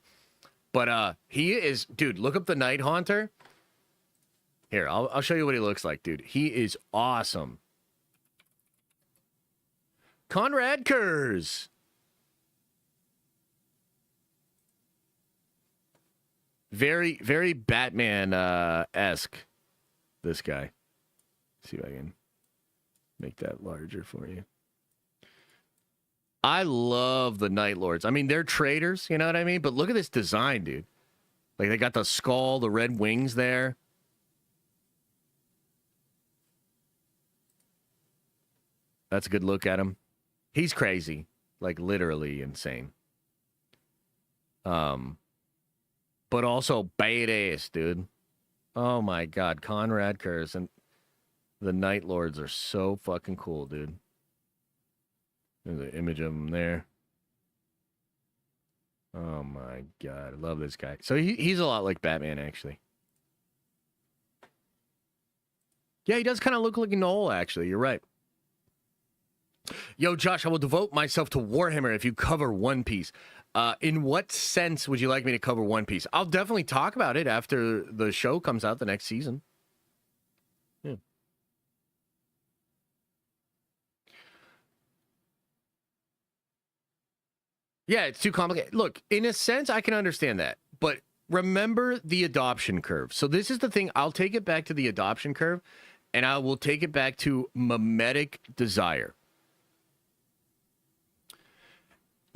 But he is, dude, look up the Night Haunter. Here, I'll show you what he looks like, dude. He is awesome. Conrad Kurz. Very, very Batman-esque, this guy. Let's see if I can make that larger for you. I love the Night Lords. I mean, they're traitors, you know what I mean? But look at this design, dude. Like, they got the skull, the red wings there. That's a good look at him. He's crazy. Like, literally insane. But also badass, dude. Oh, my God. Conrad Kurz and the Night Lords are so fucking cool, dude. There's an image of him there. Oh, my God. I love this guy. So he's a lot like Batman, actually. Yeah, he does kind of look like Noel, actually. You're right. Yo, Josh, I will devote myself to Warhammer if you cover One Piece. In what sense would you like me to cover One Piece? I'll definitely talk about it after the show comes out the next season. Yeah. Yeah, it's too complicated. Look, in a sense, I can understand that. But remember the adoption curve. So this is the thing. I'll take it back to the adoption curve, and I will take it back to mimetic desire.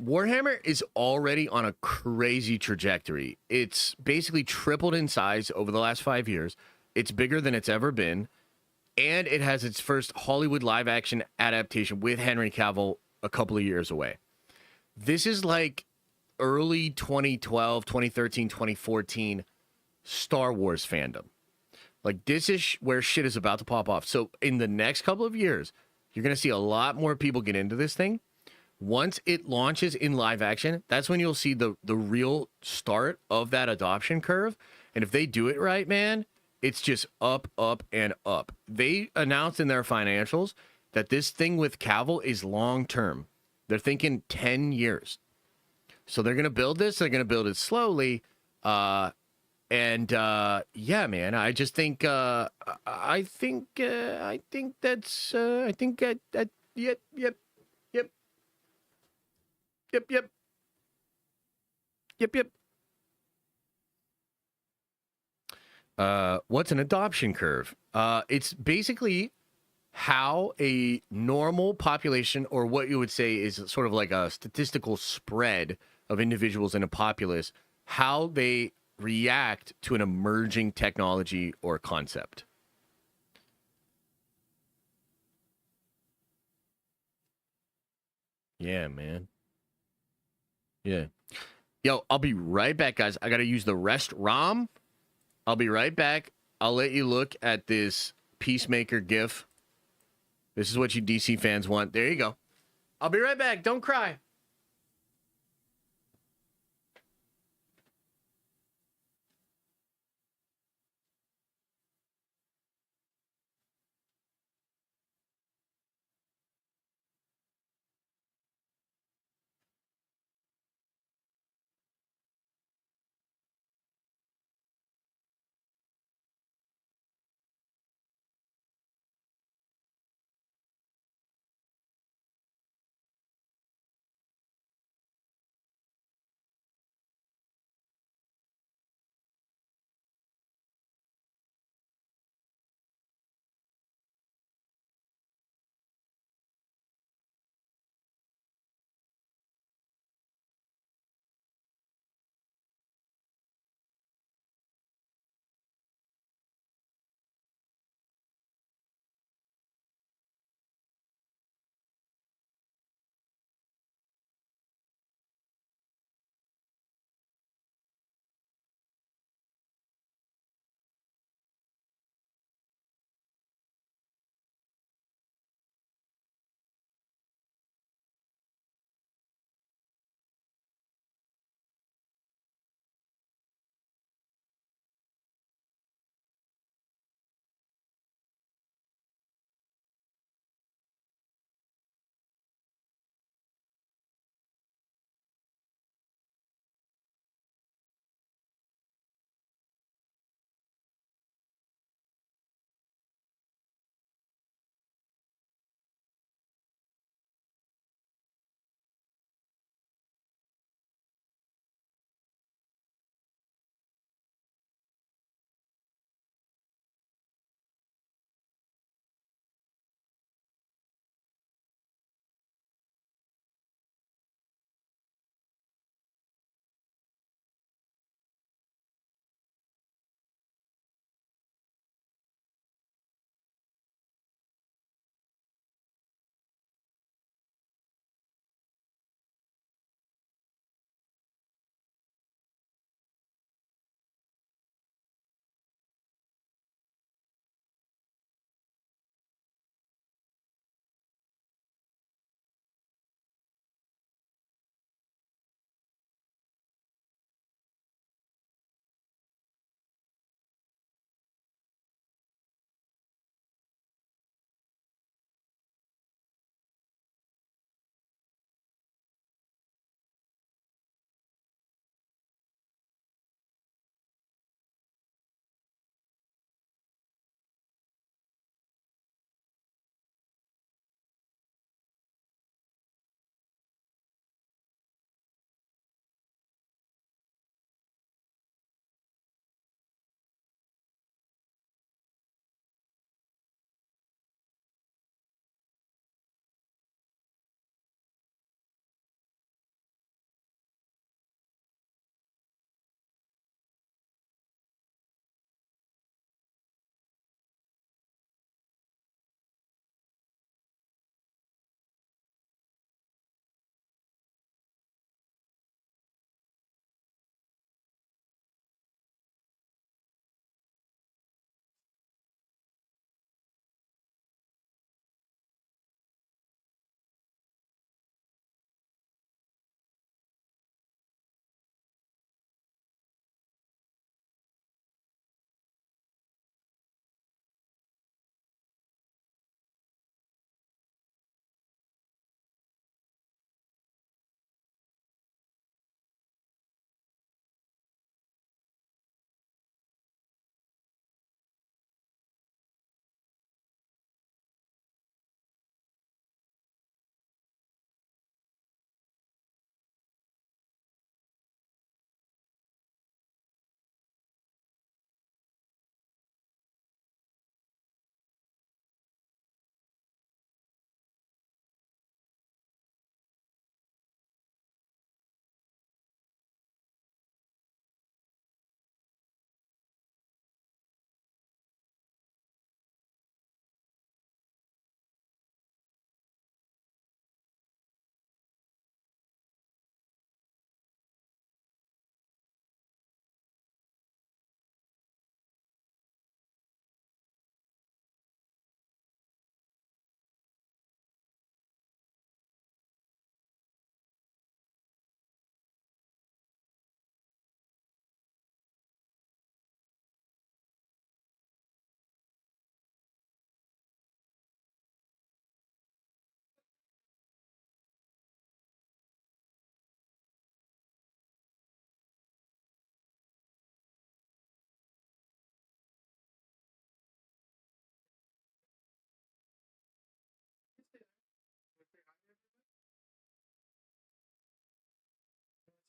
Warhammer is already on a crazy trajectory. It's basically tripled in size over the last 5 years. It's bigger than it's ever been. And it has its first Hollywood live action adaptation with Henry Cavill a couple of years away. This is like early 2012, 2013, 2014 Star Wars fandom. Like, this is where shit is about to pop off. So in the next couple of years, you're going to see a lot more people get into this thing. Once it launches in live action, that's when you'll see the real start of that adoption curve. And if they do it right, man, it's just up, up, and up. They announced in their financials that this thing with Cavill is long term. They're thinking 10 years. So they're going to build this. They're going to build it slowly. Yeah, man, I just think, yep, yep. What's an adoption curve? It's basically how a normal population, or what you would say is sort of like a statistical spread of individuals in a populace, how they react to an emerging technology or concept. Yeah, man. Yeah. Yo, I'll be right back, guys. I got to use the rest ROM. I'll be right back. I'll let you look at this Peacemaker GIF. This is what you DC fans want. There you go. I'll be right back. Don't cry.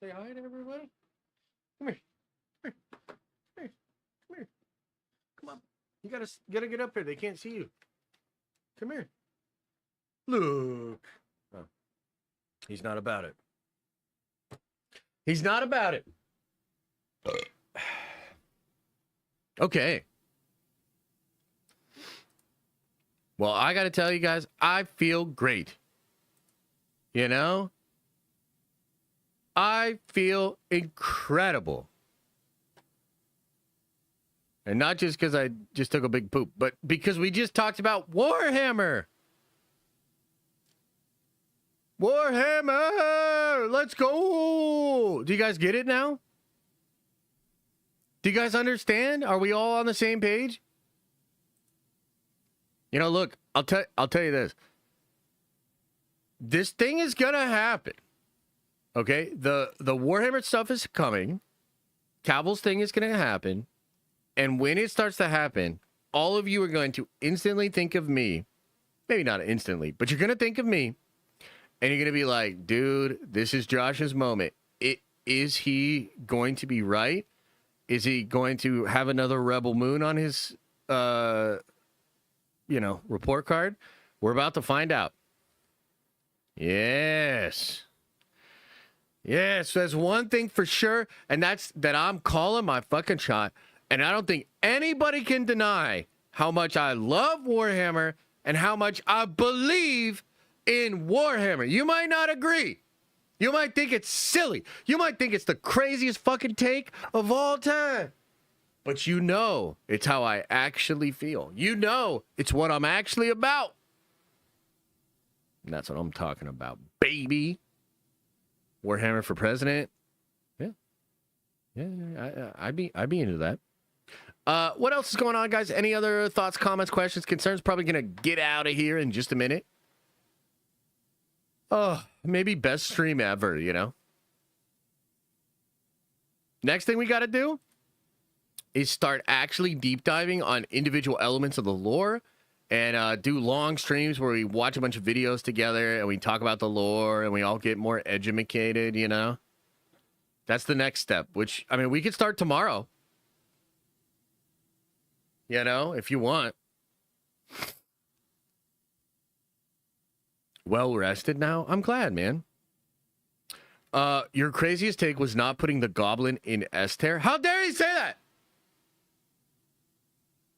Say hi to everybody. Come here. Come here. Come here. Come here. Come on. You gotta get up here. They can't see you. Come here. Look. Oh. He's not about it. He's not about it. Okay. Well, I got to tell you guys, I feel great. You know? I feel incredible. And not just because I just took a big poop, but because we just talked about Warhammer. Warhammer! Let's go! Do you guys get it now? Do you guys understand? Are we all on the same page? You know, look, I'll tell you this. This thing is gonna happen. Okay? The Warhammer stuff is coming. Cavill's thing is gonna happen. And when it starts to happen, all of you are going to instantly think of me. Maybe not instantly, but you're gonna think of me. And you're going to be like, dude, this is Josh's moment. Is he going to be right? Is he going to have another Rebel Moon on his, report card? We're about to find out. Yes. Yes, there's one thing for sure, and that's that I'm calling my fucking shot. And I don't think anybody can deny how much I love Warhammer and how much I believe in Warhammer. You might not agree. You might think it's silly. You might think it's the craziest fucking take of all time. But you know it's how I actually feel. You know it's what I'm actually about. And that's what I'm talking about, baby. Warhammer for president. Yeah. Yeah, I'd be into that. What else is going on, guys? Any other thoughts, comments, questions, concerns? Probably going to get out of here in just a minute. Oh, maybe best stream ever, you know? Next thing we got to do is start actually deep diving on individual elements of the lore and do long streams where we watch a bunch of videos together and we talk about the lore and we all get more educated, you know? That's the next step, which, I mean, we could start tomorrow. You know, if you want. Well rested now? I'm glad, man. Your craziest take was not putting the goblin in S tier. How dare you say that?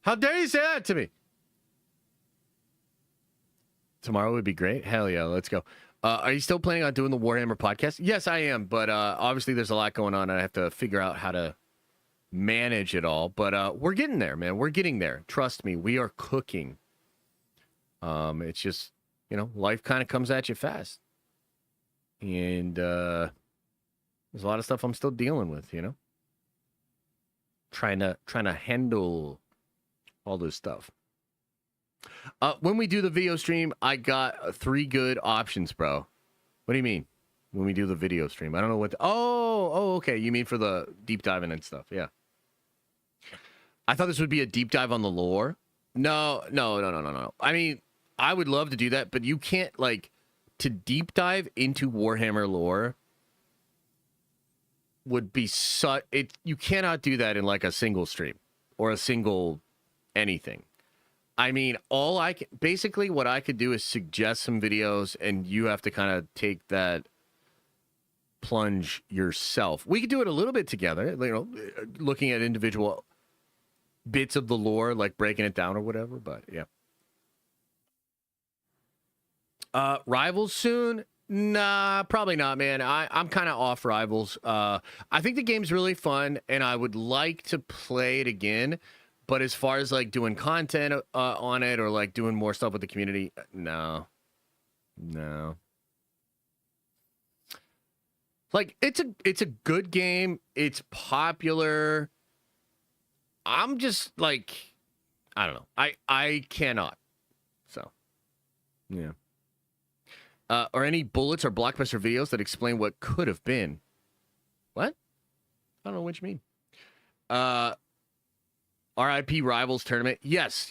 How dare you say that to me? Tomorrow would be great. Hell yeah, let's go. Are you still planning on doing the Warhammer podcast? Yes, I am, but obviously there's a lot going on and I have to figure out how to manage it all. But we're getting there, man. We're getting there. Trust me, we are cooking. It's just, you know, life kind of comes at you fast. And there's a lot of stuff I'm still dealing with, you know? Trying to handle all this stuff. When we do the video stream, I got 3 good options, bro. What do you mean? When we do the video stream? I don't know what... Oh, okay. You mean for the deep diving and stuff. Yeah. I thought this would be a deep dive on the lore. No. I mean, I would love to do that, but you can't, like... To deep dive into Warhammer lore would be such... You cannot do that in, like, a single stream. Or a single anything. I mean, basically what I could do is suggest some videos and you have to kind of take that plunge yourself. We could do it a little bit together, you know, looking at individual bits of the lore, like breaking it down or whatever, but yeah. Rivals soon? Nah, probably not, man. I'm kind of off Rivals. I think the game's really fun and I would like to play it again. But as far as like doing content on it or like doing more stuff with the community, no. Like it's a good game. It's popular. I'm just like, I don't know. I cannot. So, yeah. Or any bullets or blockbuster videos that explain what could have been. What? I don't know what you mean. RIP Rivals tournament. Yes.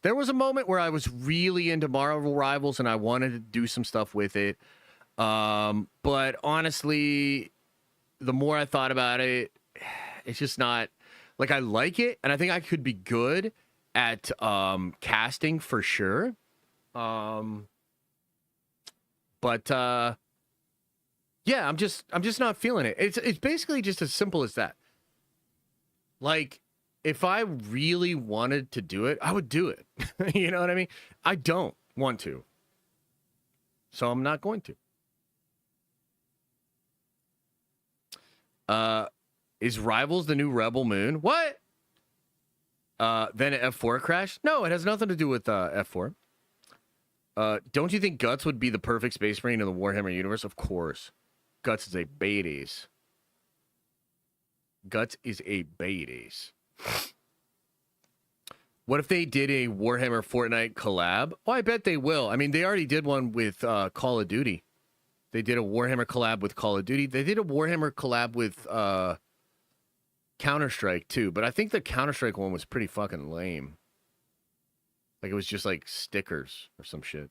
There was a moment where I was really into Marvel Rivals and I wanted to do some stuff with it. But honestly, the more I thought about it, it's just not like I like it, and I think I could be good at casting for sure. But yeah, I'm just not feeling it. It's basically just as simple as that. Like, if I really wanted to do it, I would do it. You know what I mean? I don't want to. So I'm not going to. Is Rivals the new Rebel Moon? What? Then F4 crash? No, it has nothing to do with F4. Don't you think Guts would be the perfect Space Marine in the Warhammer universe? Of course. Guts is a badass. Guts is a badass. What if they did a Warhammer Fortnite collab? Oh, I bet they will. I mean, they already did one with Call of Duty. They did a Warhammer collab with Call of Duty. They did a Warhammer collab with Counter-Strike too, but I think the Counter-Strike one was pretty fucking lame. Like, it was just like stickers or some shit.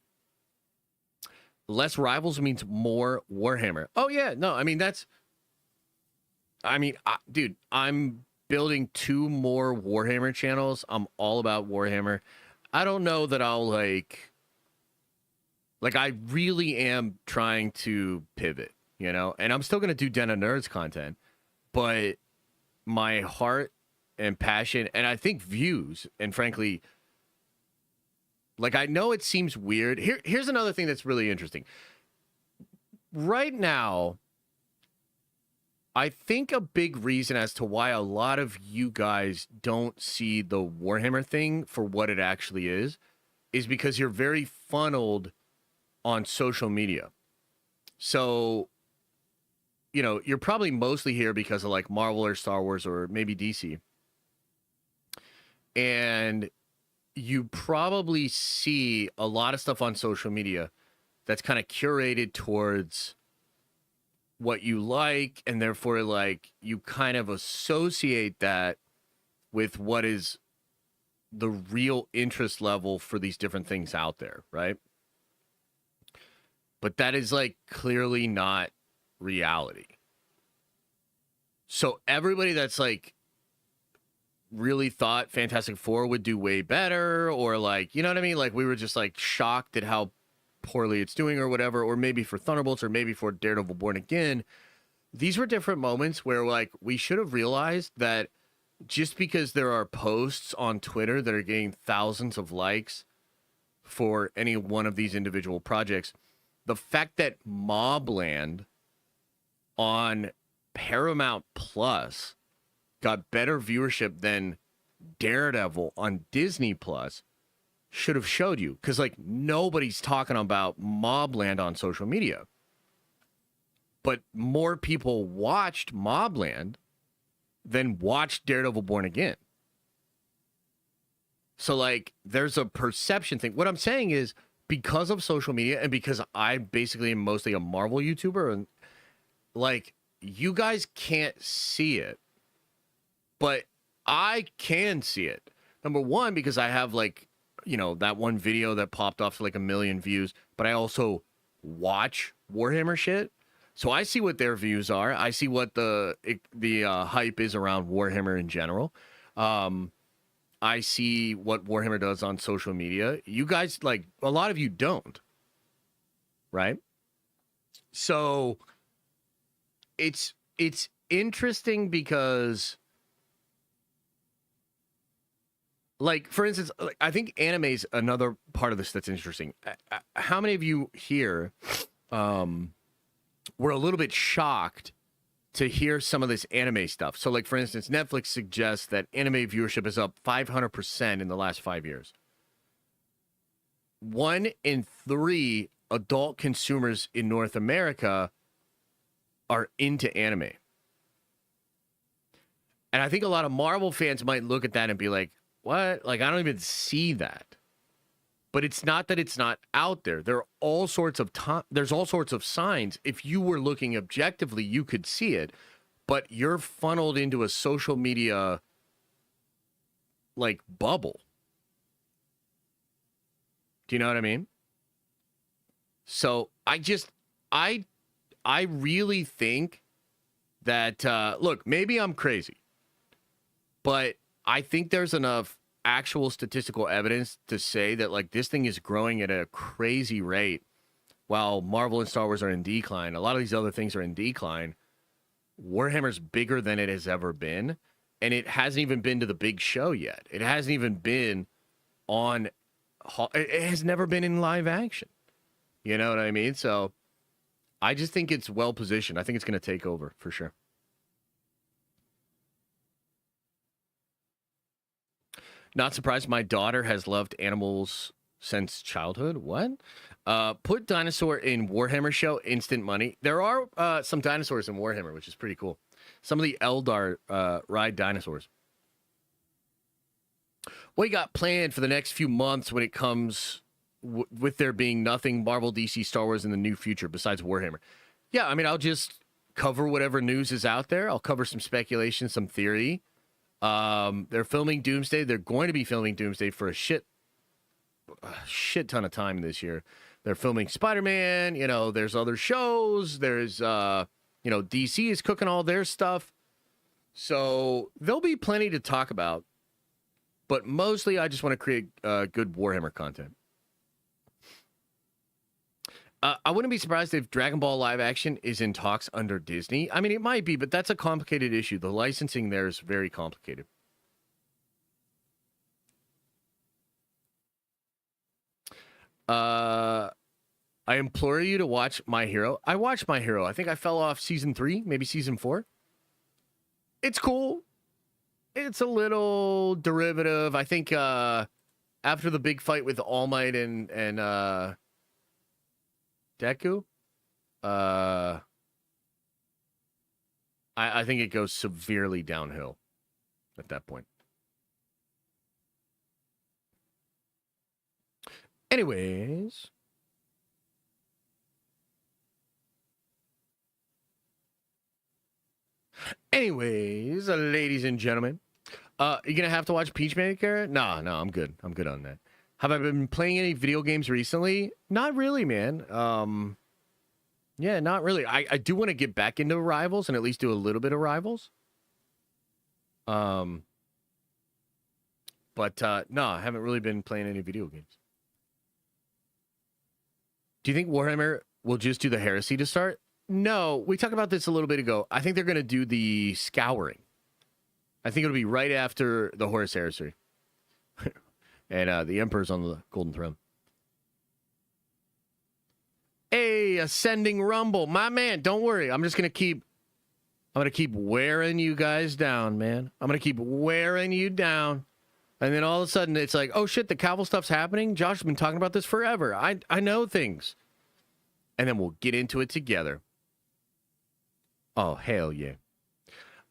Less Rivals means more Warhammer. Oh yeah, no, I mean dude, I'm building 2 more Warhammer channels. I'm all about Warhammer. I don't know that I'll like I really am trying to pivot, you know, and I'm still gonna do Den of Nerds content, but my heart and passion, and I think views, and frankly, like, I know it seems weird. Here's another thing that's really interesting. Right now, I think a big reason as to why a lot of you guys don't see the Warhammer thing for what it actually is because you're very funneled on social media. So, you know, you're probably mostly here because of like Marvel or Star Wars or maybe DC. And you probably see a lot of stuff on social media that's kind of curated towards what you like, and therefore, like, you kind of associate that with what is the real interest level for these different things out there, right? But that is, like, clearly not reality. So everybody that's, like, really thought Fantastic Four would do way better, or, like, you know what I mean? Like, we were just, like, shocked at how poorly it's doing or whatever, or maybe for Thunderbolts or maybe for Daredevil Born Again. These were different moments where, like, we should have realized that just because there are posts on Twitter that are getting thousands of likes for any one of these individual projects, the fact that Mobland on Paramount Plus got better viewership than Daredevil on Disney Plus should have showed you, because, like, nobody's talking about Mobland on social media, but more people watched Mobland than watched Daredevil Born Again. So, like, there's a perception thing. What I'm saying is, because of social media and because I basically am mostly a Marvel YouTuber, and, like, you guys can't see it, but I can see it. Number one, because I have, like, you know, that one video that popped off to like 1 million views, but I also watch Warhammer shit. So I see what their views are. I see what the hype is around Warhammer in general. I see what Warhammer does on social media. You guys, like, a lot of you don't, right? So it's interesting because, like, for instance, like, I think anime is another part of this that's interesting. How many of you here were a little bit shocked to hear some of this anime stuff? So, like, for instance, Netflix suggests that anime viewership is up 500% in the last 5 years. 1 in 3 adult consumers in North America are into anime. And I think a lot of Marvel fans might look at that and be like, what? Like, I don't even see that. But it's not that it's not out there. There are all sorts of there's all sorts of signs. If you were looking objectively, you could see it. But you're funneled into a social media, like, bubble. Do you know what I mean? So I really think that, look, maybe I'm crazy, but I think there's enough actual statistical evidence to say that, like, this thing is growing at a crazy rate while Marvel and Star Wars are in decline. A lot of these other things are in decline. Warhammer's bigger than it has ever been, and it hasn't even been to the big show yet. It hasn't even been on, it has never been in live action. You know what I mean? So I just think it's well positioned. I think it's going to take over for sure. Not surprised my daughter has loved animals since childhood. What? Put dinosaur in Warhammer show, instant money. There are some dinosaurs in Warhammer, which is pretty cool. Some of the Eldar ride dinosaurs. What you got planned for the next few months when it comes with there being nothing Marvel, DC, Star Wars in the new future besides Warhammer? Yeah, I mean, I'll just cover whatever news is out there. I'll cover some speculation, some theory. They're filming Doomsday. They're going to be filming Doomsday for a shit ton of time this year. They're filming Spider-Man. You know, there's other shows. There's, DC is cooking all their stuff. So there'll be plenty to talk about. But mostly I just want to create good Warhammer content. I wouldn't be surprised if Dragon Ball live action is in talks under Disney. I mean, it might be, but that's a complicated issue. The licensing there is very complicated. I implore you to watch My Hero. I watched My Hero. I think I fell off season 3, maybe season 4. It's cool. It's a little derivative. I think after the big fight with All Might and Deku, I think it goes severely downhill at that point. Anyways, ladies and gentlemen, you gonna have to watch Peachmaker? No, I'm good. I'm good on that. Have I been playing any video games recently? Not really, man. Yeah, not really. I do want to get back into Rivals and at least do a little bit of Rivals. But no, I haven't really been playing any video games. Do you think Warhammer will just do the Heresy to start? No, we talked about this a little bit ago. I think they're going to do the Scouring. I think it'll be right after the Horus Heresy. And the Emperor's on the Golden Throne. Hey, Ascending Rumble. My man, don't worry. I'm going to keep wearing you guys down, man. I'm going to keep wearing you down. And then all of a sudden, it's like, oh, shit, the Cavill stuff's happening? Josh has been talking about this forever. I know things. And then we'll get into it together. Oh, hell yeah.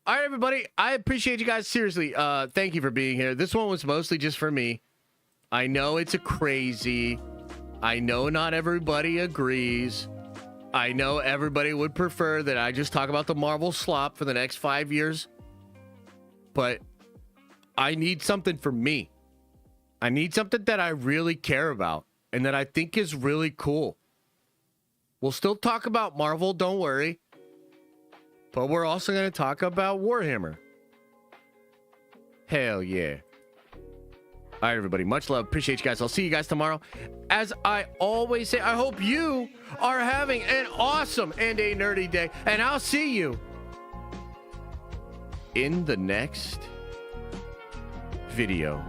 All right, everybody. I appreciate you guys. Seriously, thank you for being here. This one was mostly just for me. I know it's a crazy. I know not everybody agrees. I know everybody would prefer that I just talk about the Marvel slop for the next 5 years. But I need something for me. I need something that I really care about and that I think is really cool. We'll still talk about Marvel, don't worry. But we're also going to talk about Warhammer. Hell yeah. All right, everybody. Much love. Appreciate you guys. I'll see you guys tomorrow. As I always say, I hope you are having an awesome and a nerdy day. And I'll see you in the next video.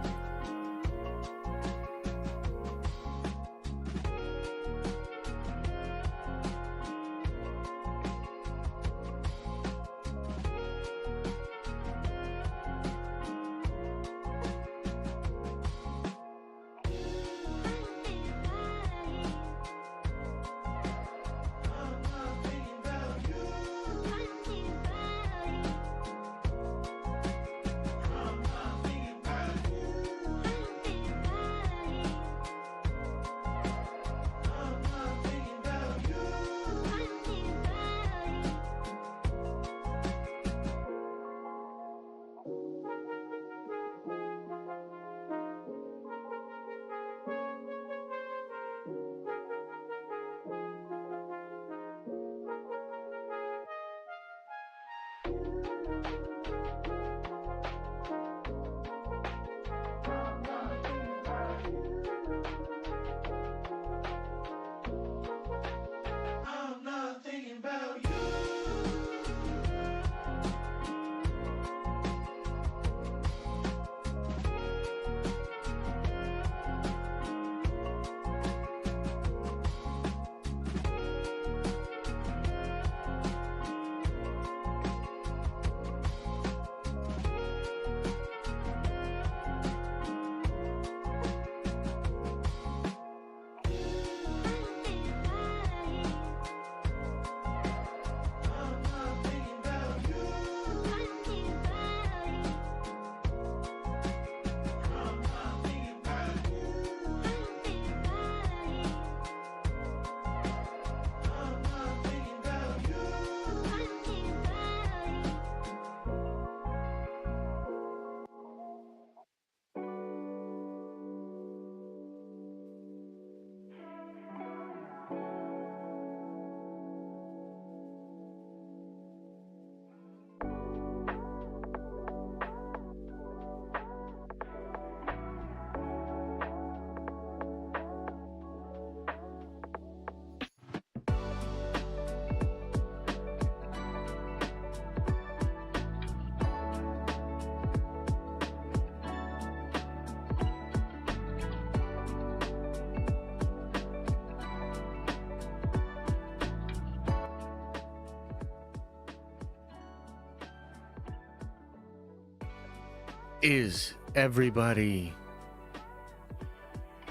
Is everybody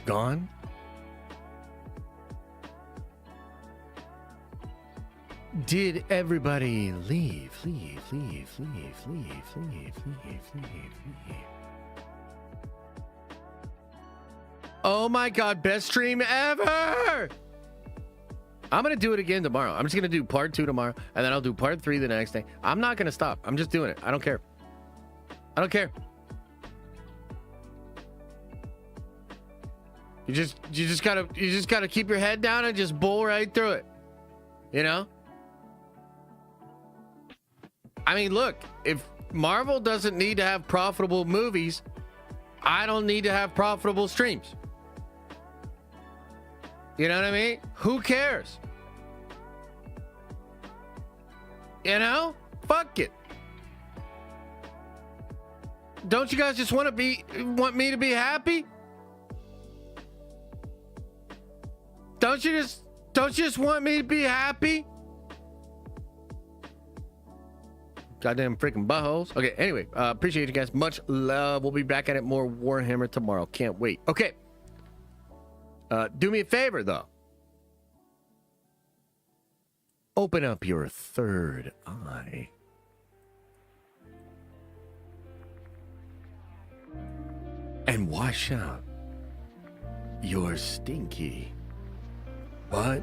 gone? Did everybody leave? Leave. Oh my God, best stream ever! I'm going to do it again tomorrow. I'm just going to do part 2 tomorrow, and then I'll do part 3 the next day. I'm not going to stop. I'm just doing it. I don't care. I don't care. You just gotta keep your head down and just bull right through it. You know? I mean, look, if Marvel doesn't need to have profitable movies, I don't need to have profitable streams. You know what I mean? Who cares? You know? Fuck it. Don't you guys just want me to be happy? Don't you just want me to be happy? Goddamn freaking buttholes. Okay, anyway, appreciate you guys. Much love. We'll be back at it more Warhammer tomorrow. Can't wait. Okay. Do me a favor, though. Open up your third eye. And wash out your stinky butt